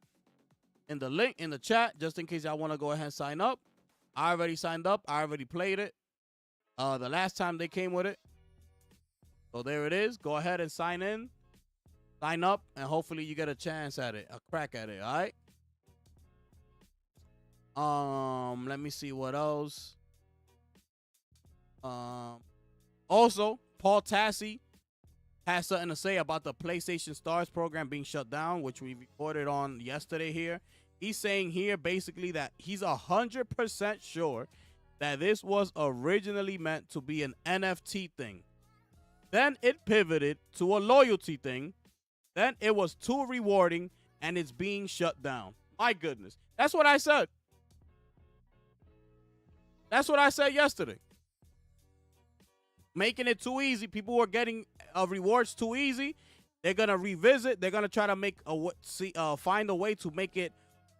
in the link in the chat just in case y'all want to go ahead and sign up. I already signed up. I already played it the last time they came with it. So there it is. Go ahead and sign in. Sign up, and hopefully you get a chance at it, a crack at it, all right? Let me see what else. Also, Paul Tassi has something to say about the PlayStation Stars program being shut down, which we reported on yesterday here. He's saying here basically that he's 100% sure that this was originally meant to be an NFT thing. Then it pivoted to a loyalty thing. Then it was too rewarding, and it's being shut down. My goodness. That's what I said. That's what I said yesterday. Making it too easy. People were getting rewards too easy. They're going to revisit. They're going to try to find a way to make it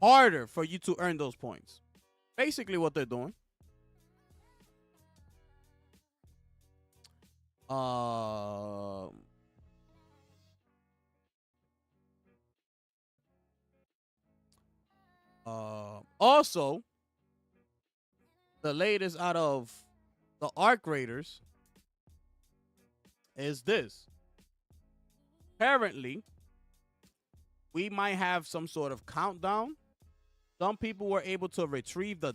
harder for you to earn those points. Basically what they're doing. Also, the latest out of the Arc Raiders is this. Apparently, we might have some sort of countdown. Some people were able to retrieve the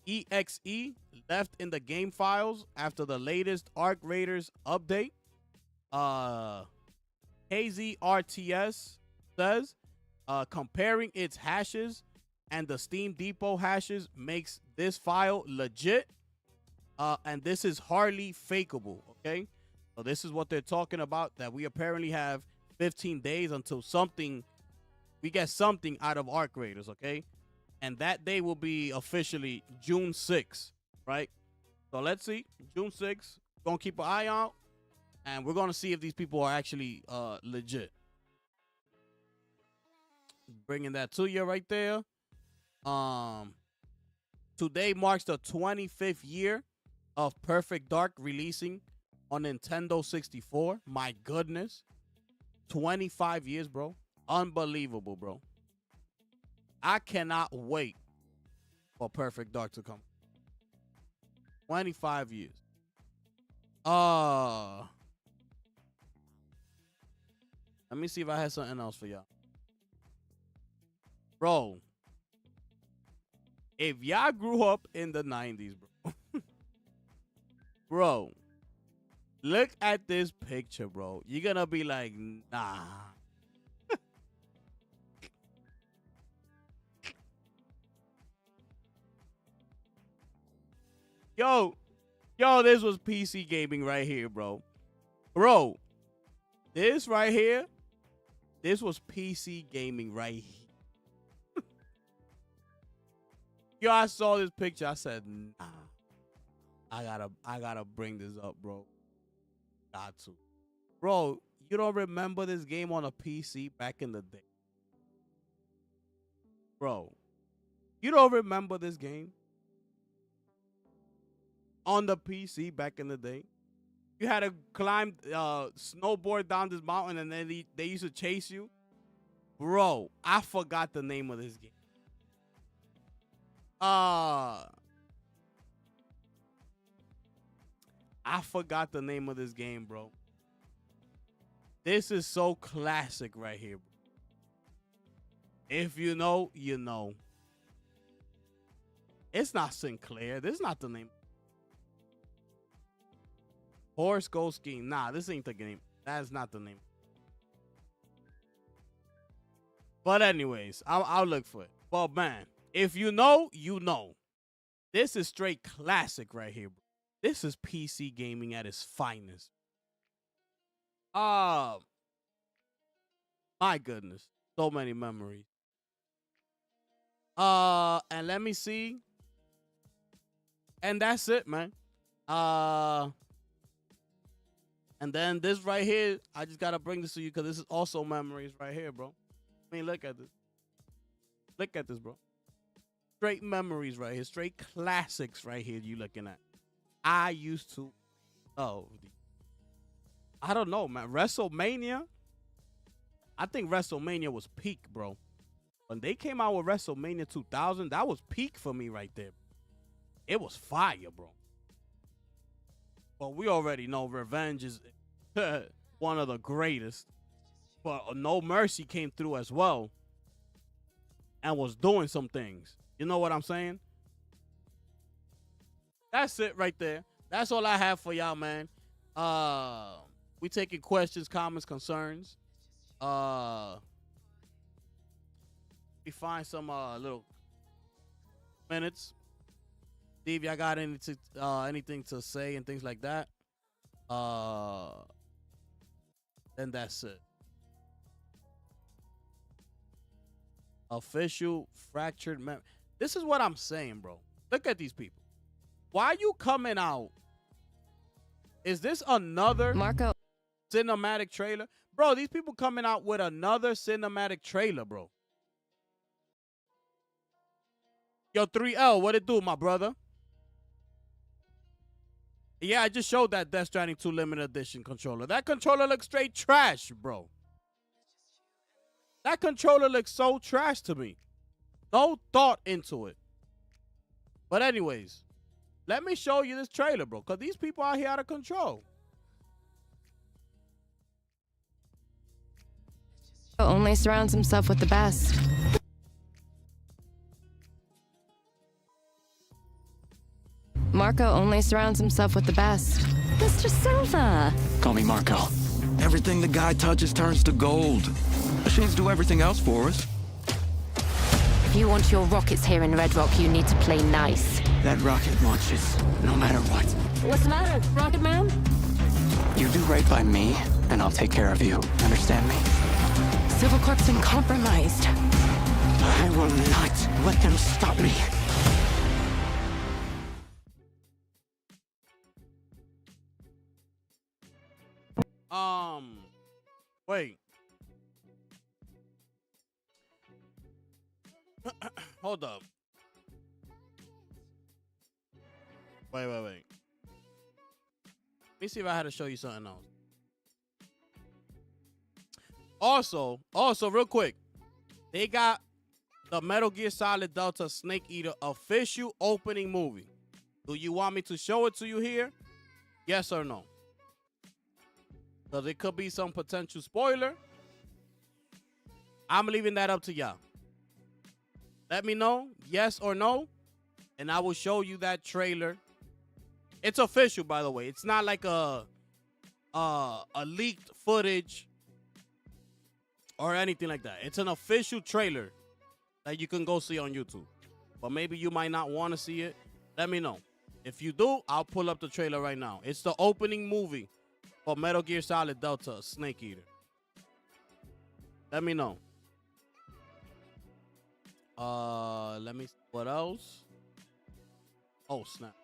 .exe left in the game files after the latest Arc Raiders update. KZRTS says comparing its hashes and the Steam Depot hashes makes this file legit. And this is hardly fakeable, okay? So this is what they're talking about, that we apparently have 15 days until we get something out of Arc Raiders, okay? And that day will be officially June 6th, right? So let's see. June 6th. Gonna keep an eye out. And we're gonna see if these people are actually legit. Bringing that to you right there. Today marks the 25th year of Perfect Dark releasing on Nintendo 64. My goodness. 25 years, bro. Unbelievable, bro. I cannot wait for Perfect Dark to come. 25 years. Let me see if I had something else for y'all. Bro, if y'all grew up in the 90s, bro. Bro, look at this picture, bro. You're gonna be like, nah. Yo, this was PC gaming right here, bro. Bro, this right here, this was PC gaming right here. Yo, I saw this picture. I said, nah. I gotta bring this up, bro. Got to. Bro, you don't remember this game on a PC back in the day? Bro, you don't remember this game? On the PC back in the day? You had to climb, snowboard down this mountain, and then they used to chase you? Bro, I forgot the name of this game. I forgot the name of this game, bro. This is so classic right here, bro. If you know, you know. It's not Sinclair. This is not the name. Horse Go Skiing. Nah, this ain't the game. That is not the name. But anyways, I'll look for it. But man, if you know, you know. This is straight classic right here, bro. This is PC gaming at its finest. My goodness. So many memories. And let me see. And that's it, man. And then this right here, I just gotta bring this to you because this is also memories right here, bro. I mean, look at this. Look at this, bro. Straight memories right here. Straight classics right here you looking at. I used to, I don't know, man. WrestleMania. I think WrestleMania was peak, bro. When they came out with WrestleMania 2000, that was peak for me right there. It was fire, bro. But we already know Revenge is one of the greatest. But No Mercy came through as well and was doing some things. You know what I'm saying? That's it right there. That's all I have for y'all, man. We taking questions, comments, concerns. We find some little minutes. See if y'all got anything to say and things like that. Then that's it. Official fractured mem. This is what I'm saying, bro. Look at these people. Why are you coming out? Is this another Marco cinematic trailer? Bro, these people coming out with another cinematic trailer, bro. Yo, 3L, what it do, my brother? Yeah, I just showed that Death Stranding 2 limited edition controller. That controller looks straight trash, bro. That controller looks so trash to me. No thought into it. But anyways, let me show you this trailer, bro. Because these people out here out of control. only surrounds himself with the best. Marco only surrounds himself with the best. Mr. Silva! Call me Marco. Everything the guy touches turns to gold. Machines do everything else for us. If you want your rockets here in Red Rock, you need to play nice. That rocket launches, no matter what. What's the matter, Rocket Man? You do right by me, and I'll take care of you. Understand me? Silvercorp's been compromised. I will not let them stop me. Wait. Hold up. Wait. Let me see if I had to show you something else. Also, real quick, they got the Metal Gear Solid Delta Snake Eater official opening movie. Do you want me to show it to you here? Yes or no? Because it could be some potential spoiler. I'm leaving that up to y'all. Let me know, yes or no, and I will show you that trailer. It's official, by the way. It's not like a leaked footage or anything like that. It's an official trailer that you can go see on YouTube. But maybe you might not want to see it. Let me know. If you do, I'll pull up the trailer right now. It's the opening movie for Metal Gear Solid Delta Snake Eater. Let me know. Let me see what else. Oh, snap.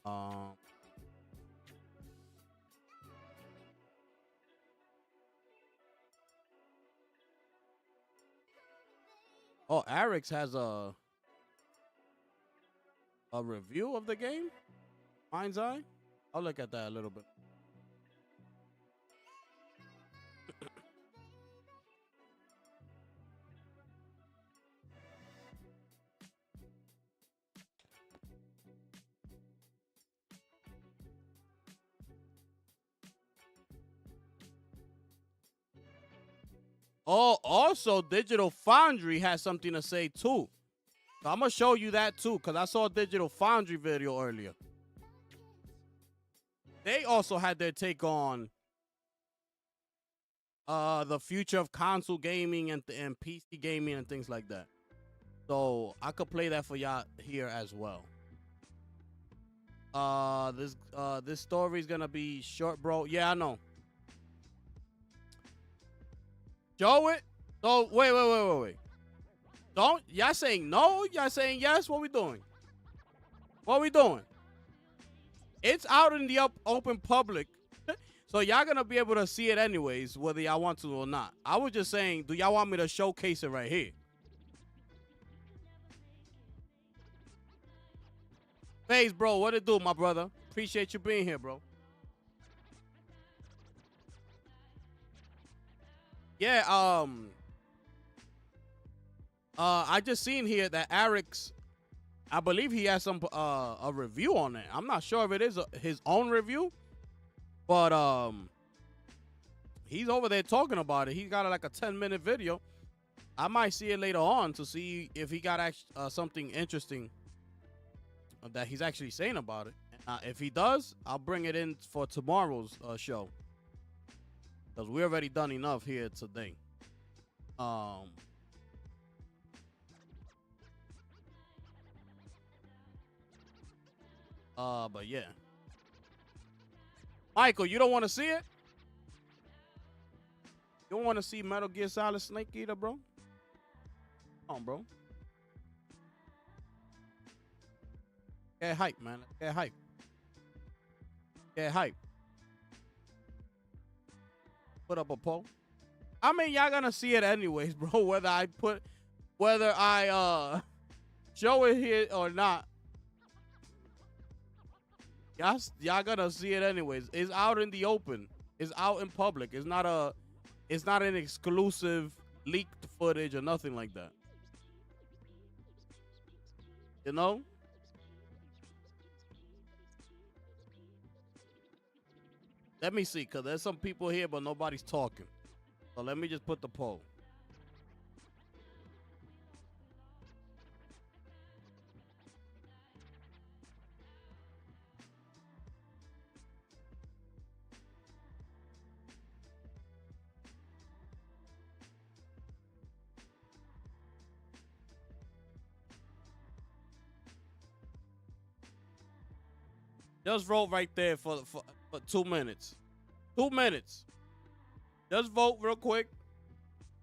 Oh, Arix has a review of the game. Mind's Eye. I'll look at that a little bit. Oh, also Digital Foundry has something to say too. So I'm gonna show you that too, because I saw a Digital Foundry video earlier. They also had their take on the future of console gaming and PC gaming and things like that. So I could play that for y'all here as well. This story is gonna be short, bro. Yeah, I know. Show it. So wait. Don't y'all saying no? Y'all saying yes? What we doing? What we doing? It's out in the open public, so y'all gonna be able to see it anyways, whether y'all want to or not. I was just saying, do y'all want me to showcase it right here? FaZe, bro, what it do, my brother? Appreciate you being here, bro. Yeah, I just seen here that Arix, I believe he has some a review on it. I'm not sure if it is his own review, but he's over there talking about it. He got like a 10-minute video. I might see it later on to see if he got something interesting that he's actually saying about it. If he does, I'll bring it in for tomorrow's show, because we already done enough here today. But yeah. Michael, you don't want to see it? You don't want to see Metal Gear Solid Snake Eater, bro? Come on, bro. Get hype, man. Get hype. Get hype. Put up a poll. I mean, y'all gonna see it anyways, bro. Whether I show it here or not. Y'all gonna see it anyways. It's out in the open. It's out in public. It's not an exclusive leaked footage or nothing like that. You know? Let me see, because there's some people here, but nobody's talking. So let me just put the poll. Just vote right there for 2 minutes. 2 minutes. Just vote real quick.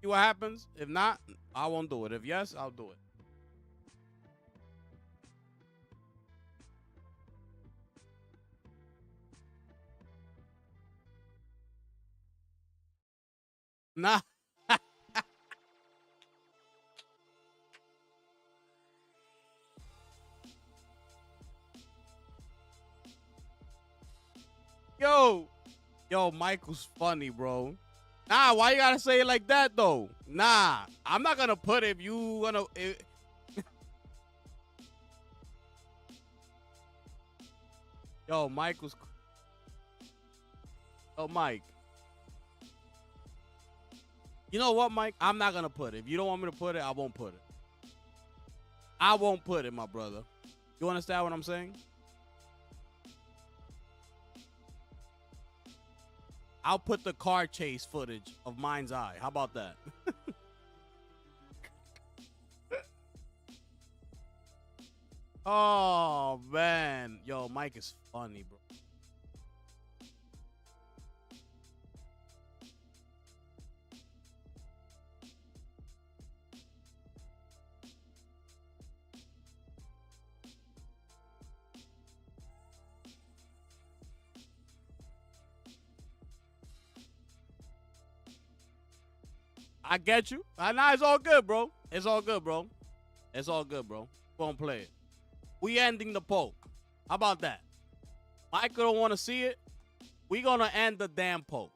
See what happens. If not, I won't do it. If yes, I'll do it. Nah. Yo, Michael's funny, bro. Nah, why you gotta say it like that, though? Nah, I'm not gonna put it if you gonna... Yo, Michael's... Yo, Mike. You know what, Mike? I'm not gonna put it. If you don't want me to put it, I won't put it. I won't put it, my brother. You understand what I'm saying? I'll put the car chase footage of Mind's Eye. How about that? Oh, man. Yo, Mike is funny, bro. I get you. Nah, it's all good, bro. It's all good, bro. It's all good, bro. We're gonna play it. We ending the poll. How about that? Michael don't want to see it. We gonna end the damn poll.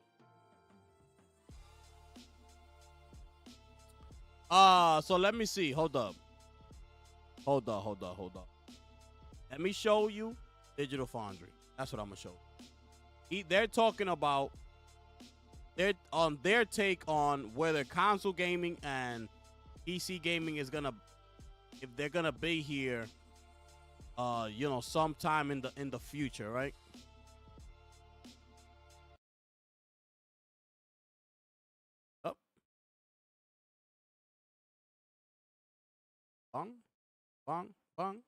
So let me see. Hold up. Hold up. Let me show you Digital Foundry. That's what I'm gonna show you. They're talking about their take on whether console gaming and PC gaming is gonna, if they're gonna be here, sometime in the future, right? Up. Bang, bang, bang.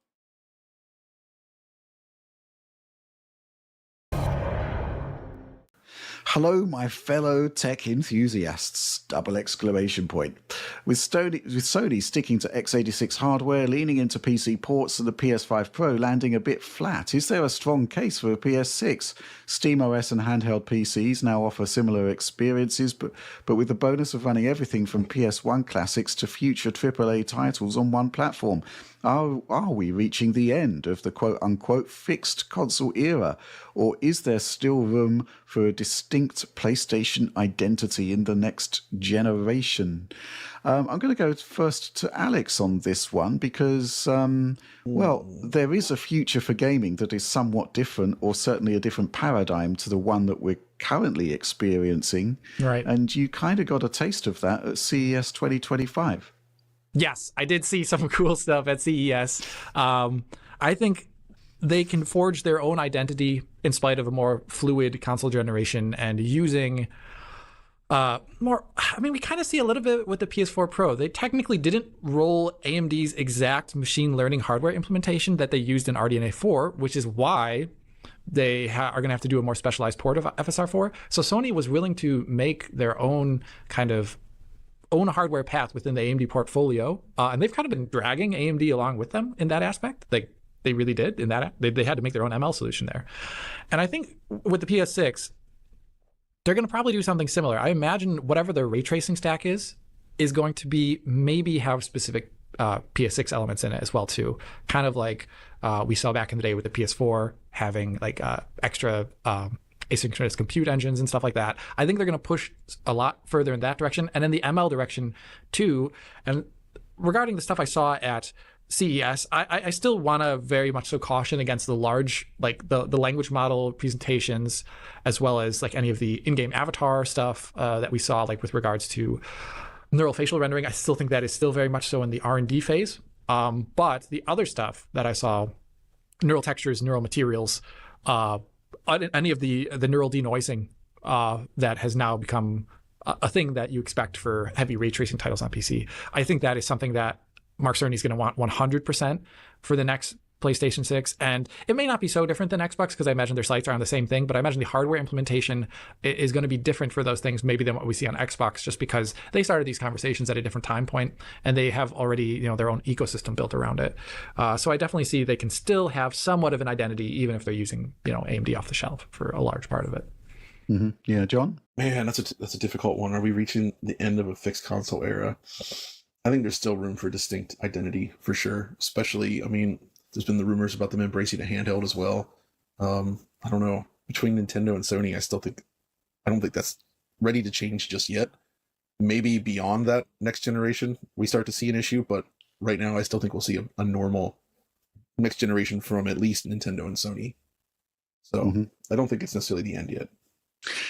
Hello, my fellow tech enthusiasts! Double exclamation point. With Sony sticking to x86 hardware, leaning into PC ports, and the PS5 Pro landing a bit flat, is there a strong case for a PS6? SteamOS and handheld PCs now offer similar experiences, but with the bonus of running everything from PS1 classics to future AAA titles on one platform. Are we reaching the end of the quote-unquote fixed console era, or is there still room for a distinct PlayStation identity in the next generation? I'm going to go first to Alex on this one because, there is a future for gaming that is somewhat different, or certainly a different paradigm to the one that we're currently experiencing. Right. And you kind of got a taste of that at CES 2025. Yes, I did see some cool stuff at CES. I think they can forge their own identity in spite of a more fluid console generation and using more. I mean, we kind of see a little bit with the PS4 Pro. They technically didn't roll AMD's exact machine learning hardware implementation that they used in RDNA 4, which is why they are going to have to do a more specialized port of FSR4. So Sony was willing to make their own kind of own hardware path within the AMD portfolio, and they've kind of been dragging AMD along with them in that aspect. They really did in that they had to make their own ML solution there. And I think with the PS6, they're going to probably do something similar. I imagine whatever their ray tracing stack is going to be maybe have specific PS6 elements in it as well too. Kind of like we saw back in the day with the PS4 having like extra asynchronous compute engines and stuff like that. I think they're going to push a lot further in that direction, and then the ML direction too. And regarding the stuff I saw at CES, I still want to very much so caution against the large, like the language model presentations, as well as like any of the in-game avatar stuff that we saw, like with regards to neural facial rendering. I still think that is still very much so in the R&D phase. But the other stuff that I saw, neural textures, neural materials, any of the neural denoising that has now become a thing that you expect for heavy ray tracing titles on PC. I think that is something that Mark Cerny is going to want 100% for the next PlayStation 6. And it may not be so different than Xbox because I imagine their sites are on the same thing, but I imagine the hardware implementation is going to be different for those things maybe than what we see on Xbox, just because they started these conversations at a different time point and they have already, their own ecosystem built around it. So I definitely see they can still have somewhat of an identity, even if they're using, AMD off the shelf for a large part of it. Mm-hmm. Yeah, John? Man, that's a difficult one. Are we reaching the end of a fixed console era? I think there's still room for distinct identity, for sure. Especially, there's been the rumors about them embracing a handheld as well. I don't know. Between Nintendo and Sony, I don't think that's ready to change just yet. Maybe beyond that next generation, we start to see an issue, but right now I still think we'll see a normal next generation from at least Nintendo and Sony. So I don't think it's necessarily the end yet.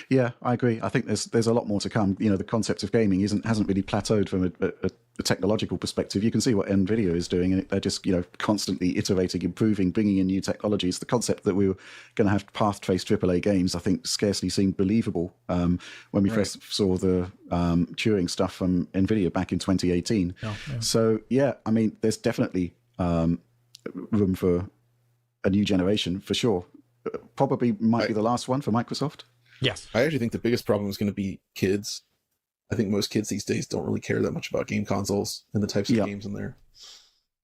Yeah, I agree. I think there's a lot more to come. The concept of gaming hasn't really plateaued from a technological perspective. You can see what NVIDIA is doing, and they're just constantly iterating, improving, bringing in new technologies. The concept that we were going to have path-traced AAA games, I think, scarcely seemed believable when we first saw the Turing stuff from NVIDIA back in 2018. Yeah. So yeah, there's definitely room for a new generation for sure. Probably might be the last one for Microsoft. Yes. I actually think the biggest problem is going to be kids. I think most kids these days don't really care that much about game consoles and the types of games in there.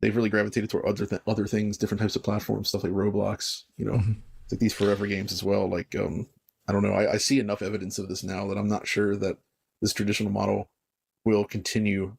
They've really gravitated toward other things, different types of platforms, stuff like Roblox, It's like these forever games as well. Like, I don't know. I see enough evidence of this now that I'm not sure that this traditional model will continue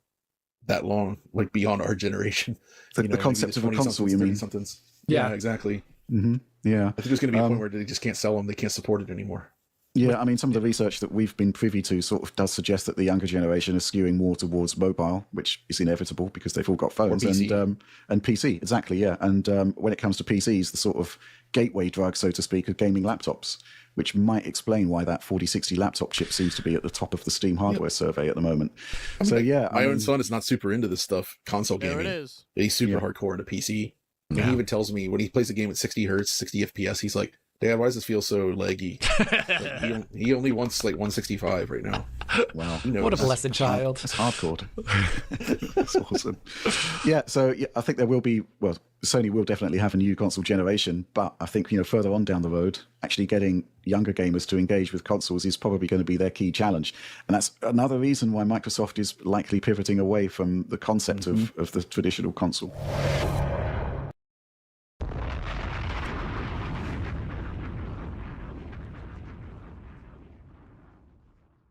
that long, like beyond our generation. The concept of a console, you mean? Somethings. Yeah, exactly. Mm-hmm. Yeah. I think there's going to be a point where they just can't sell them. They can't support it anymore. Yeah, some of the research that we've been privy to sort of does suggest that the younger generation is skewing more towards mobile, which is inevitable because they've all got phones and PC. Exactly, yeah. And when it comes to PCs, the sort of gateway drug, so to speak, are gaming laptops, which might explain why that 4060 laptop chip seems to be at the top of the Steam hardware survey at the moment. My own son is not super into this stuff, console gaming. There it is. He's super hardcore into PC. And he even tells me when he plays a game at 60 hertz, 60 FPS, he's like, Dad, why does this feel so laggy? He only wants like 165 right now. Wow. What a blessed child. That's hardcore. That's awesome. Yeah, so I think there will be, Sony will definitely have a new console generation, but I think, further on down the road, actually getting younger gamers to engage with consoles is probably going to be their key challenge. And that's another reason why Microsoft is likely pivoting away from the concept of the traditional console.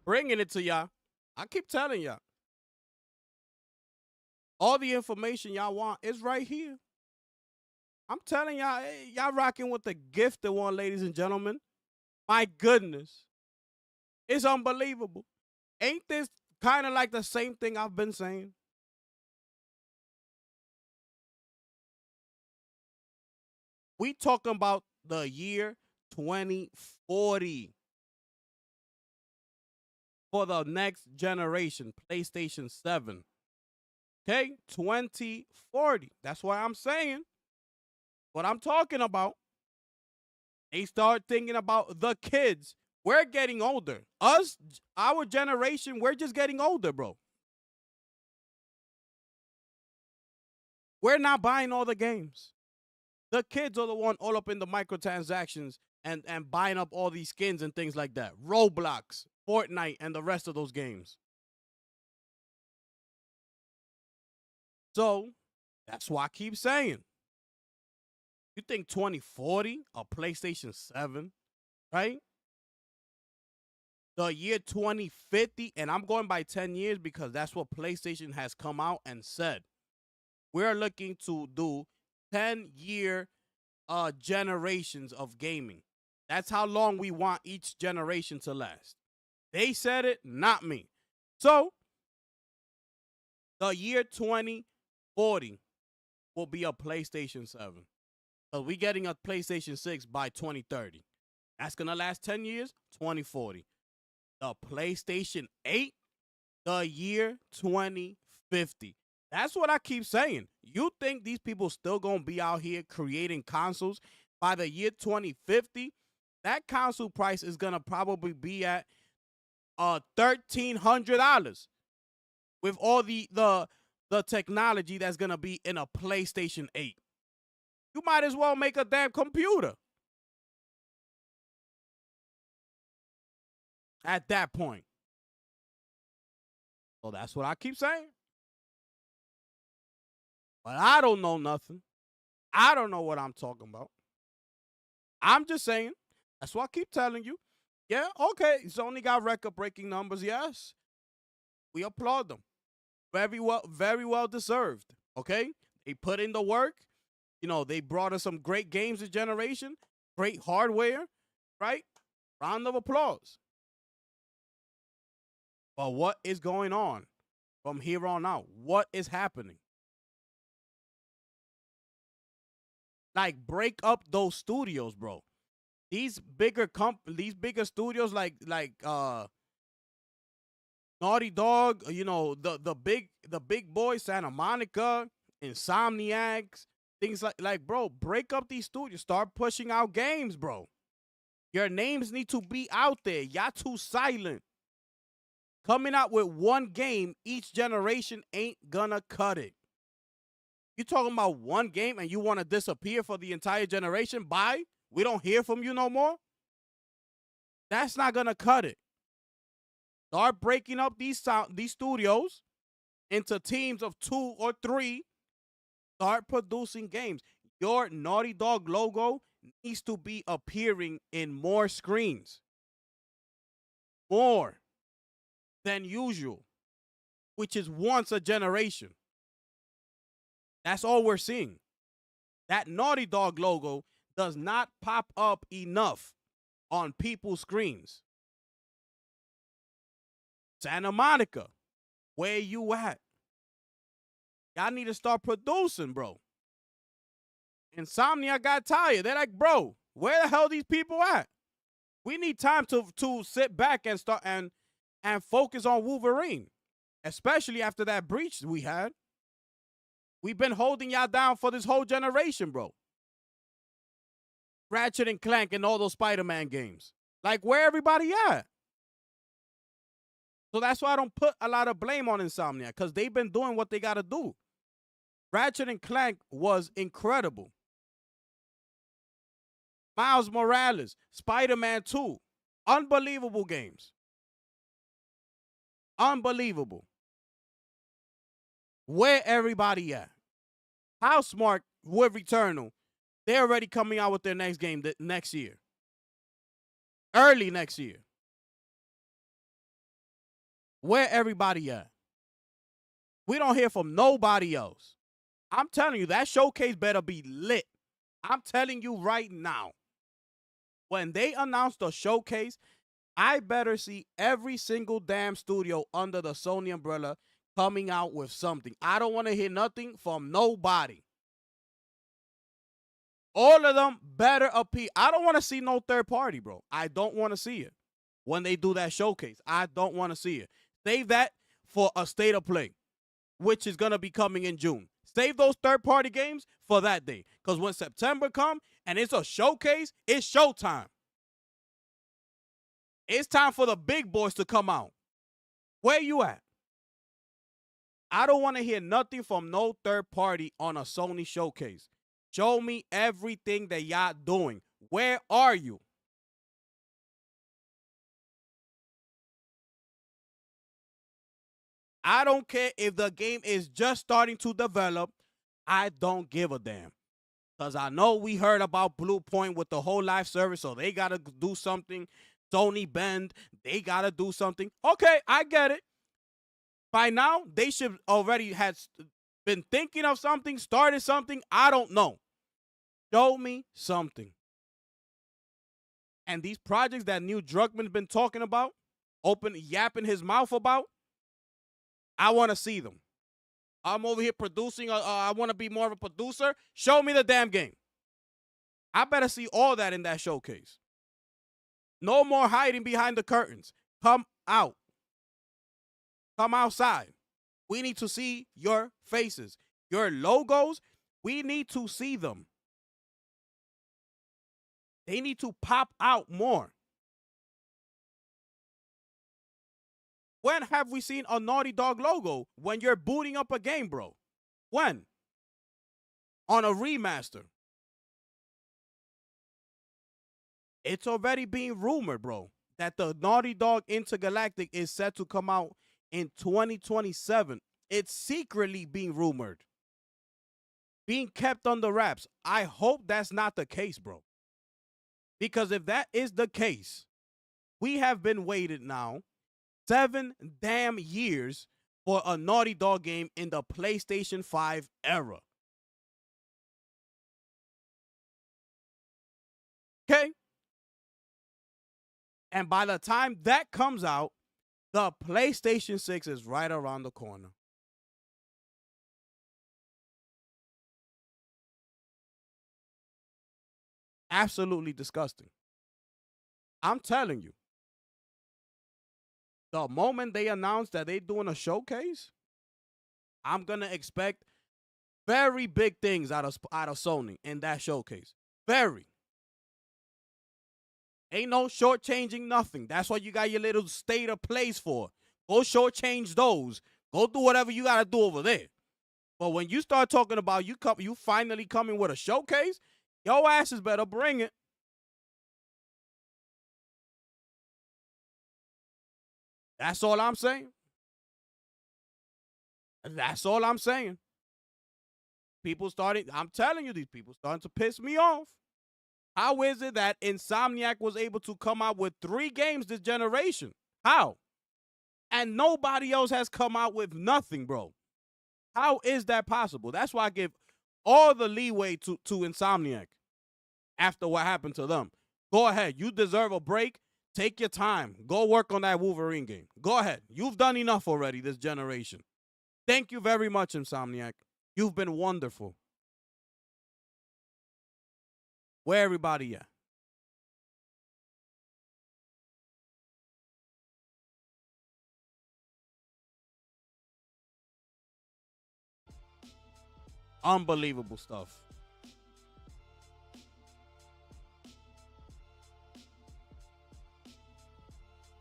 Bringing it to y'all. I keep telling y'all. All the information y'all want is right here. I'm telling y'all, y'all rocking with the gifted one, ladies and gentlemen. My goodness. It's unbelievable. Ain't this kind of like the same thing I've been saying? We talking about the year 2040. For the next generation, PlayStation 7. Okay, 2040. That's what I'm saying. What I'm talking about. They start thinking about the kids. We're getting older. Our generation, we're just getting older, bro. We're not buying all the games. The kids are the one all up in the microtransactions and buying up all these skins and things like that. Roblox, Fortnite, and the rest of those games. So, that's why I keep saying. You think 2040, a PlayStation 7, right? The year 2050, and I'm going by 10 years because that's what PlayStation has come out and said. We're looking to do 10-year generations of gaming. That's how long we want each generation to last. They said it, not me. So, the year 2040, will be a PlayStation 7. So we getting a PlayStation 6 by 2030. That's going to last 10 years, 2040. The PlayStation 8, the year 2050. That's what I keep saying. You think these people still going to be out here creating consoles by the year 2050? That console price is going to probably be at $1,300 with all the technology that's going to be in a PlayStation 8. You might as well make a damn computer at that point. So that's what I keep saying. But I don't know nothing. I don't know what I'm talking about. I'm just saying. That's what I keep telling you. Yeah, okay. Sony got record-breaking numbers, yes. We applaud them. Very well deserved, okay? They put in the work. You know, they brought us some great games this generation, great hardware, right? Round of applause. But what is going on from here on out? What is happening? Like, break up those studios, bro. These bigger studios like Naughty Dog, you know, the big boys, Santa Monica, Insomniacs, things like bro, break up these studios. Start pushing out games, bro. Your names need to be out there. Y'all too silent. Coming out with one game each generation ain't gonna cut it. You talking about one game and you want to disappear for the entire generation? Bye. We don't hear from you no more. That's not gonna cut it. Start breaking up these studios into teams of 2 or 3. Start producing games. Your Naughty Dog logo needs to be appearing in more screens. More than usual, which is once a generation. That's all we're seeing. That Naughty Dog logo does not pop up enough on people's screens. Santa Monica, where you at? Y'all need to start producing, bro. Insomnia got tired. They're like, bro, where the hell these people at? We need time to sit back and start and focus on Wolverine, especially after that breach we had. We've been holding y'all down for this whole generation, bro. Ratchet and Clank and all those Spider-Man games. Like, where everybody at? So that's why I don't put a lot of blame on Insomnia, because they've been doing what they got to do. Ratchet and Clank was incredible. Miles Morales, Spider-Man 2, unbelievable games. Unbelievable. Where everybody at? How smart with Returnal? They're already coming out with their next game next year. Early next year. Where everybody at? We don't hear from nobody else. I'm telling you, that showcase better be lit. I'm telling you right now. When they announce the showcase, I better see every single damn studio under the Sony umbrella coming out with something. I don't want to hear nothing from nobody. All of them better appear. I don't want to see no third party, bro. I don't want to see it. When they do that showcase, I don't want to see it. Save that for a state of play, which is going to be coming in June. Save those third-party games for that day. Because when September comes and it's a showcase, it's showtime. It's time for the big boys to come out. Where you at? I don't want to hear nothing from no third party on a Sony showcase. Show me everything that y'all doing. Where are you? I don't care if the game is just starting to develop. I don't give a damn. Because I know we heard about Blue Point with the whole live service, so they got to do something. Sony Bend, they got to do something. Okay, I get it. By now, they should already have been thinking of something, started something. I don't know. Show me something. And these projects that Neil Druckmann's been talking about, yapping his mouth about, I want to see them. I'm over here producing. I want to be more of a producer. Show me the damn game. I better see all that in that showcase. No more hiding behind the curtains. Come out. Come outside. We need to see your faces. Your logos, we need to see them. They need to pop out more. When have we seen a Naughty Dog logo when you're booting up a game, bro? When? On a remaster. It's already being rumored, bro, that the Naughty Dog Intergalactic is set to come out in 2027. It's secretly being rumored. Being kept under wraps. I hope that's not the case, bro. Because if that is the case, we have been waiting now 7 damn years for a Naughty Dog game in the PlayStation 5 era. Okay? And by the time that comes out, the PlayStation 6 is right around the corner. Absolutely disgusting. I'm telling you. The moment they announce that they're doing a showcase, I'm going to expect very big things out of Sony in that showcase. Very. Ain't no shortchanging nothing. That's what you got your little state of plays for. Go shortchange those. Go do whatever you got to do over there. But when you start talking about you finally coming with a showcase, your asses better bring it. That's all I'm saying. That's all I'm saying. I'm telling you, these people starting to piss me off. How is it that Insomniac was able to come out with 3 games this generation? How? And nobody else has come out with nothing, bro. How is that possible? That's why I give all the leeway to Insomniac after what happened to them. Go ahead. You deserve a break. Take your time. Go work on that Wolverine game. Go ahead. You've done enough already this generation. Thank you very much, Insomniac. You've been wonderful. Where everybody at? Unbelievable stuff.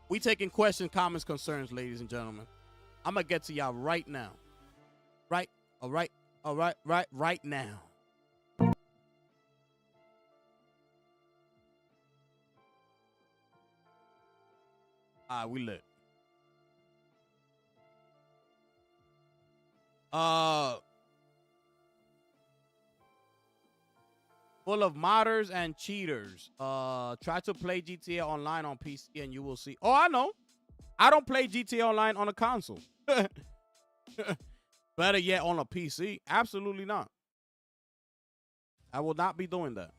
We taking questions, comments, concerns, ladies and gentlemen. I'm going to get to y'all right now. Right now. We lit. Full of modders and cheaters. Try to play GTA Online on PC and you will see. Oh, I know. I don't play GTA Online on a console. Better yet, on a PC. Absolutely not. I will not be doing that.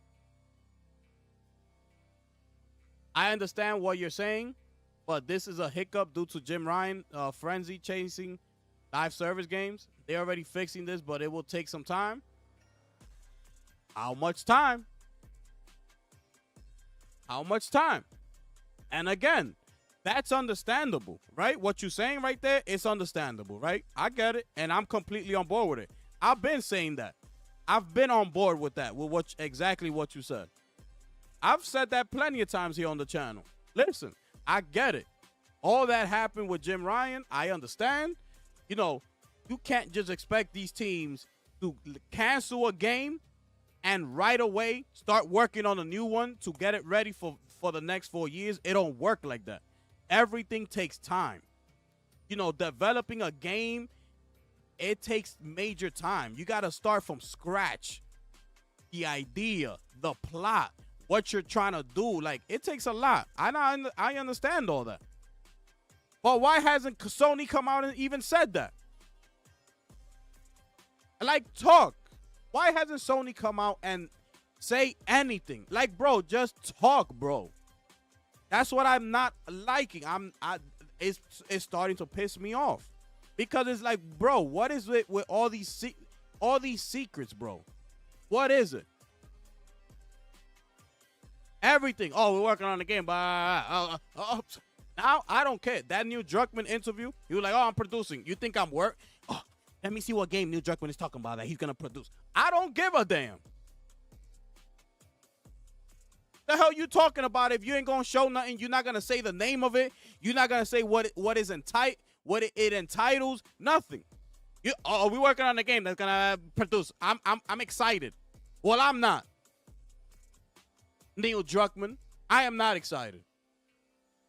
I understand what you're saying, but this is a hiccup due to Jim Ryan frenzy chasing live service games. They're already fixing this, but it will take some time. How much time? How much time? And again, that's understandable, right? What you're saying right there, it's understandable, right? I get it, and I'm completely on board with it. I've been saying that. I've been on board with that, with exactly what you said. I've said that plenty of times here on the channel. Listen, I get it. All that happened with Jim Ryan, I understand. You know, you can't just expect these teams to cancel a game and right away start working on a new one to get it ready for the next 4 years. It don't work like that. Everything takes time. You know, developing a game, it takes major time. You got to start from scratch. The idea, the plot, what you're trying to do, like, it takes a lot. I understand all that. But why hasn't Sony come out and even said that? Like, talk. Why hasn't Sony come out and say anything? Like, bro, just talk, bro. That's what I'm not liking. It's starting to piss me off Because it's like, bro, what is it with all these secrets, bro? What is it? Everything. Oh, we're working on the game. Now I don't care. That Neil Druckmann interview, he was like, oh, I'm producing. You think I'm work? Oh, let me see what game Neil Druckmann is talking about that he's gonna produce. I don't give a damn. The hell you talking about? If you ain't gonna show nothing, you're not gonna say the name of it. You're not gonna say what it entitles. Nothing. We working on a game that's gonna produce. I'm excited. Well, I'm not. Neil Druckmann, I am not excited.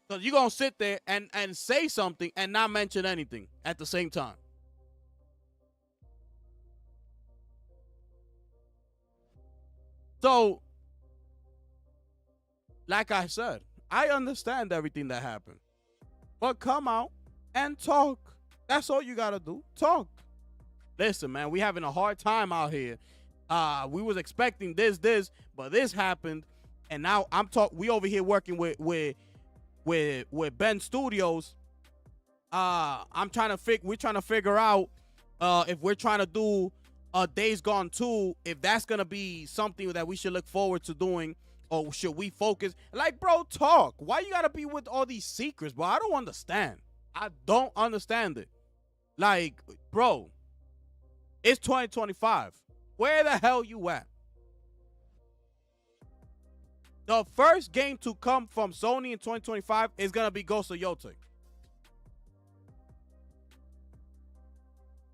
So you're gonna sit there and say something and not mention anything at the same time. So, like I said, I understand everything that happened. But come out and talk. That's all you gotta do. Talk. Listen, man, we having a hard time out here. We was expecting this, but this happened, and now we over here working with Ben Studios. We're trying to figure out if we're trying to do Days Gone 2, if that's gonna be something that we should look forward to doing. Or should we focus? Like, bro, talk. Why you gotta be with all these secrets, bro? I don't understand. I don't understand it. Like, bro, it's 2025. Where the hell you at? The first game to come from Sony in 2025 is gonna be Ghost of Yotei.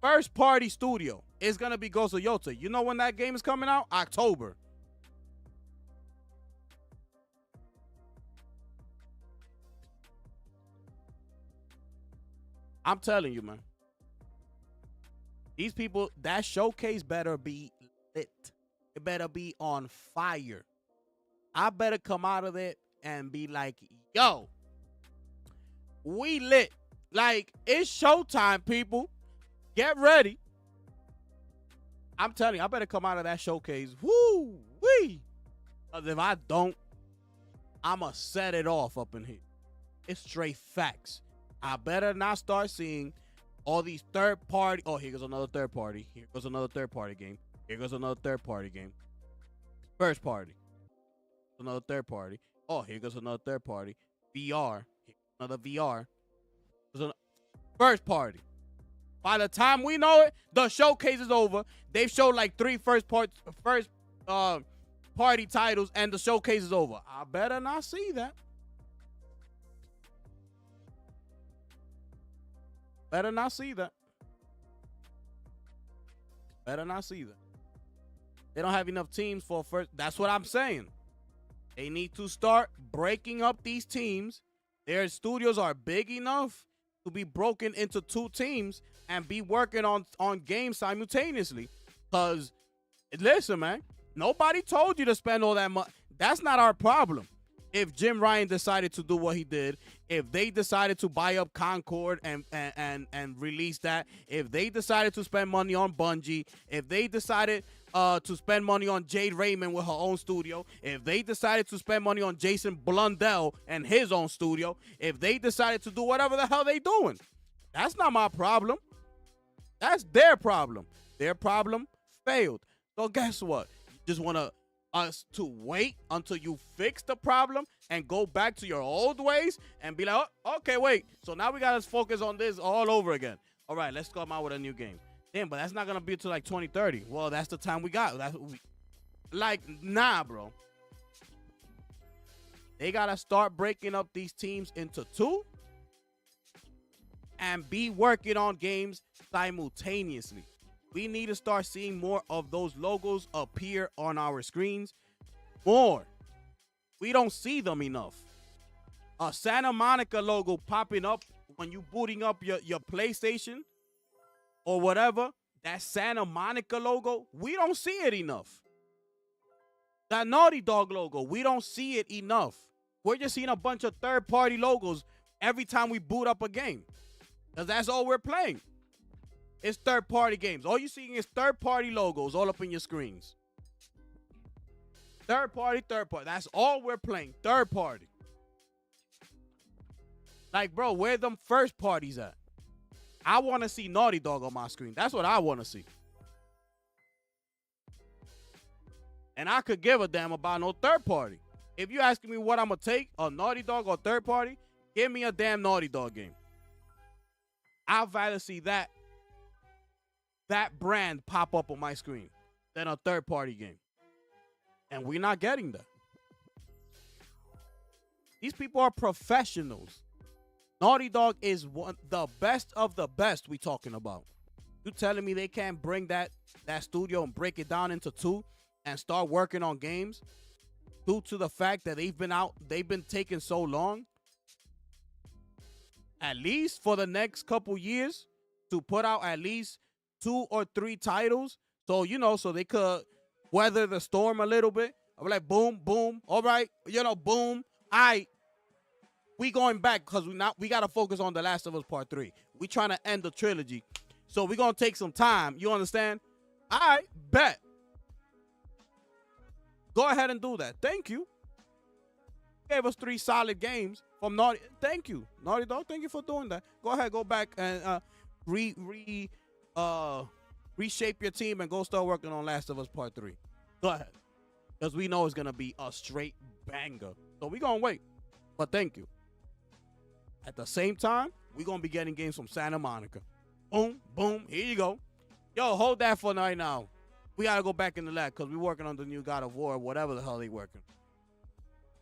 First party studio is gonna be Ghost of Yotei. You know when that game is coming out? October. I'm telling you, man. These people, that showcase better be lit. It better be on fire. I better come out of it and be like, yo, we lit. Like, it's showtime, people. Get ready. I'm telling you, I better come out of that showcase. Woo wee. Because if I don't, I'ma set it off up in here. It's straight facts. I better not start seeing all these third party. Oh, here goes another third party. Here goes another third party game. Here goes another third party game. First party. Another third party. Oh, here goes another third party. VR. Another VR. First party. By the time we know it, the showcase is over. They've showed like 3 first party titles, and the showcase is over. I better not see that. Better not see that. Better not see that. They don't have enough teams for a first. That's what I'm saying. They need to start breaking up these teams. Their studios are big enough to be broken into 2 teams and be working on games simultaneously. Because, listen, man, nobody told you to spend all that money. That's not our problem. If Jim Ryan decided to do what he did, if they decided to buy up Concord and release that, if they decided to spend money on Bungie, if they decided to spend money on Jade Raymond with her own studio, if they decided to spend money on Jason Blundell and his own studio, if they decided to do whatever the hell they doing, that's not my problem. That's their problem. Their problem failed. So guess what? You just want us to wait until you fix the problem and go back to your old ways and be like, oh, okay, wait. So now we got to focus on this all over again. All right, let's come out with a new game. Damn, but that's not going to be until like 2030. Well, that's the time we got. That's what like, nah, bro. They got to start breaking up these teams into 2 and be working on games simultaneously. We need to start seeing more of those logos appear on our screens. More. We don't see them enough. A Santa Monica logo popping up when you booting up your PlayStation or whatever. That Santa Monica logo, we don't see it enough. That Naughty Dog logo, we don't see it enough. We're just seeing a bunch of third-party logos every time we boot up a game. Because that's all we're playing. It's third-party games. All you're seeing is third-party logos all up in your screens. Third-party. That's all we're playing. Third-party. Like, bro, where them first parties at? I want to see Naughty Dog on my screen. That's what I want to see. And I could give a damn about no third party. If you asking me what I'm going to take, a Naughty Dog or third party, give me a damn Naughty Dog game. I'd rather see that brand pop up on my screen than a third party game. And we're not getting that. These people are professionals. Naughty Dog is the best of the best we talking about. You telling me they can't bring that studio and break it down into two and start working on games due to the fact that they've been taking so long? At least for the next couple years to put out at least 2 or 3 titles. So, so they could weather the storm a little bit. I'm like, boom, boom. All right. Boom. All right. We going back because we got to focus on The Last of Us Part 3. We trying to end the trilogy. So we're going to take some time. You understand? All right. Bet. Go ahead and do that. Thank you. Gave us 3 solid games from Naughty. Thank you, Naughty Dog. Thank you for doing that. Go ahead, go back and reshape your team and go start working on Last of Us Part 3. Go ahead, because we know it's gonna be a straight banger. So we gonna wait. But thank you. At the same time, we gonna be getting games from Santa Monica. Boom, boom. Here you go. Yo, hold that for right now. We gotta go back in the lab because we're working on the new God of War, whatever the hell they working.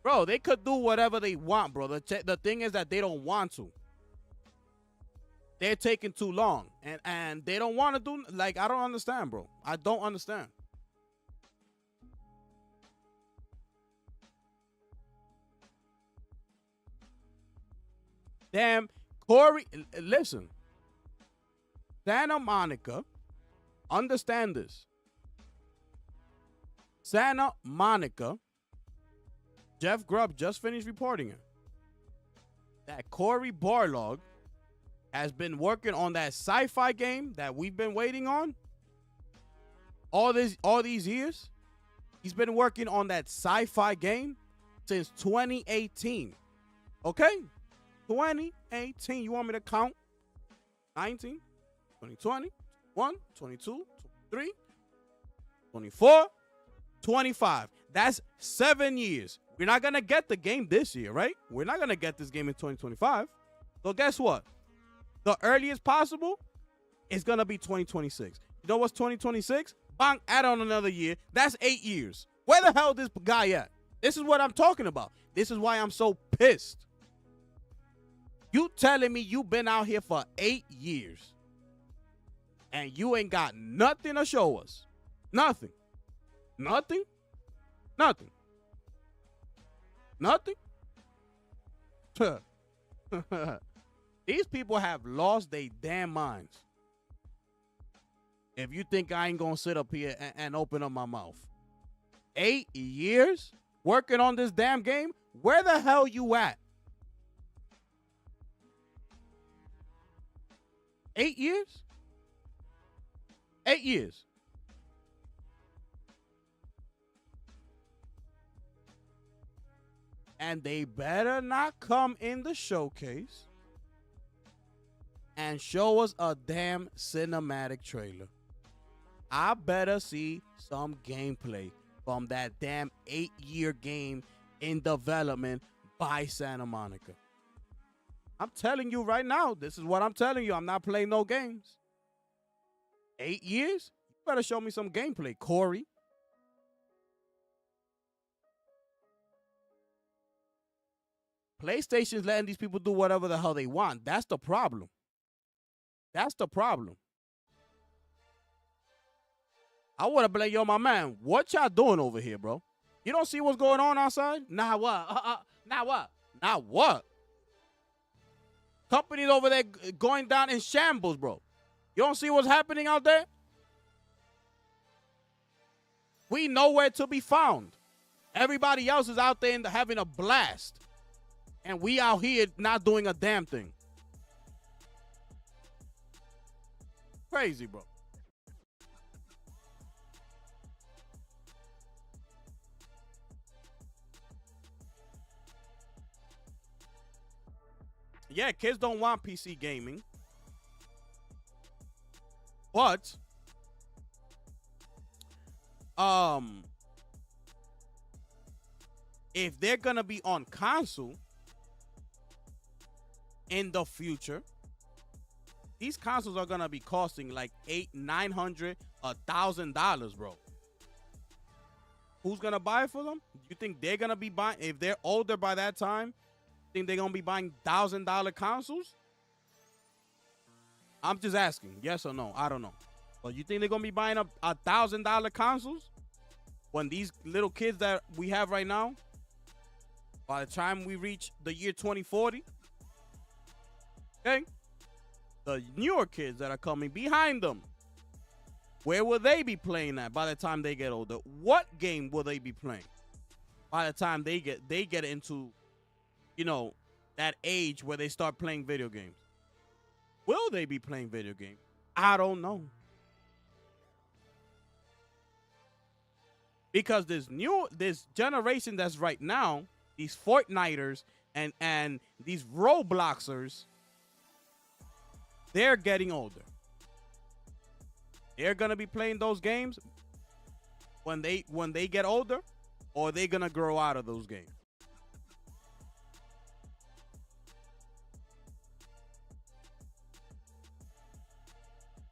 Bro, they could do whatever they want, bro. The thing is that they don't want to. They're taking too long. And they don't want to do... Like, I don't understand, bro. I don't understand. Damn, Corey... Listen. Santa Monica, understand this. Santa Monica... Jeff Grubb just finished reporting it, that Cory Barlog has been working on that sci-fi game that we've been waiting on all these years. He's been working on that sci-fi game since 2018. Okay? 2018. You want me to count? 19, 2020, 21, 22, 23, 24, 25. That's 7 years. We're not going to get the game this year, right? We're not going to get this game in 2025. So guess what? The earliest possible is going to be 2026. You know what's 2026? Bang, add on another year. That's 8 years. Where the hell is this guy at? This is what I'm talking about. This is why I'm so pissed. You telling me you've been out here for 8 years and you ain't got nothing to show us. Nothing. Nothing. Nothing. Nothing. These people have lost their damn minds. If you think I ain't gonna sit up here and open up my mouth. 8 years working on this damn game? Where the hell you at? 8 years? 8 years. And they better not come in the showcase and show us a damn cinematic trailer. I better see some gameplay from that damn 8-year game in development by Santa Monica. I'm telling you right now, this is what I'm telling you. I'm not playing no games. 8 years? You better show me some gameplay, Corey. PlayStation's letting these people do whatever the hell they want. That's the problem. That's the problem. I would have blamed, yo, my man, what y'all doing over here, bro? You don't see what's going on outside? Nah, what? Nah, what? Nah, what? Companies over there going down in shambles, bro. You don't see what's happening out there? We nowhere to be found. Everybody else is out there having a blast. And we out here not doing a damn thing. Crazy, bro. Yeah, kids don't want PC gaming. But if they're gonna be on console in the future, these consoles are gonna be costing like $800, $900, $1,000, bro. Who's gonna buy it for them? You think they're gonna be buying, if they're older by that time, think they're gonna be buying $1,000 consoles? I'm just asking, yes or no? I don't know. But you think they're gonna be buying $1,000 consoles when these little kids that we have right now, by the time we reach the year 2040, okay, the newer kids that are coming behind them, where will they be playing at by the time they get older? What game will they be playing by the time they get into, you know, that age where they start playing video games? Will they be playing video games? I don't know. Because this generation that's right now, these Fortniters and these Robloxers, they're getting older. They're gonna be playing those games when they get older, or they're gonna grow out of those games.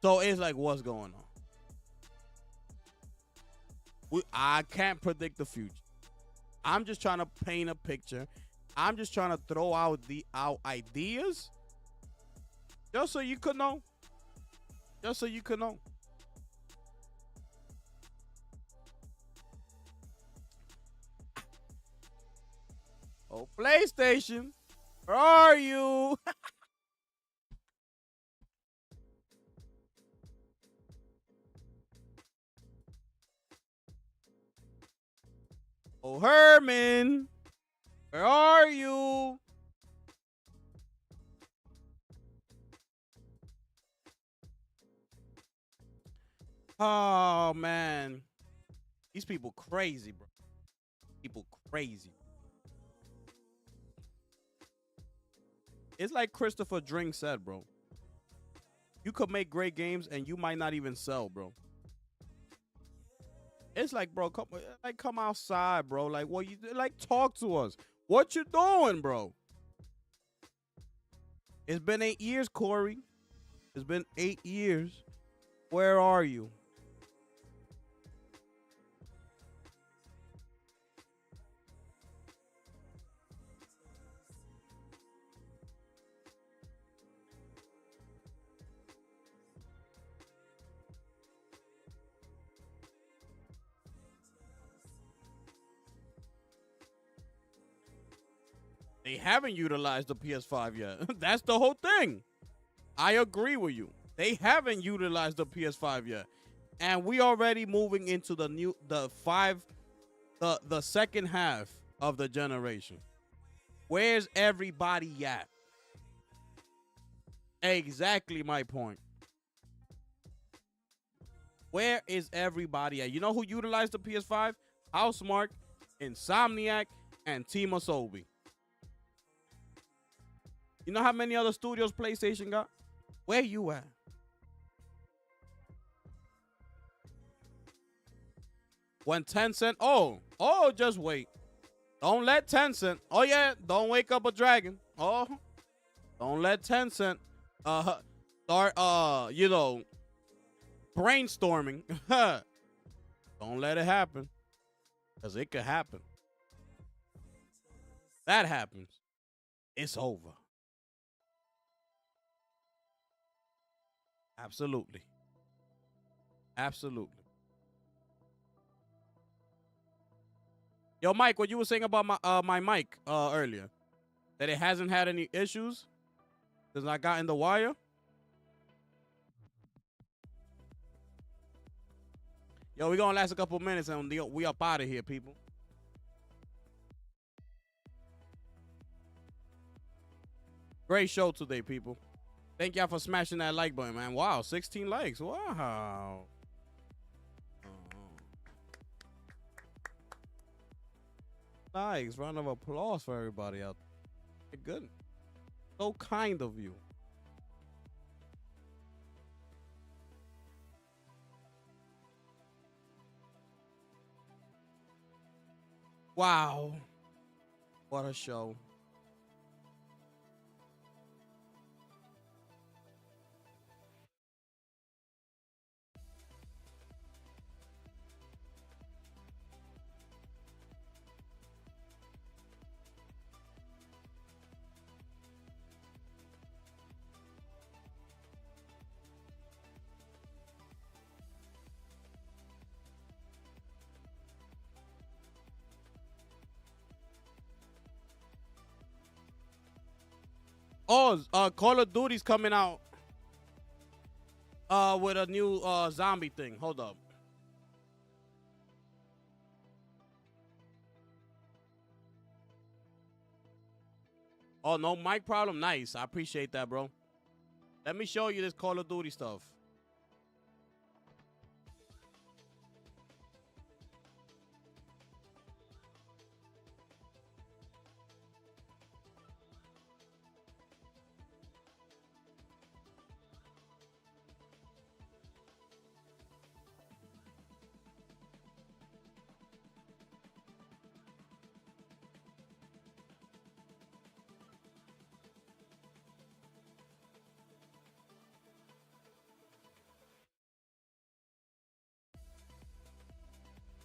So it's like, what's going on? I can't predict the future. I'm just trying to paint a picture. I'm just trying to throw out ideas, just so you could know. Just so you could know. Oh, PlayStation, where are you? Oh, Herman, where are you? Oh, man. These people crazy, bro. People crazy. It's like Christopher Drink said, bro. You could make great games and you might not even sell, bro. It's like, bro, come outside, bro. Like, what you like? Talk to us. What you doing, bro? It's been 8 years, Corey. It's been 8 years. Where are you? They haven't utilized the PS5 yet. That's the whole thing. I agree with you. They haven't utilized the PS5 yet. And we already moving into the second half of the generation. Where's everybody at? Exactly my point. Where is everybody at? You know who utilized the PS5? Housemarque, Insomniac, and Team Asobi. You know how many other studios PlayStation got? Where you at? When Tencent, just wait. Don't let Tencent, don't wake up a dragon. Oh, don't let Tencent start brainstorming. Don't let it happen. Because it could happen. That happens. It's over. Absolutely. Absolutely. Yo, Mike, what you were saying about my mic earlier, that it hasn't had any issues since I got in the wire? Yo, we gonna last a couple minutes and we up out of here, people. Great show today, people. Thank y'all for smashing that like button, man. Wow, 16 likes. Wow. Nice. Round of applause for everybody out there. Good. So kind of you. Wow. What a show. Oh, Call of Duty's coming out with a new zombie thing. Hold up. Oh, no mic problem? Nice. I appreciate that, bro. Let me show you this Call of Duty stuff.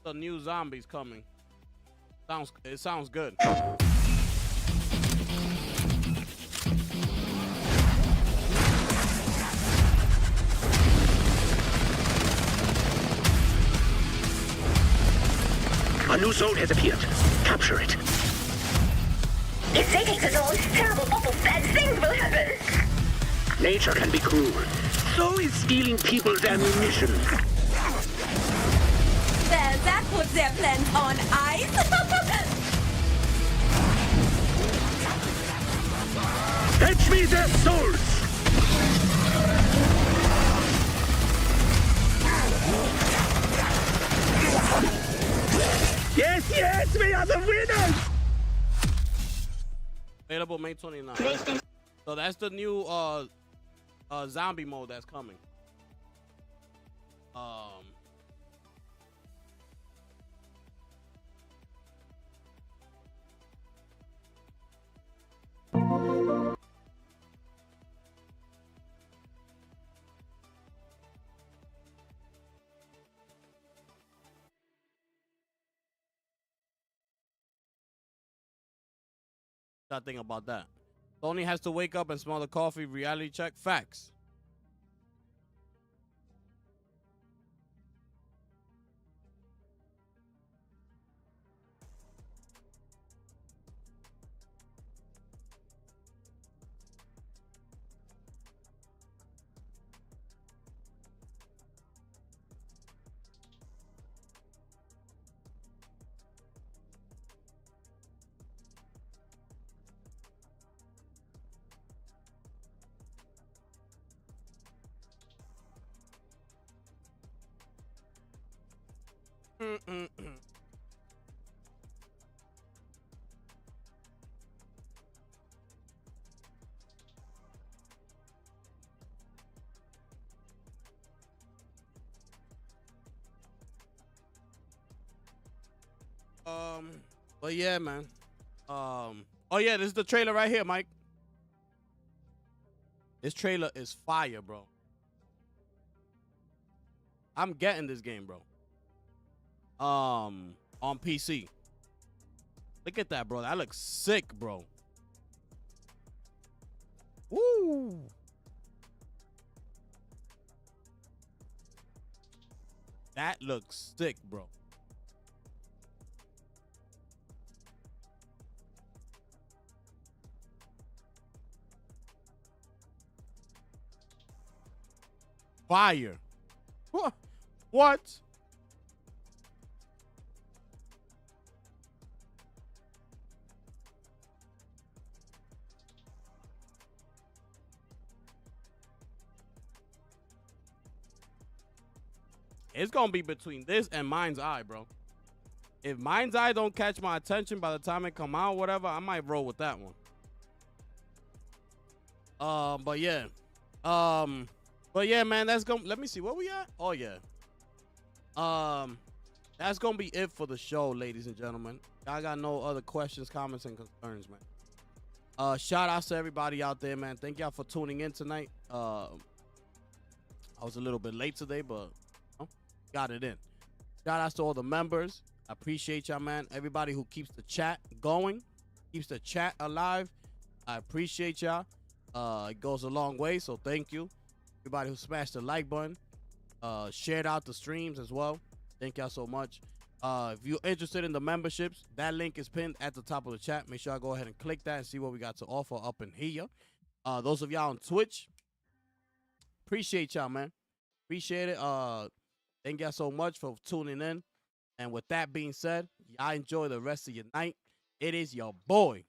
The new zombies coming. It sounds good. A new zone has appeared. Capture it. If they take the zone, terrible, awful, bad things will happen. Nature can be cruel. So is stealing people's ammunition. Well, that puts their plans on ice. Fetch me their souls! Yes, yes, we are the winners! Available May 29th. So that's the new zombie mode that's coming. That thing about that. Tony has to wake up and smell the coffee. Reality check. Facts. But yeah, man. Oh yeah, this is the trailer right here, Mike. This trailer is fire, bro. I'm getting this game, bro. On PC. Look at that, bro. That looks sick, bro. Woo. That looks sick, bro. Fire. What? It's gonna be between this and Mind's Eye, bro. If Mind's Eye don't catch my attention by the time it come out, whatever, I might roll with that one. But yeah. But yeah, man, that's gonna, let me see where we at. Oh yeah. That's gonna be it for the show, ladies and gentlemen. I got no other questions, comments, and concerns, man. Shout outs to everybody out there, man. Thank y'all for tuning in tonight. I was a little bit late today, but got it in. Shout outs to all the members. I appreciate y'all, man. Everybody who keeps the chat going, keeps the chat alive. I appreciate y'all. It goes a long way, so thank you. Everybody who smashed the like button, shared out the streams as well. Thank y'all so much. If you're interested in the memberships, that link is pinned at the top of the chat. Make sure I go ahead and click that and see what we got to offer up in here. Those of y'all on Twitch, appreciate y'all, man. Appreciate it. Thank y'all so much for tuning in. And with that being said, y'all enjoy the rest of your night. It is your boy,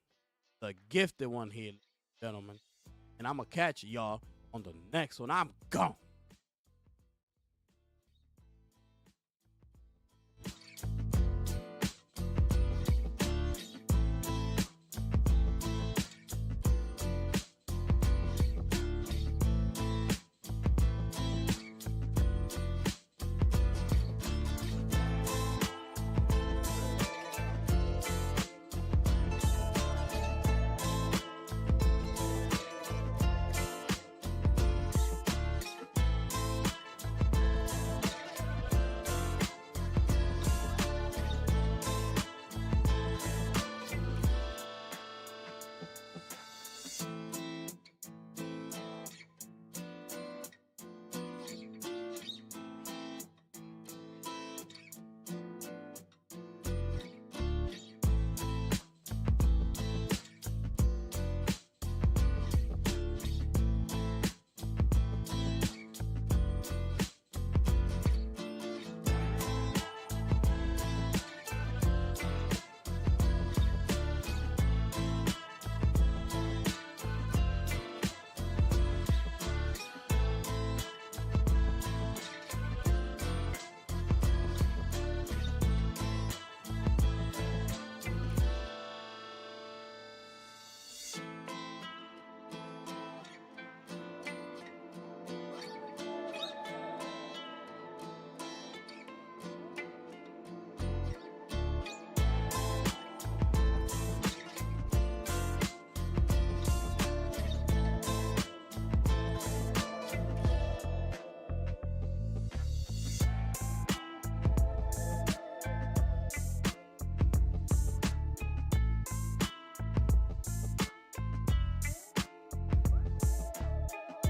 the gifted one here, gentlemen. And I'm going to catch y'all on the next one. I'm gone.